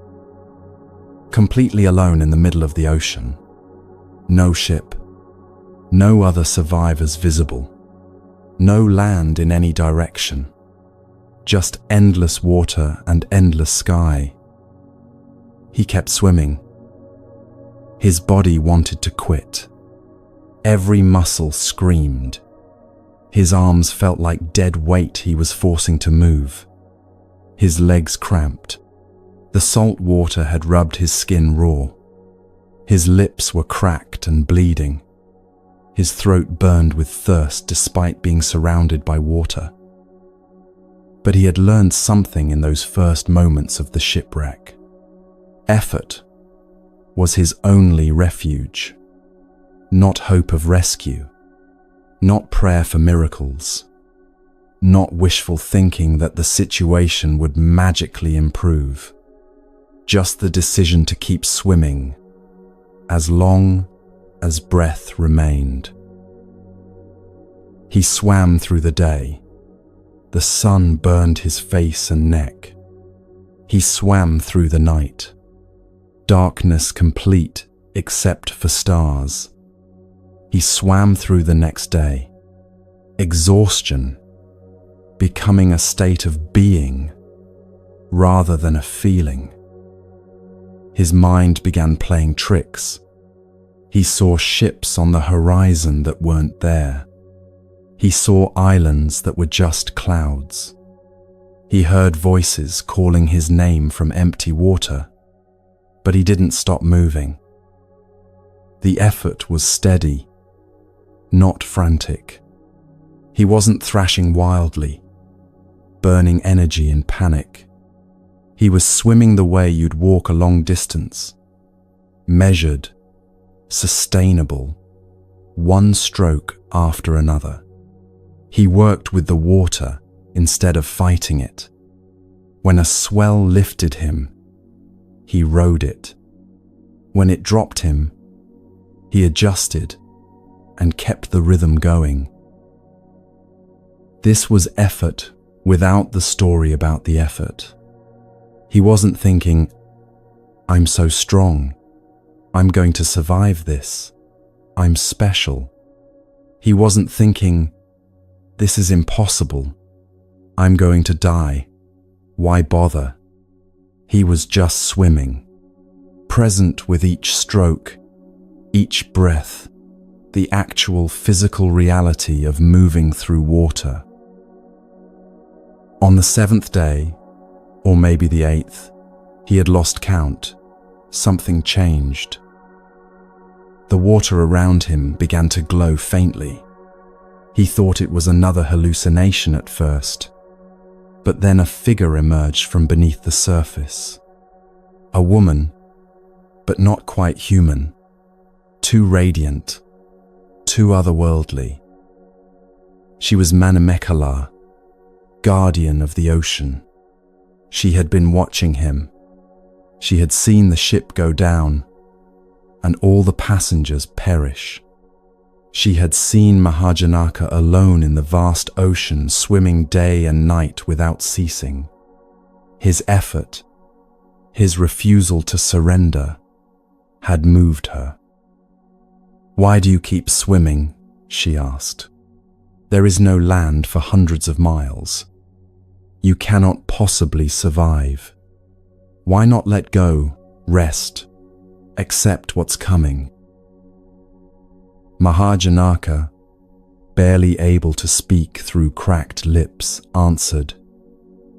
Completely alone in the middle of the ocean. No ship, No other survivors visible. No land in any direction. Just endless water and endless sky. He kept swimming. His body wanted to quit. Every muscle screamed. His arms felt like dead weight he was forcing to move. His legs cramped. The salt water had rubbed his skin raw. His lips were cracked and bleeding. His throat burned with thirst despite being surrounded by water. But he had learned something in those first moments of the shipwreck. Effort was his only refuge. Not hope of rescue. Not prayer for miracles. Not wishful thinking that the situation would magically improve. Just the decision to keep swimming as long as breath remained. He swam through the day. The sun burned his face and neck. He swam through the night. Darkness complete except for stars. He swam through the next day. Exhaustion becoming a state of being rather than a feeling. His mind began playing tricks. He saw ships on the horizon that weren't there. He saw islands that were just clouds. He heard voices calling his name from empty water, but he didn't stop moving. The effort was steady, not frantic. He wasn't thrashing wildly, burning energy in panic. He was swimming the way you'd walk a long distance, measured, sustainable, one stroke after another. He worked with the water instead of fighting it. When a swell lifted him, he rode it. When it dropped him, he adjusted and kept the rhythm going. This was effort without the story about the effort. He wasn't thinking, I'm so strong. I'm going to survive this. I'm special. He wasn't thinking, this is impossible. I'm going to die. Why bother? He was just swimming, present with each stroke, each breath, the actual physical reality of moving through water. On the 7th day, or maybe the 8th, he had lost count. Something changed. The water around him began to glow faintly. He thought it was another hallucination at first, but then a figure emerged from beneath the surface. A woman, but not quite human, too radiant, too otherworldly. She was Manamekala, guardian of the ocean. She had been watching him. She had seen the ship go down and all the passengers perish. She had seen Mahajanaka alone in the vast ocean, swimming day and night without ceasing. His effort, his refusal to surrender, had moved her. "Why do you keep swimming?" she asked. "There is no land for hundreds of miles. You cannot possibly survive. Why not let go, rest, accept what's coming?" Mahajanaka, barely able to speak through cracked lips, answered,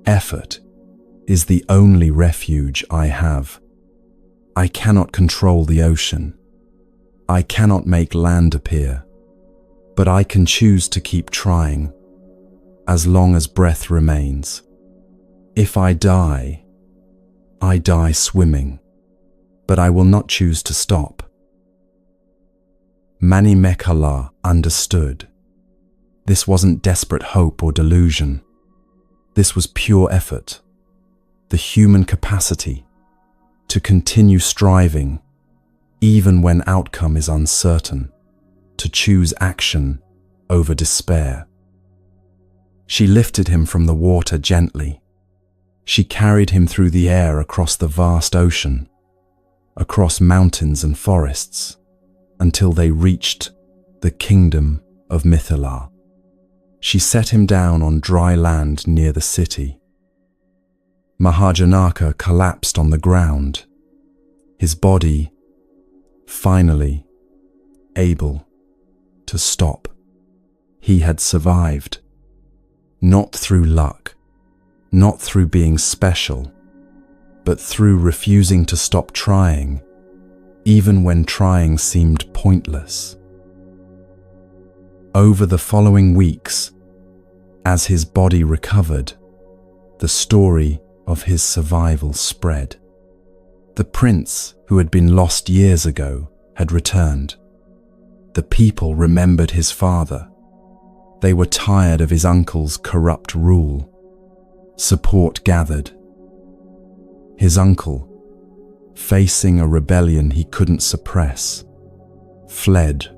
"Effort is the only refuge I have. I cannot control the ocean. I cannot make land appear, but I can choose to keep trying, as long as breath remains. If I die swimming, but I will not choose to stop." Manimekala understood. This wasn't desperate hope or delusion. This was pure effort, the human capacity to continue striving even when outcome is uncertain, to choose action over despair. She lifted him from the water gently. She carried him through the air across the vast ocean, across mountains and forests, until they reached the kingdom of Mithila. She set him down on dry land near the city. Mahajanaka collapsed on the ground, his body finally able to stop. He had survived, not through luck, not through being special, but through refusing to stop trying, even when trying seemed pointless. Over the following weeks, as his body recovered, the story of his survival spread. The prince, who had been lost years ago, had returned. The people remembered his father. They were tired of his uncle's corrupt rule. Support gathered. His uncle, facing a rebellion he couldn't suppress, fled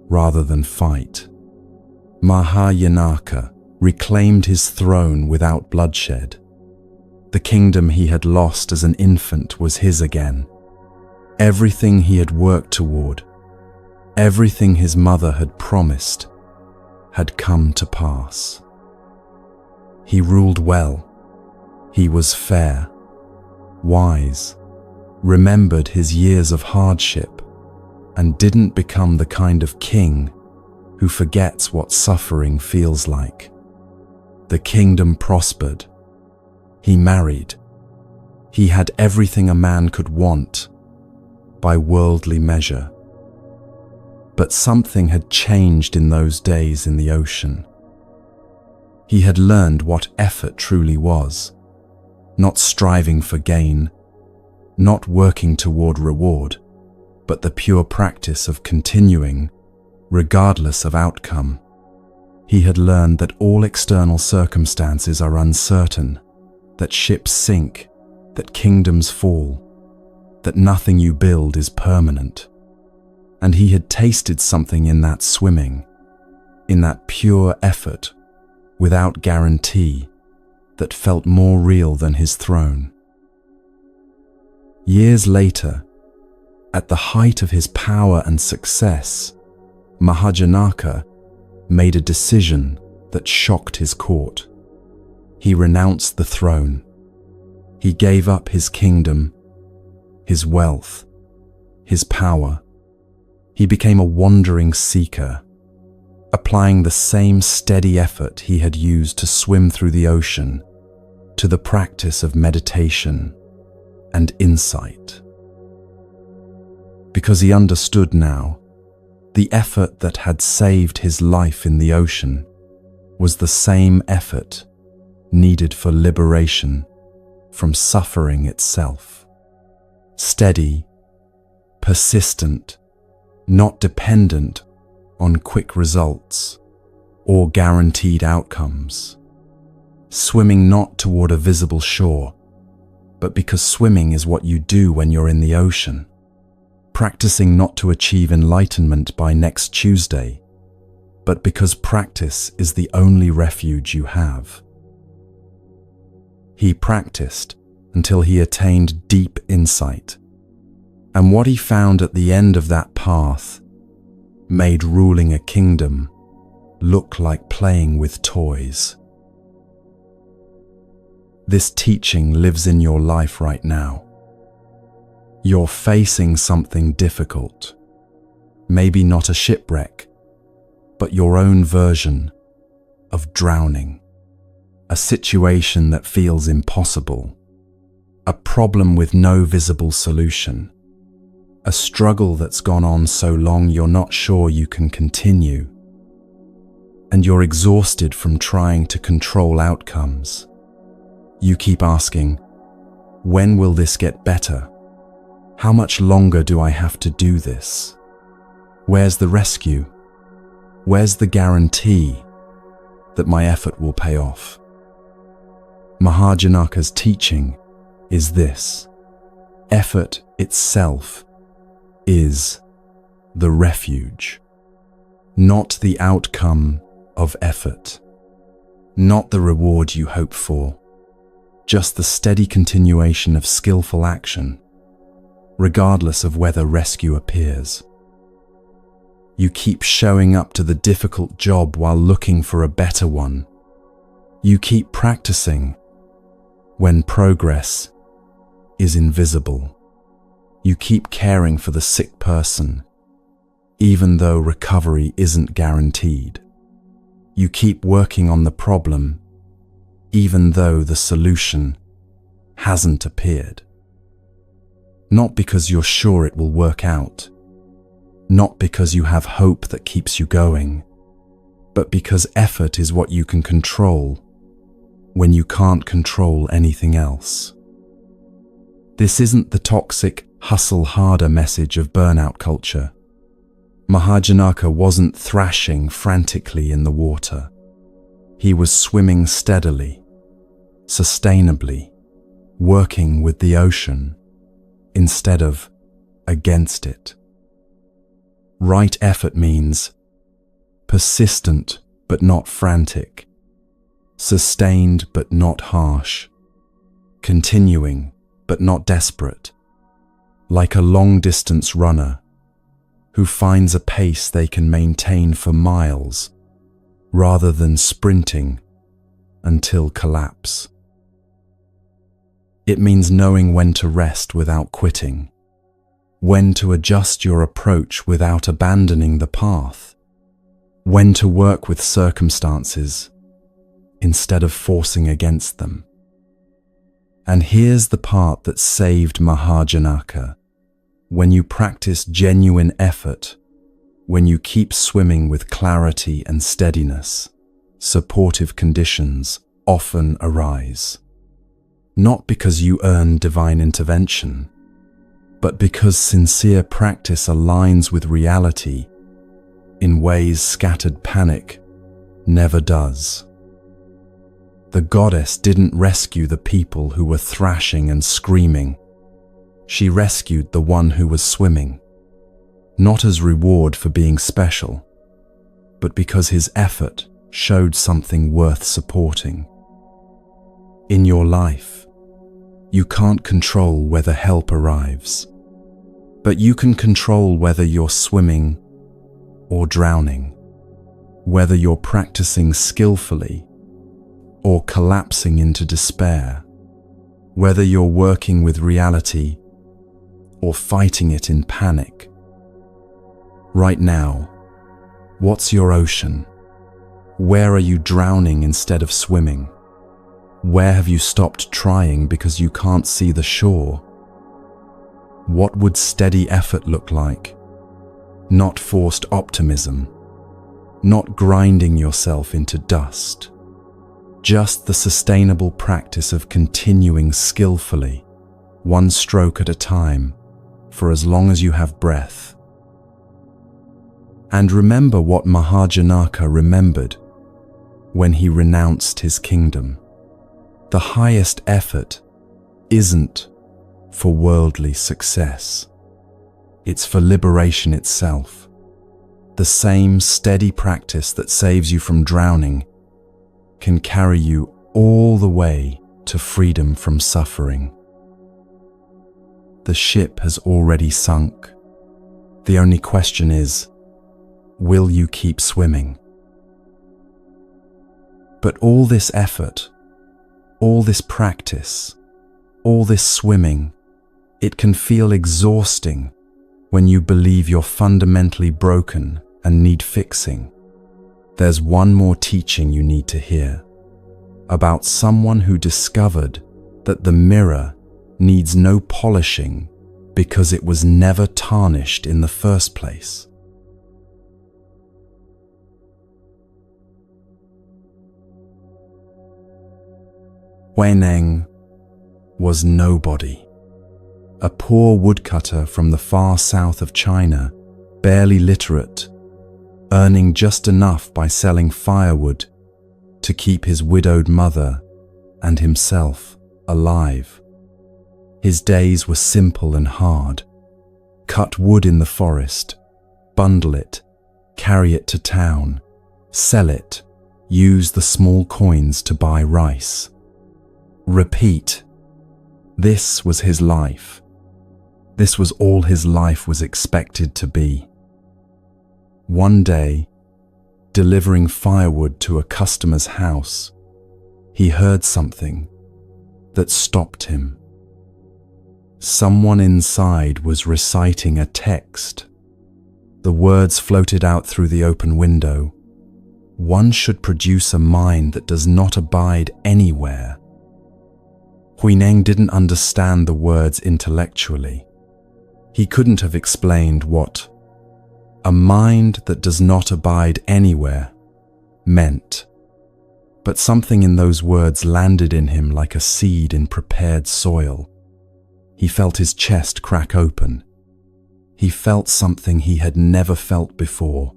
rather than fight. Mahajanaka reclaimed his throne without bloodshed. The kingdom he had lost as an infant was his again. Everything he had worked toward, everything his mother had promised, had come to pass. He ruled well. He was fair, wise, remembered his years of hardship, and didn't become the kind of king who forgets what suffering feels like. The kingdom prospered. He married. He had everything a man could want by worldly measure. But something had changed in those days in the ocean. He had learned what effort truly was, not striving for gain, not working toward reward, but the pure practice of continuing, regardless of outcome. He had learned that all external circumstances are uncertain, that ships sink, that kingdoms fall, that nothing you build is permanent. And he had tasted something in that swimming, in that pure effort, without guarantee, that felt more real than his throne. Years later, at the height of his power and success, Mahajanaka made a decision that shocked his court. He renounced the throne. He gave up his kingdom, his wealth, his power. He became a wandering seeker, applying the same steady effort he had used to swim through the ocean to the practice of meditation and insight. Because he understood now, the effort that had saved his life in the ocean was the same effort needed for liberation from suffering itself. Steady, persistent, not dependent on quick results or guaranteed outcomes. Swimming not toward a visible shore, but because swimming is what you do when you're in the ocean. Practicing not to achieve enlightenment by next Tuesday, but because practice is the only refuge you have. He practiced until he attained deep insight, and what he found at the end of that path made ruling a kingdom look like playing with toys. This teaching lives in your life right now. You're facing something difficult, maybe not a shipwreck, but your own version of drowning, a situation that feels impossible, a problem with no visible solution, a struggle that's gone on so long you're not sure you can continue, and you're exhausted from trying to control outcomes. You keep asking, when will this get better? How much longer do I have to do this? Where's the rescue? Where's the guarantee that my effort will pay off? Mahajanaka's teaching is this: effort itself is the refuge, not the outcome of effort, not the reward you hope for, just the steady continuation of skillful action, regardless of whether rescue appears. You keep showing up to the difficult job while looking for a better one. You keep practicing when progress is invisible. You keep caring for the sick person, even though recovery isn't guaranteed. You keep working on the problem, even though the solution hasn't appeared. Not because you're sure it will work out, not because you have hope that keeps you going, but because effort is what you can control when you can't control anything else. This isn't the toxic, hustle harder message of burnout culture. Mahajanaka wasn't thrashing frantically in the water. He was swimming steadily, sustainably, working with the ocean instead of against it. Right effort means persistent but not frantic, sustained but not harsh, continuing but not desperate, like a long-distance runner who finds a pace they can maintain for miles rather than sprinting until collapse. It means knowing when to rest without quitting, when to adjust your approach without abandoning the path, when to work with circumstances instead of forcing against them. And here's the part that saved Mahajanaka. When you practice genuine effort, when you keep swimming with clarity and steadiness, supportive conditions often arise. Not because you earn divine intervention, but because sincere practice aligns with reality in ways scattered panic never does. The goddess didn't rescue the people who were thrashing and screaming. She rescued the one who was swimming, not as reward for being special, but because his effort showed something worth supporting. In your life, you can't control whether help arrives, but you can control whether you're swimming or drowning, whether you're practicing skillfully or collapsing into despair, whether you're working with reality or fighting it in panic. Right now, what's your ocean? Where are you drowning instead of swimming? Where have you stopped trying because you can't see the shore? What would steady effort look like? Not forced optimism, not grinding yourself into dust. Just the sustainable practice of continuing skillfully, one stroke at a time, for as long as you have breath. And remember what Mahajanaka remembered when he renounced his kingdom. The highest effort isn't for worldly success. It's for liberation itself. The same steady practice that saves you from drowning can carry you all the way to freedom from suffering. The ship has already sunk. The only question is, will you keep swimming? But all this effort, all this practice, all this swimming, it can feel exhausting when you believe you're fundamentally broken and need fixing. There's one more teaching you need to hear, about someone who discovered that the mirror needs no polishing because it was never tarnished in the first place. Huineng was nobody. A poor woodcutter from the far south of China, barely literate, earning just enough by selling firewood to keep his widowed mother and himself alive. His days were simple and hard. Cut wood in the forest, bundle it, carry it to town, sell it, use the small coins to buy rice. Repeat. This was his life. This was all his life was expected to be. One day, delivering firewood to a customer's house, he heard something that stopped him. Someone inside was reciting a text. The words floated out through the open window. One should produce a mind that does not abide anywhere. Huineng didn't understand the words intellectually. He couldn't have explained what a mind that does not abide anywhere meant. But something in those words landed in him like a seed in prepared soil. He felt his chest crack open. He felt something he had never felt before,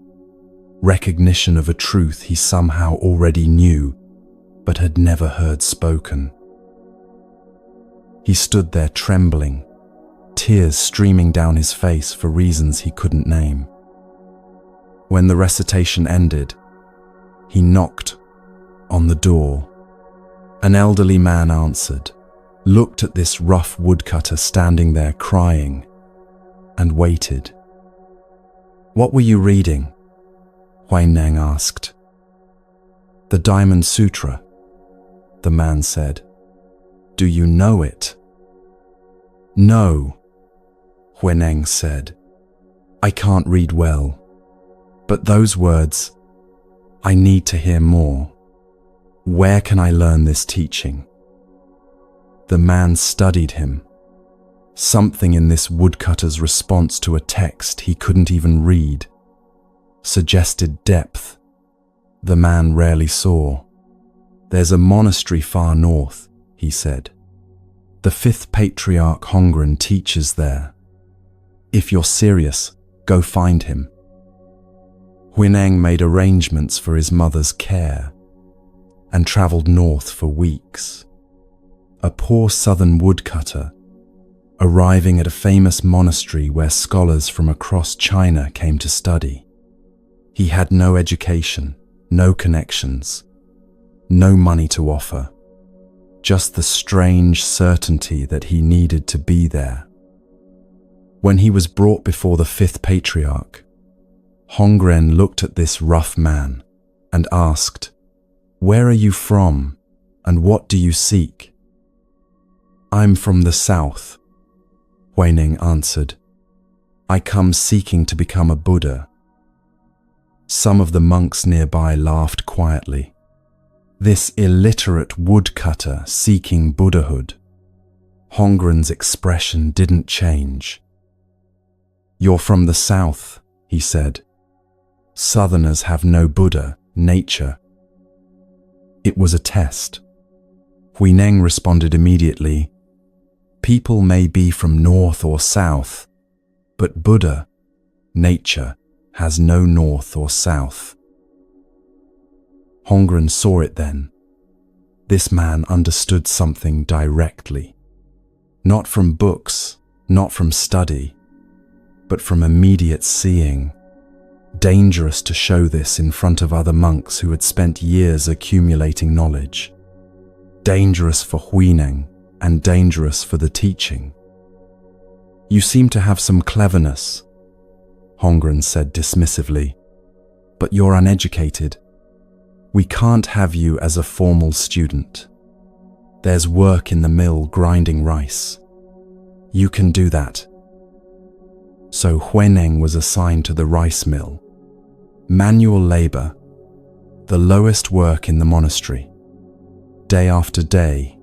recognition of a truth he somehow already knew, but had never heard spoken. He stood there trembling, tears streaming down his face for reasons he couldn't name. When the recitation ended, he knocked on the door. An elderly man answered, looked at this rough woodcutter standing there crying, and waited. "What were you reading?" Huineng asked. "The Diamond Sutra," the man said. "Do you know it?" "No," Huineng said. "I can't read well. But those words, I need to hear more. Where can I learn this teaching?" The man studied him. Something in this woodcutter's response to a text he couldn't even read suggested depth the man rarely saw. "There's a monastery far north," he said. "The fifth patriarch Hongren teaches there. If you're serious, go find him." Huineng made arrangements for his mother's care and traveled north for weeks. A poor southern woodcutter, arriving at a famous monastery where scholars from across China came to study. He had no education, no connections, no money to offer, just the strange certainty that he needed to be there. When he was brought before the fifth patriarch, Hongren looked at this rough man and asked, "Where are you from, and what do you seek?" "I'm from the south," Huineng answered. "I come seeking to become a Buddha." Some of the monks nearby laughed quietly. This illiterate woodcutter seeking Buddhahood. Hongren's expression didn't change. "You're from the south," he said. "Southerners have no Buddha, nature." It was a test. Huineng responded immediately, "People may be from north or south, but Buddha, nature, has no north or south." Hongren saw it then. This man understood something directly. Not from books, not from study, but from immediate seeing. Dangerous to show this in front of other monks who had spent years accumulating knowledge. Dangerous for Huineng and dangerous for the teaching. "You seem to have some cleverness," Hongren said dismissively, "but you're uneducated. We can't have you as a formal student. There's work in the mill grinding rice. You can do that." So Huineng was assigned to the rice mill. Manual labor, the lowest work in the monastery. Day after day,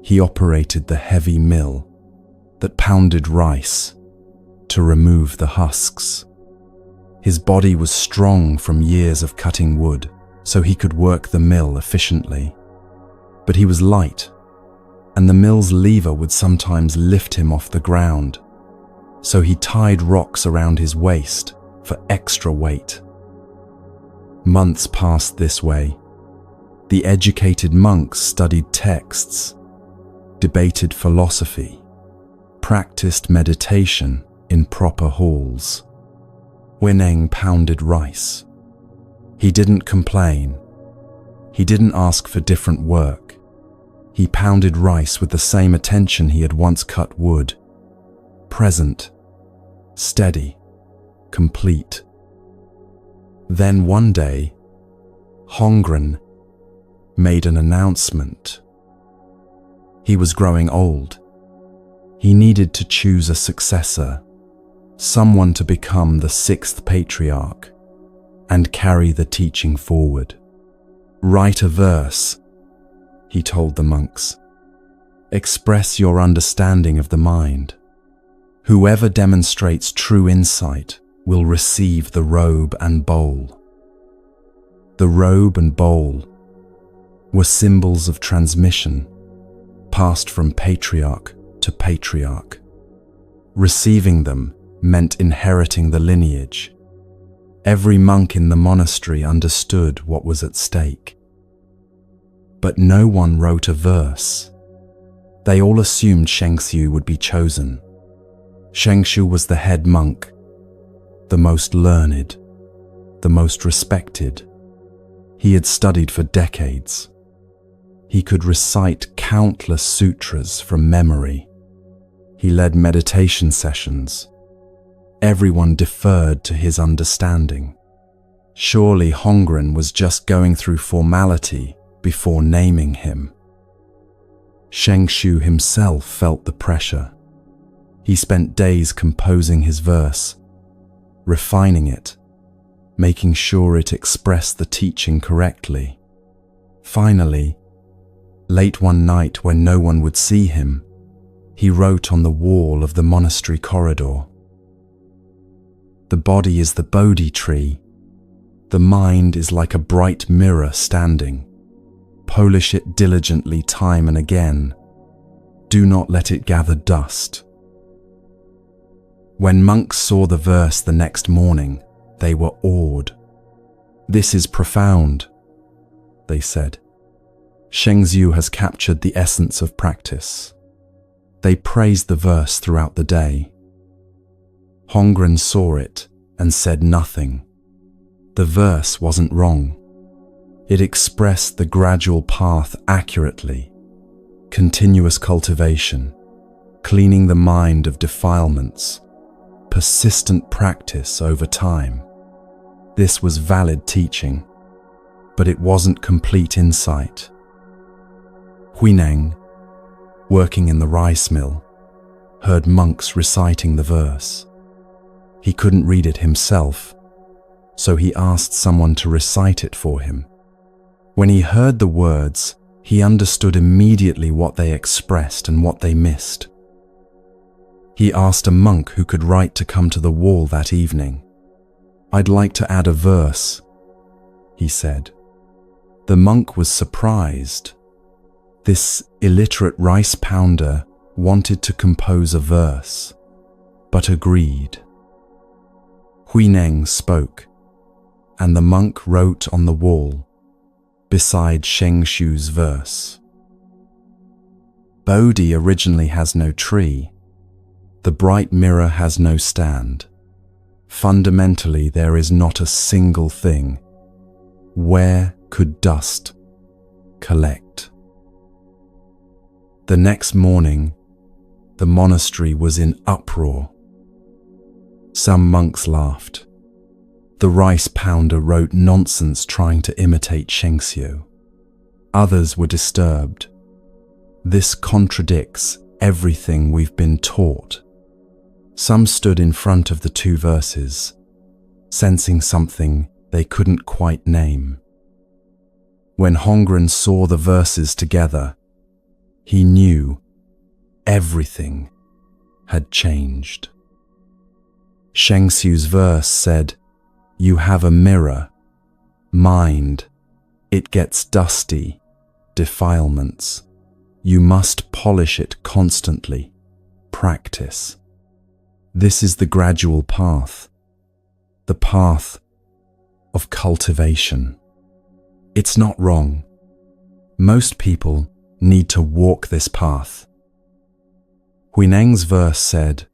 he operated the heavy mill that pounded rice to remove the husks. His body was strong from years of cutting wood, so he could work the mill efficiently. But he was light, and the mill's lever would sometimes lift him off the ground, so he tied rocks around his waist for extra weight. Months passed this way. The educated monks studied texts, debated philosophy, practiced meditation in proper halls. Huineng pounded rice. He didn't complain. He didn't ask for different work. He pounded rice with the same attention he had once cut wood. Present, steady, complete. Then one day, Hongren made an announcement. He was growing old. He needed to choose a successor, someone to become the sixth patriarch and carry the teaching forward. Write a verse, he told the monks. Express your understanding of the mind. Whoever demonstrates true insight will receive the robe and bowl. The robe and bowl were symbols of transmission, passed from patriarch to patriarch. Receiving them meant inheriting the lineage. Every monk in the monastery understood what was at stake. But no one wrote a verse. They all assumed Shengxiu would be chosen. Shengxiu was the head monk, the most learned, the most respected. He had studied for decades. He could recite countless sutras from memory. He led meditation sessions. Everyone deferred to his understanding. Surely Hongren was just going through formality before naming him. Shengxiu himself felt the pressure. He spent days composing his verse, refining it, making sure it expressed the teaching correctly. Finally, late one night when no one would see him, he wrote on the wall of the monastery corridor, "The body is the Bodhi tree. The mind is like a bright mirror standing. Polish it diligently time and again. Do not let it gather dust." When monks saw the verse the next morning, they were awed. "This is profound," they said. "Shengxiu has captured the essence of practice." They praised the verse throughout the day. Hongren saw it and said nothing. The verse wasn't wrong. It expressed the gradual path accurately. Continuous cultivation, cleaning the mind of defilements, persistent practice over time. This was valid teaching, but it wasn't complete insight. Huineng, working in the rice mill, heard monks reciting the verse. He couldn't read it himself, so he asked someone to recite it for him. When he heard the words, he understood immediately what they expressed and what they missed. He asked a monk who could write to come to the wall that evening. "I'd like to add a verse," he said. The monk was surprised. This illiterate rice pounder wanted to compose a verse, but agreed. Huineng spoke, and the monk wrote on the wall, beside Shengxiu's verse. "Bodhi originally has no tree. The bright mirror has no stand. Fundamentally, there is not a single thing. Where could dust collect?" The next morning, the monastery was in uproar. Some monks laughed. The rice pounder wrote nonsense trying to imitate Shengxiu. Others were disturbed. This contradicts everything we've been taught. Some stood in front of the two verses, sensing something they couldn't quite name. When Hongren saw the verses together, he knew everything had changed. Shengxiu's verse said, "You have a mirror, mind. It gets dusty, defilements. You must polish it constantly, practice." This is the gradual path, the path of cultivation. It's not wrong. Most people need to walk this path. Huineng's verse said,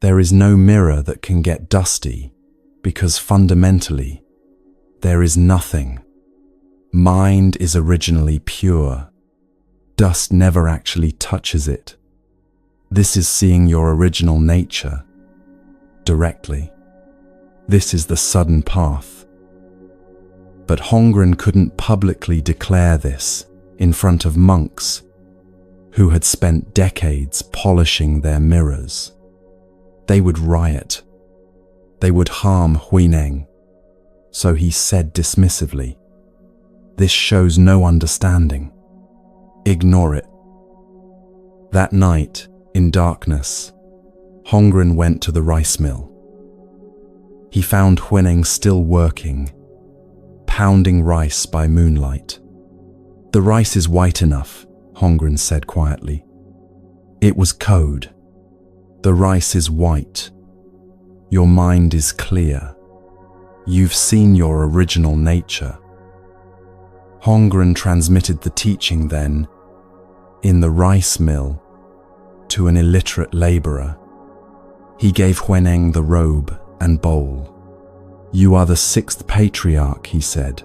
"There is no mirror that can get dusty because fundamentally there is nothing. Mind is originally pure. Dust never actually touches it. This is seeing your original nature directly. This is the sudden path, But Hongren couldn't publicly declare this in front of monks who had spent decades polishing their mirrors. They would riot. They would harm Huineng. So he said dismissively, "This shows no understanding. Ignore it." That night, in darkness, Hongren went to the rice mill. He found Huineng still working, pounding rice by moonlight. "The rice is white enough," Hongren said quietly. It was code. "The rice is white. Your mind is clear. You've seen your original nature." Hongren transmitted the teaching then, in the rice mill, to an illiterate laborer. He gave Huineng the robe and bowl. "You are the sixth patriarch," he said,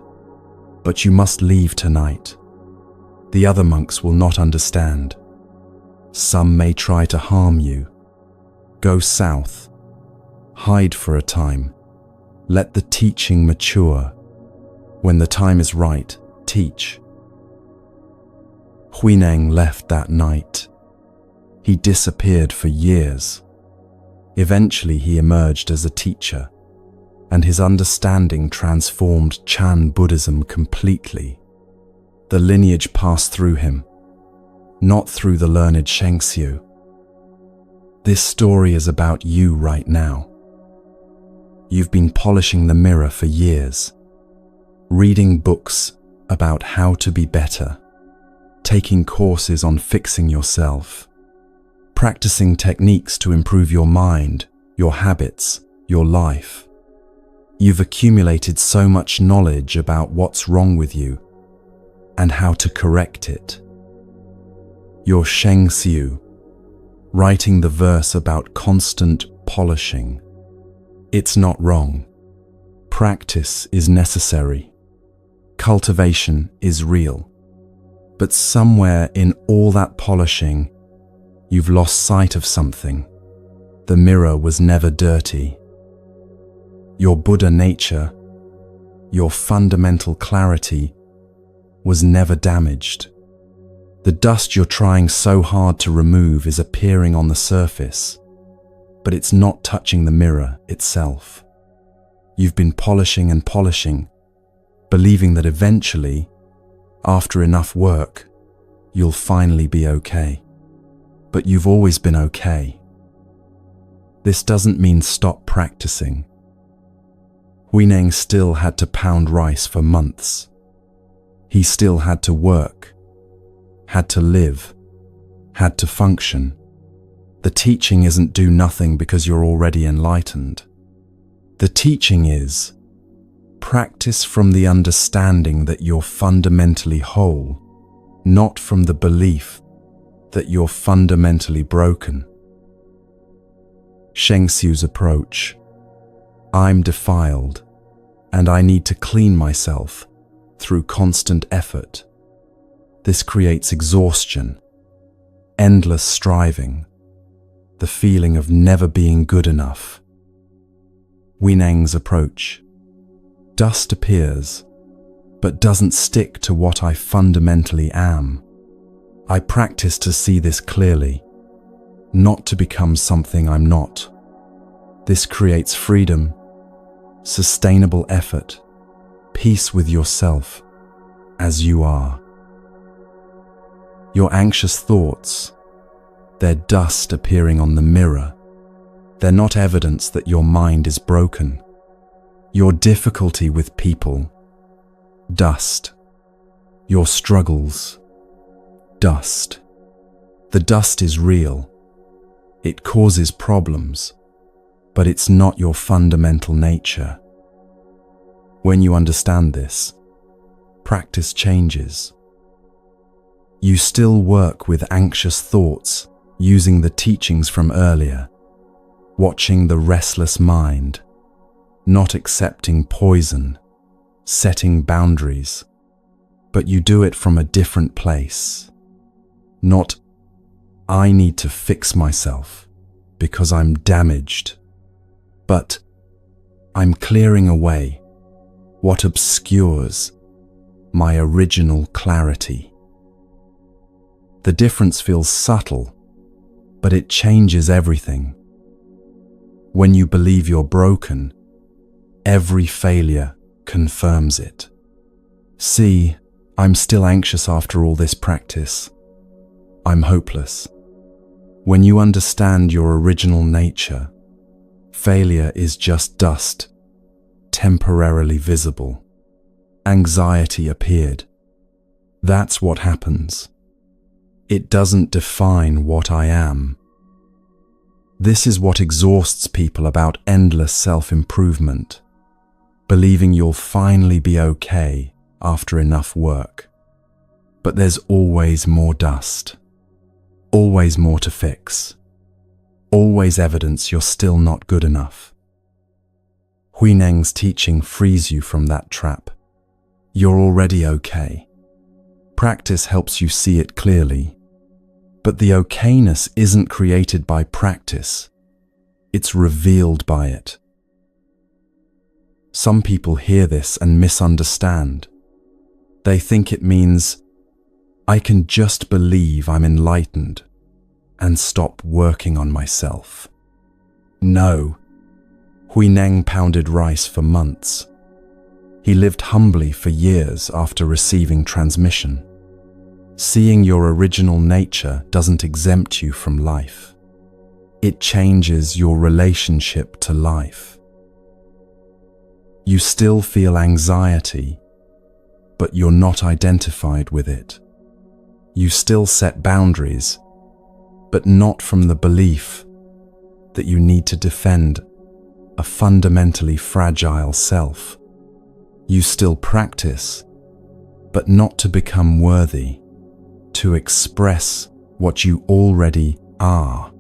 "but you must leave tonight. The other monks will not understand. Some may try to harm you. Go south. Hide for a time. Let the teaching mature. When the time is right, teach." Huineng left that night. He disappeared for years. Eventually he emerged as a teacher, and his understanding transformed Chan Buddhism completely. The lineage passed through him, not through the learned Shengxiu. This story is about you right now. You've been polishing the mirror for years, reading books about how to be better, taking courses on fixing yourself, practicing techniques to improve your mind, your habits, your life. You've accumulated so much knowledge about what's wrong with you and how to correct it. You're Shengxiu, writing the verse about constant polishing. It's not wrong. Practice is necessary. Cultivation is real. But somewhere in all that polishing, you've lost sight of something. The mirror was never dirty. Your Buddha nature, your fundamental clarity, was never damaged. The dust you're trying so hard to remove is appearing on the surface, but it's not touching the mirror itself. You've been polishing and polishing, believing that eventually, after enough work, you'll finally be okay. But you've always been okay. This doesn't mean stop practicing. Huineng still had to pound rice for months. He still had to work, had to live, had to function. The teaching isn't do nothing because you're already enlightened. The teaching is practice from the understanding that you're fundamentally whole, not from the belief that you're fundamentally broken. Shengxiu's approach: I'm defiled, and I need to clean myself through constant effort. This creates exhaustion, endless striving, the feeling of never being good enough. Huineng's approach: dust appears, but doesn't stick to what I fundamentally am. I practice to see this clearly, not to become something I'm not. This creates freedom, sustainable effort, peace with yourself as you are. Your anxious thoughts, they're dust appearing on the mirror. They're not evidence that your mind is broken. Your difficulty with people, dust. Your struggles, dust. The dust is real. It causes problems, but it's not your fundamental nature. When you understand this, practice changes. You still work with anxious thoughts using the teachings from earlier, watching the restless mind, not accepting poison, setting boundaries, but you do it from a different place. Not, I need to fix myself because I'm damaged, but I'm clearing away what obscures my original clarity. The difference feels subtle, but it changes everything. When you believe you're broken, every failure confirms it. See, I'm still anxious after all this practice. I'm hopeless. When you understand your original nature, failure is just dust, temporarily visible. Anxiety appeared. That's what happens. It doesn't define what I am. This is what exhausts people about endless self-improvement, believing you'll finally be okay after enough work. But there's always more dust, always more to fix, always evidence you're still not good enough. Huineng's teaching frees you from that trap. You're already okay. Practice helps you see it clearly. But the okayness isn't created by practice. It's revealed by it. Some people hear this and misunderstand. They think it means, I can just believe I'm enlightened and stop working on myself. No. Huineng pounded rice for months. He lived humbly for years after receiving transmission. Seeing your original nature doesn't exempt you from life. It changes your relationship to life. You still feel anxiety, but you're not identified with it. You still set boundaries, but not from the belief that you need to defend a fundamentally fragile self. You still practice, but not to become worthy, to express what you already are.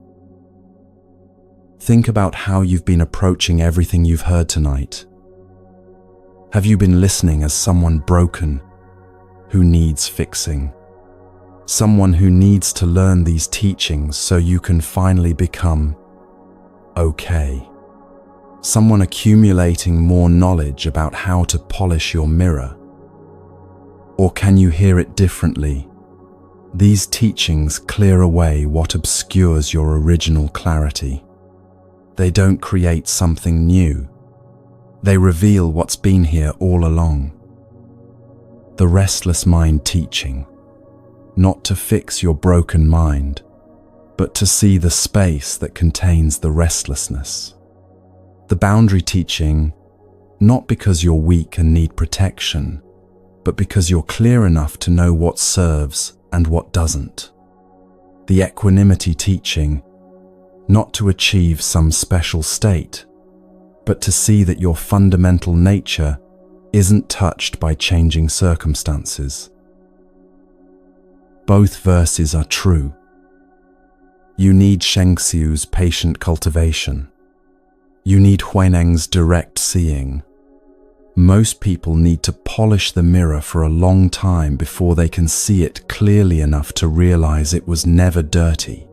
Think about how you've been approaching everything you've heard tonight. Have you been listening as someone broken who needs fixing? Someone who needs to learn these teachings so you can finally become okay. Someone accumulating more knowledge about how to polish your mirror? Or can you hear it differently? These teachings clear away what obscures your original clarity. They don't create something new. They reveal what's been here all along. The restless mind teaching, not to fix your broken mind, but to see the space that contains the restlessness. The boundary teaching, not because you're weak and need protection, but because you're clear enough to know what serves and what doesn't. The equanimity teaching, not to achieve some special state, but to see that your fundamental nature isn't touched by changing circumstances. Both verses are true. You need Shengxiu's patient cultivation. You need Huineng's direct seeing. Most people need to polish the mirror for a long time before they can see it clearly enough to realize it was never dirty.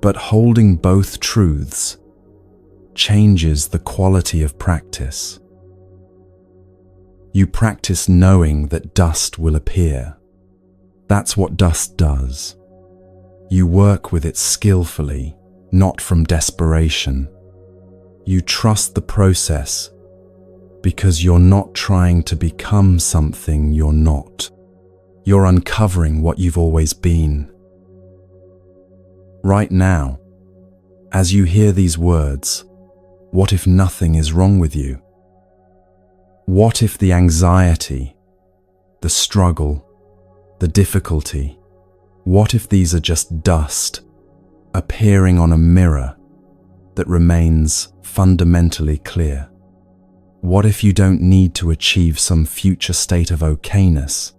But holding both truths changes the quality of practice. You practice knowing that dust will appear. That's what dust does. You work with it skillfully, not from desperation. You trust the process because you're not trying to become something you're not. You're uncovering what you've always been. Right now, as you hear these words, what if nothing is wrong with you? What if the anxiety, the struggle, the difficulty, what if these are just dust appearing on a mirror that remains fundamentally clear? What if you don't need to achieve some future state of okayness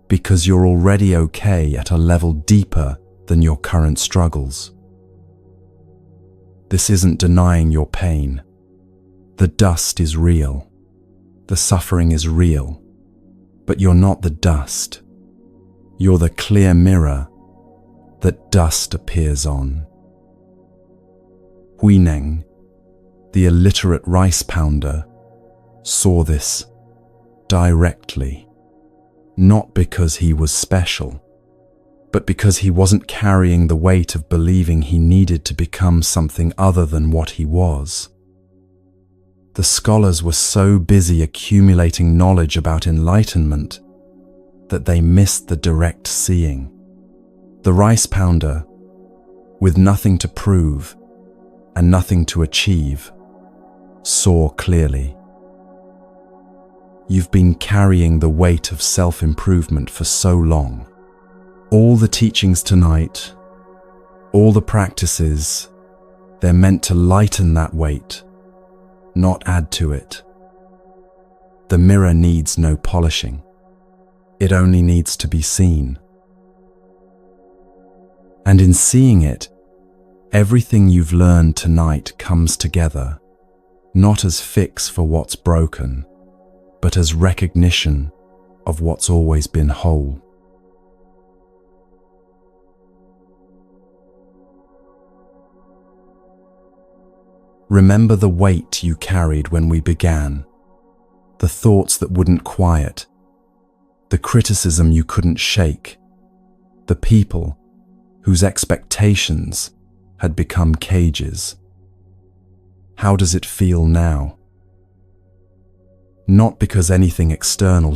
because you're already okay at a level deeper than your current struggles? This isn't denying your pain. The dust is real. The suffering is real. But you're not the dust. You're the clear mirror that dust appears on. Huineng, the illiterate rice pounder, saw this directly, not because he was special, but because he wasn't carrying the weight of believing he needed to become something other than what he was. The scholars were so busy accumulating knowledge about enlightenment that they missed the direct seeing. The rice pounder, with nothing to prove and nothing to achieve, saw clearly. You've been carrying the weight of self-improvement for so long. All the teachings tonight, all the practices, they're meant to lighten that weight, not add to it. The mirror needs no polishing. It only needs to be seen. And in seeing it, everything you've learned tonight comes together, not as fix for what's broken, but as recognition of what's always been whole. Remember the weight you carried when we began, the thoughts that wouldn't quiet, the criticism you couldn't shake, the people whose expectations had become cages. How does it feel now? Not because anything external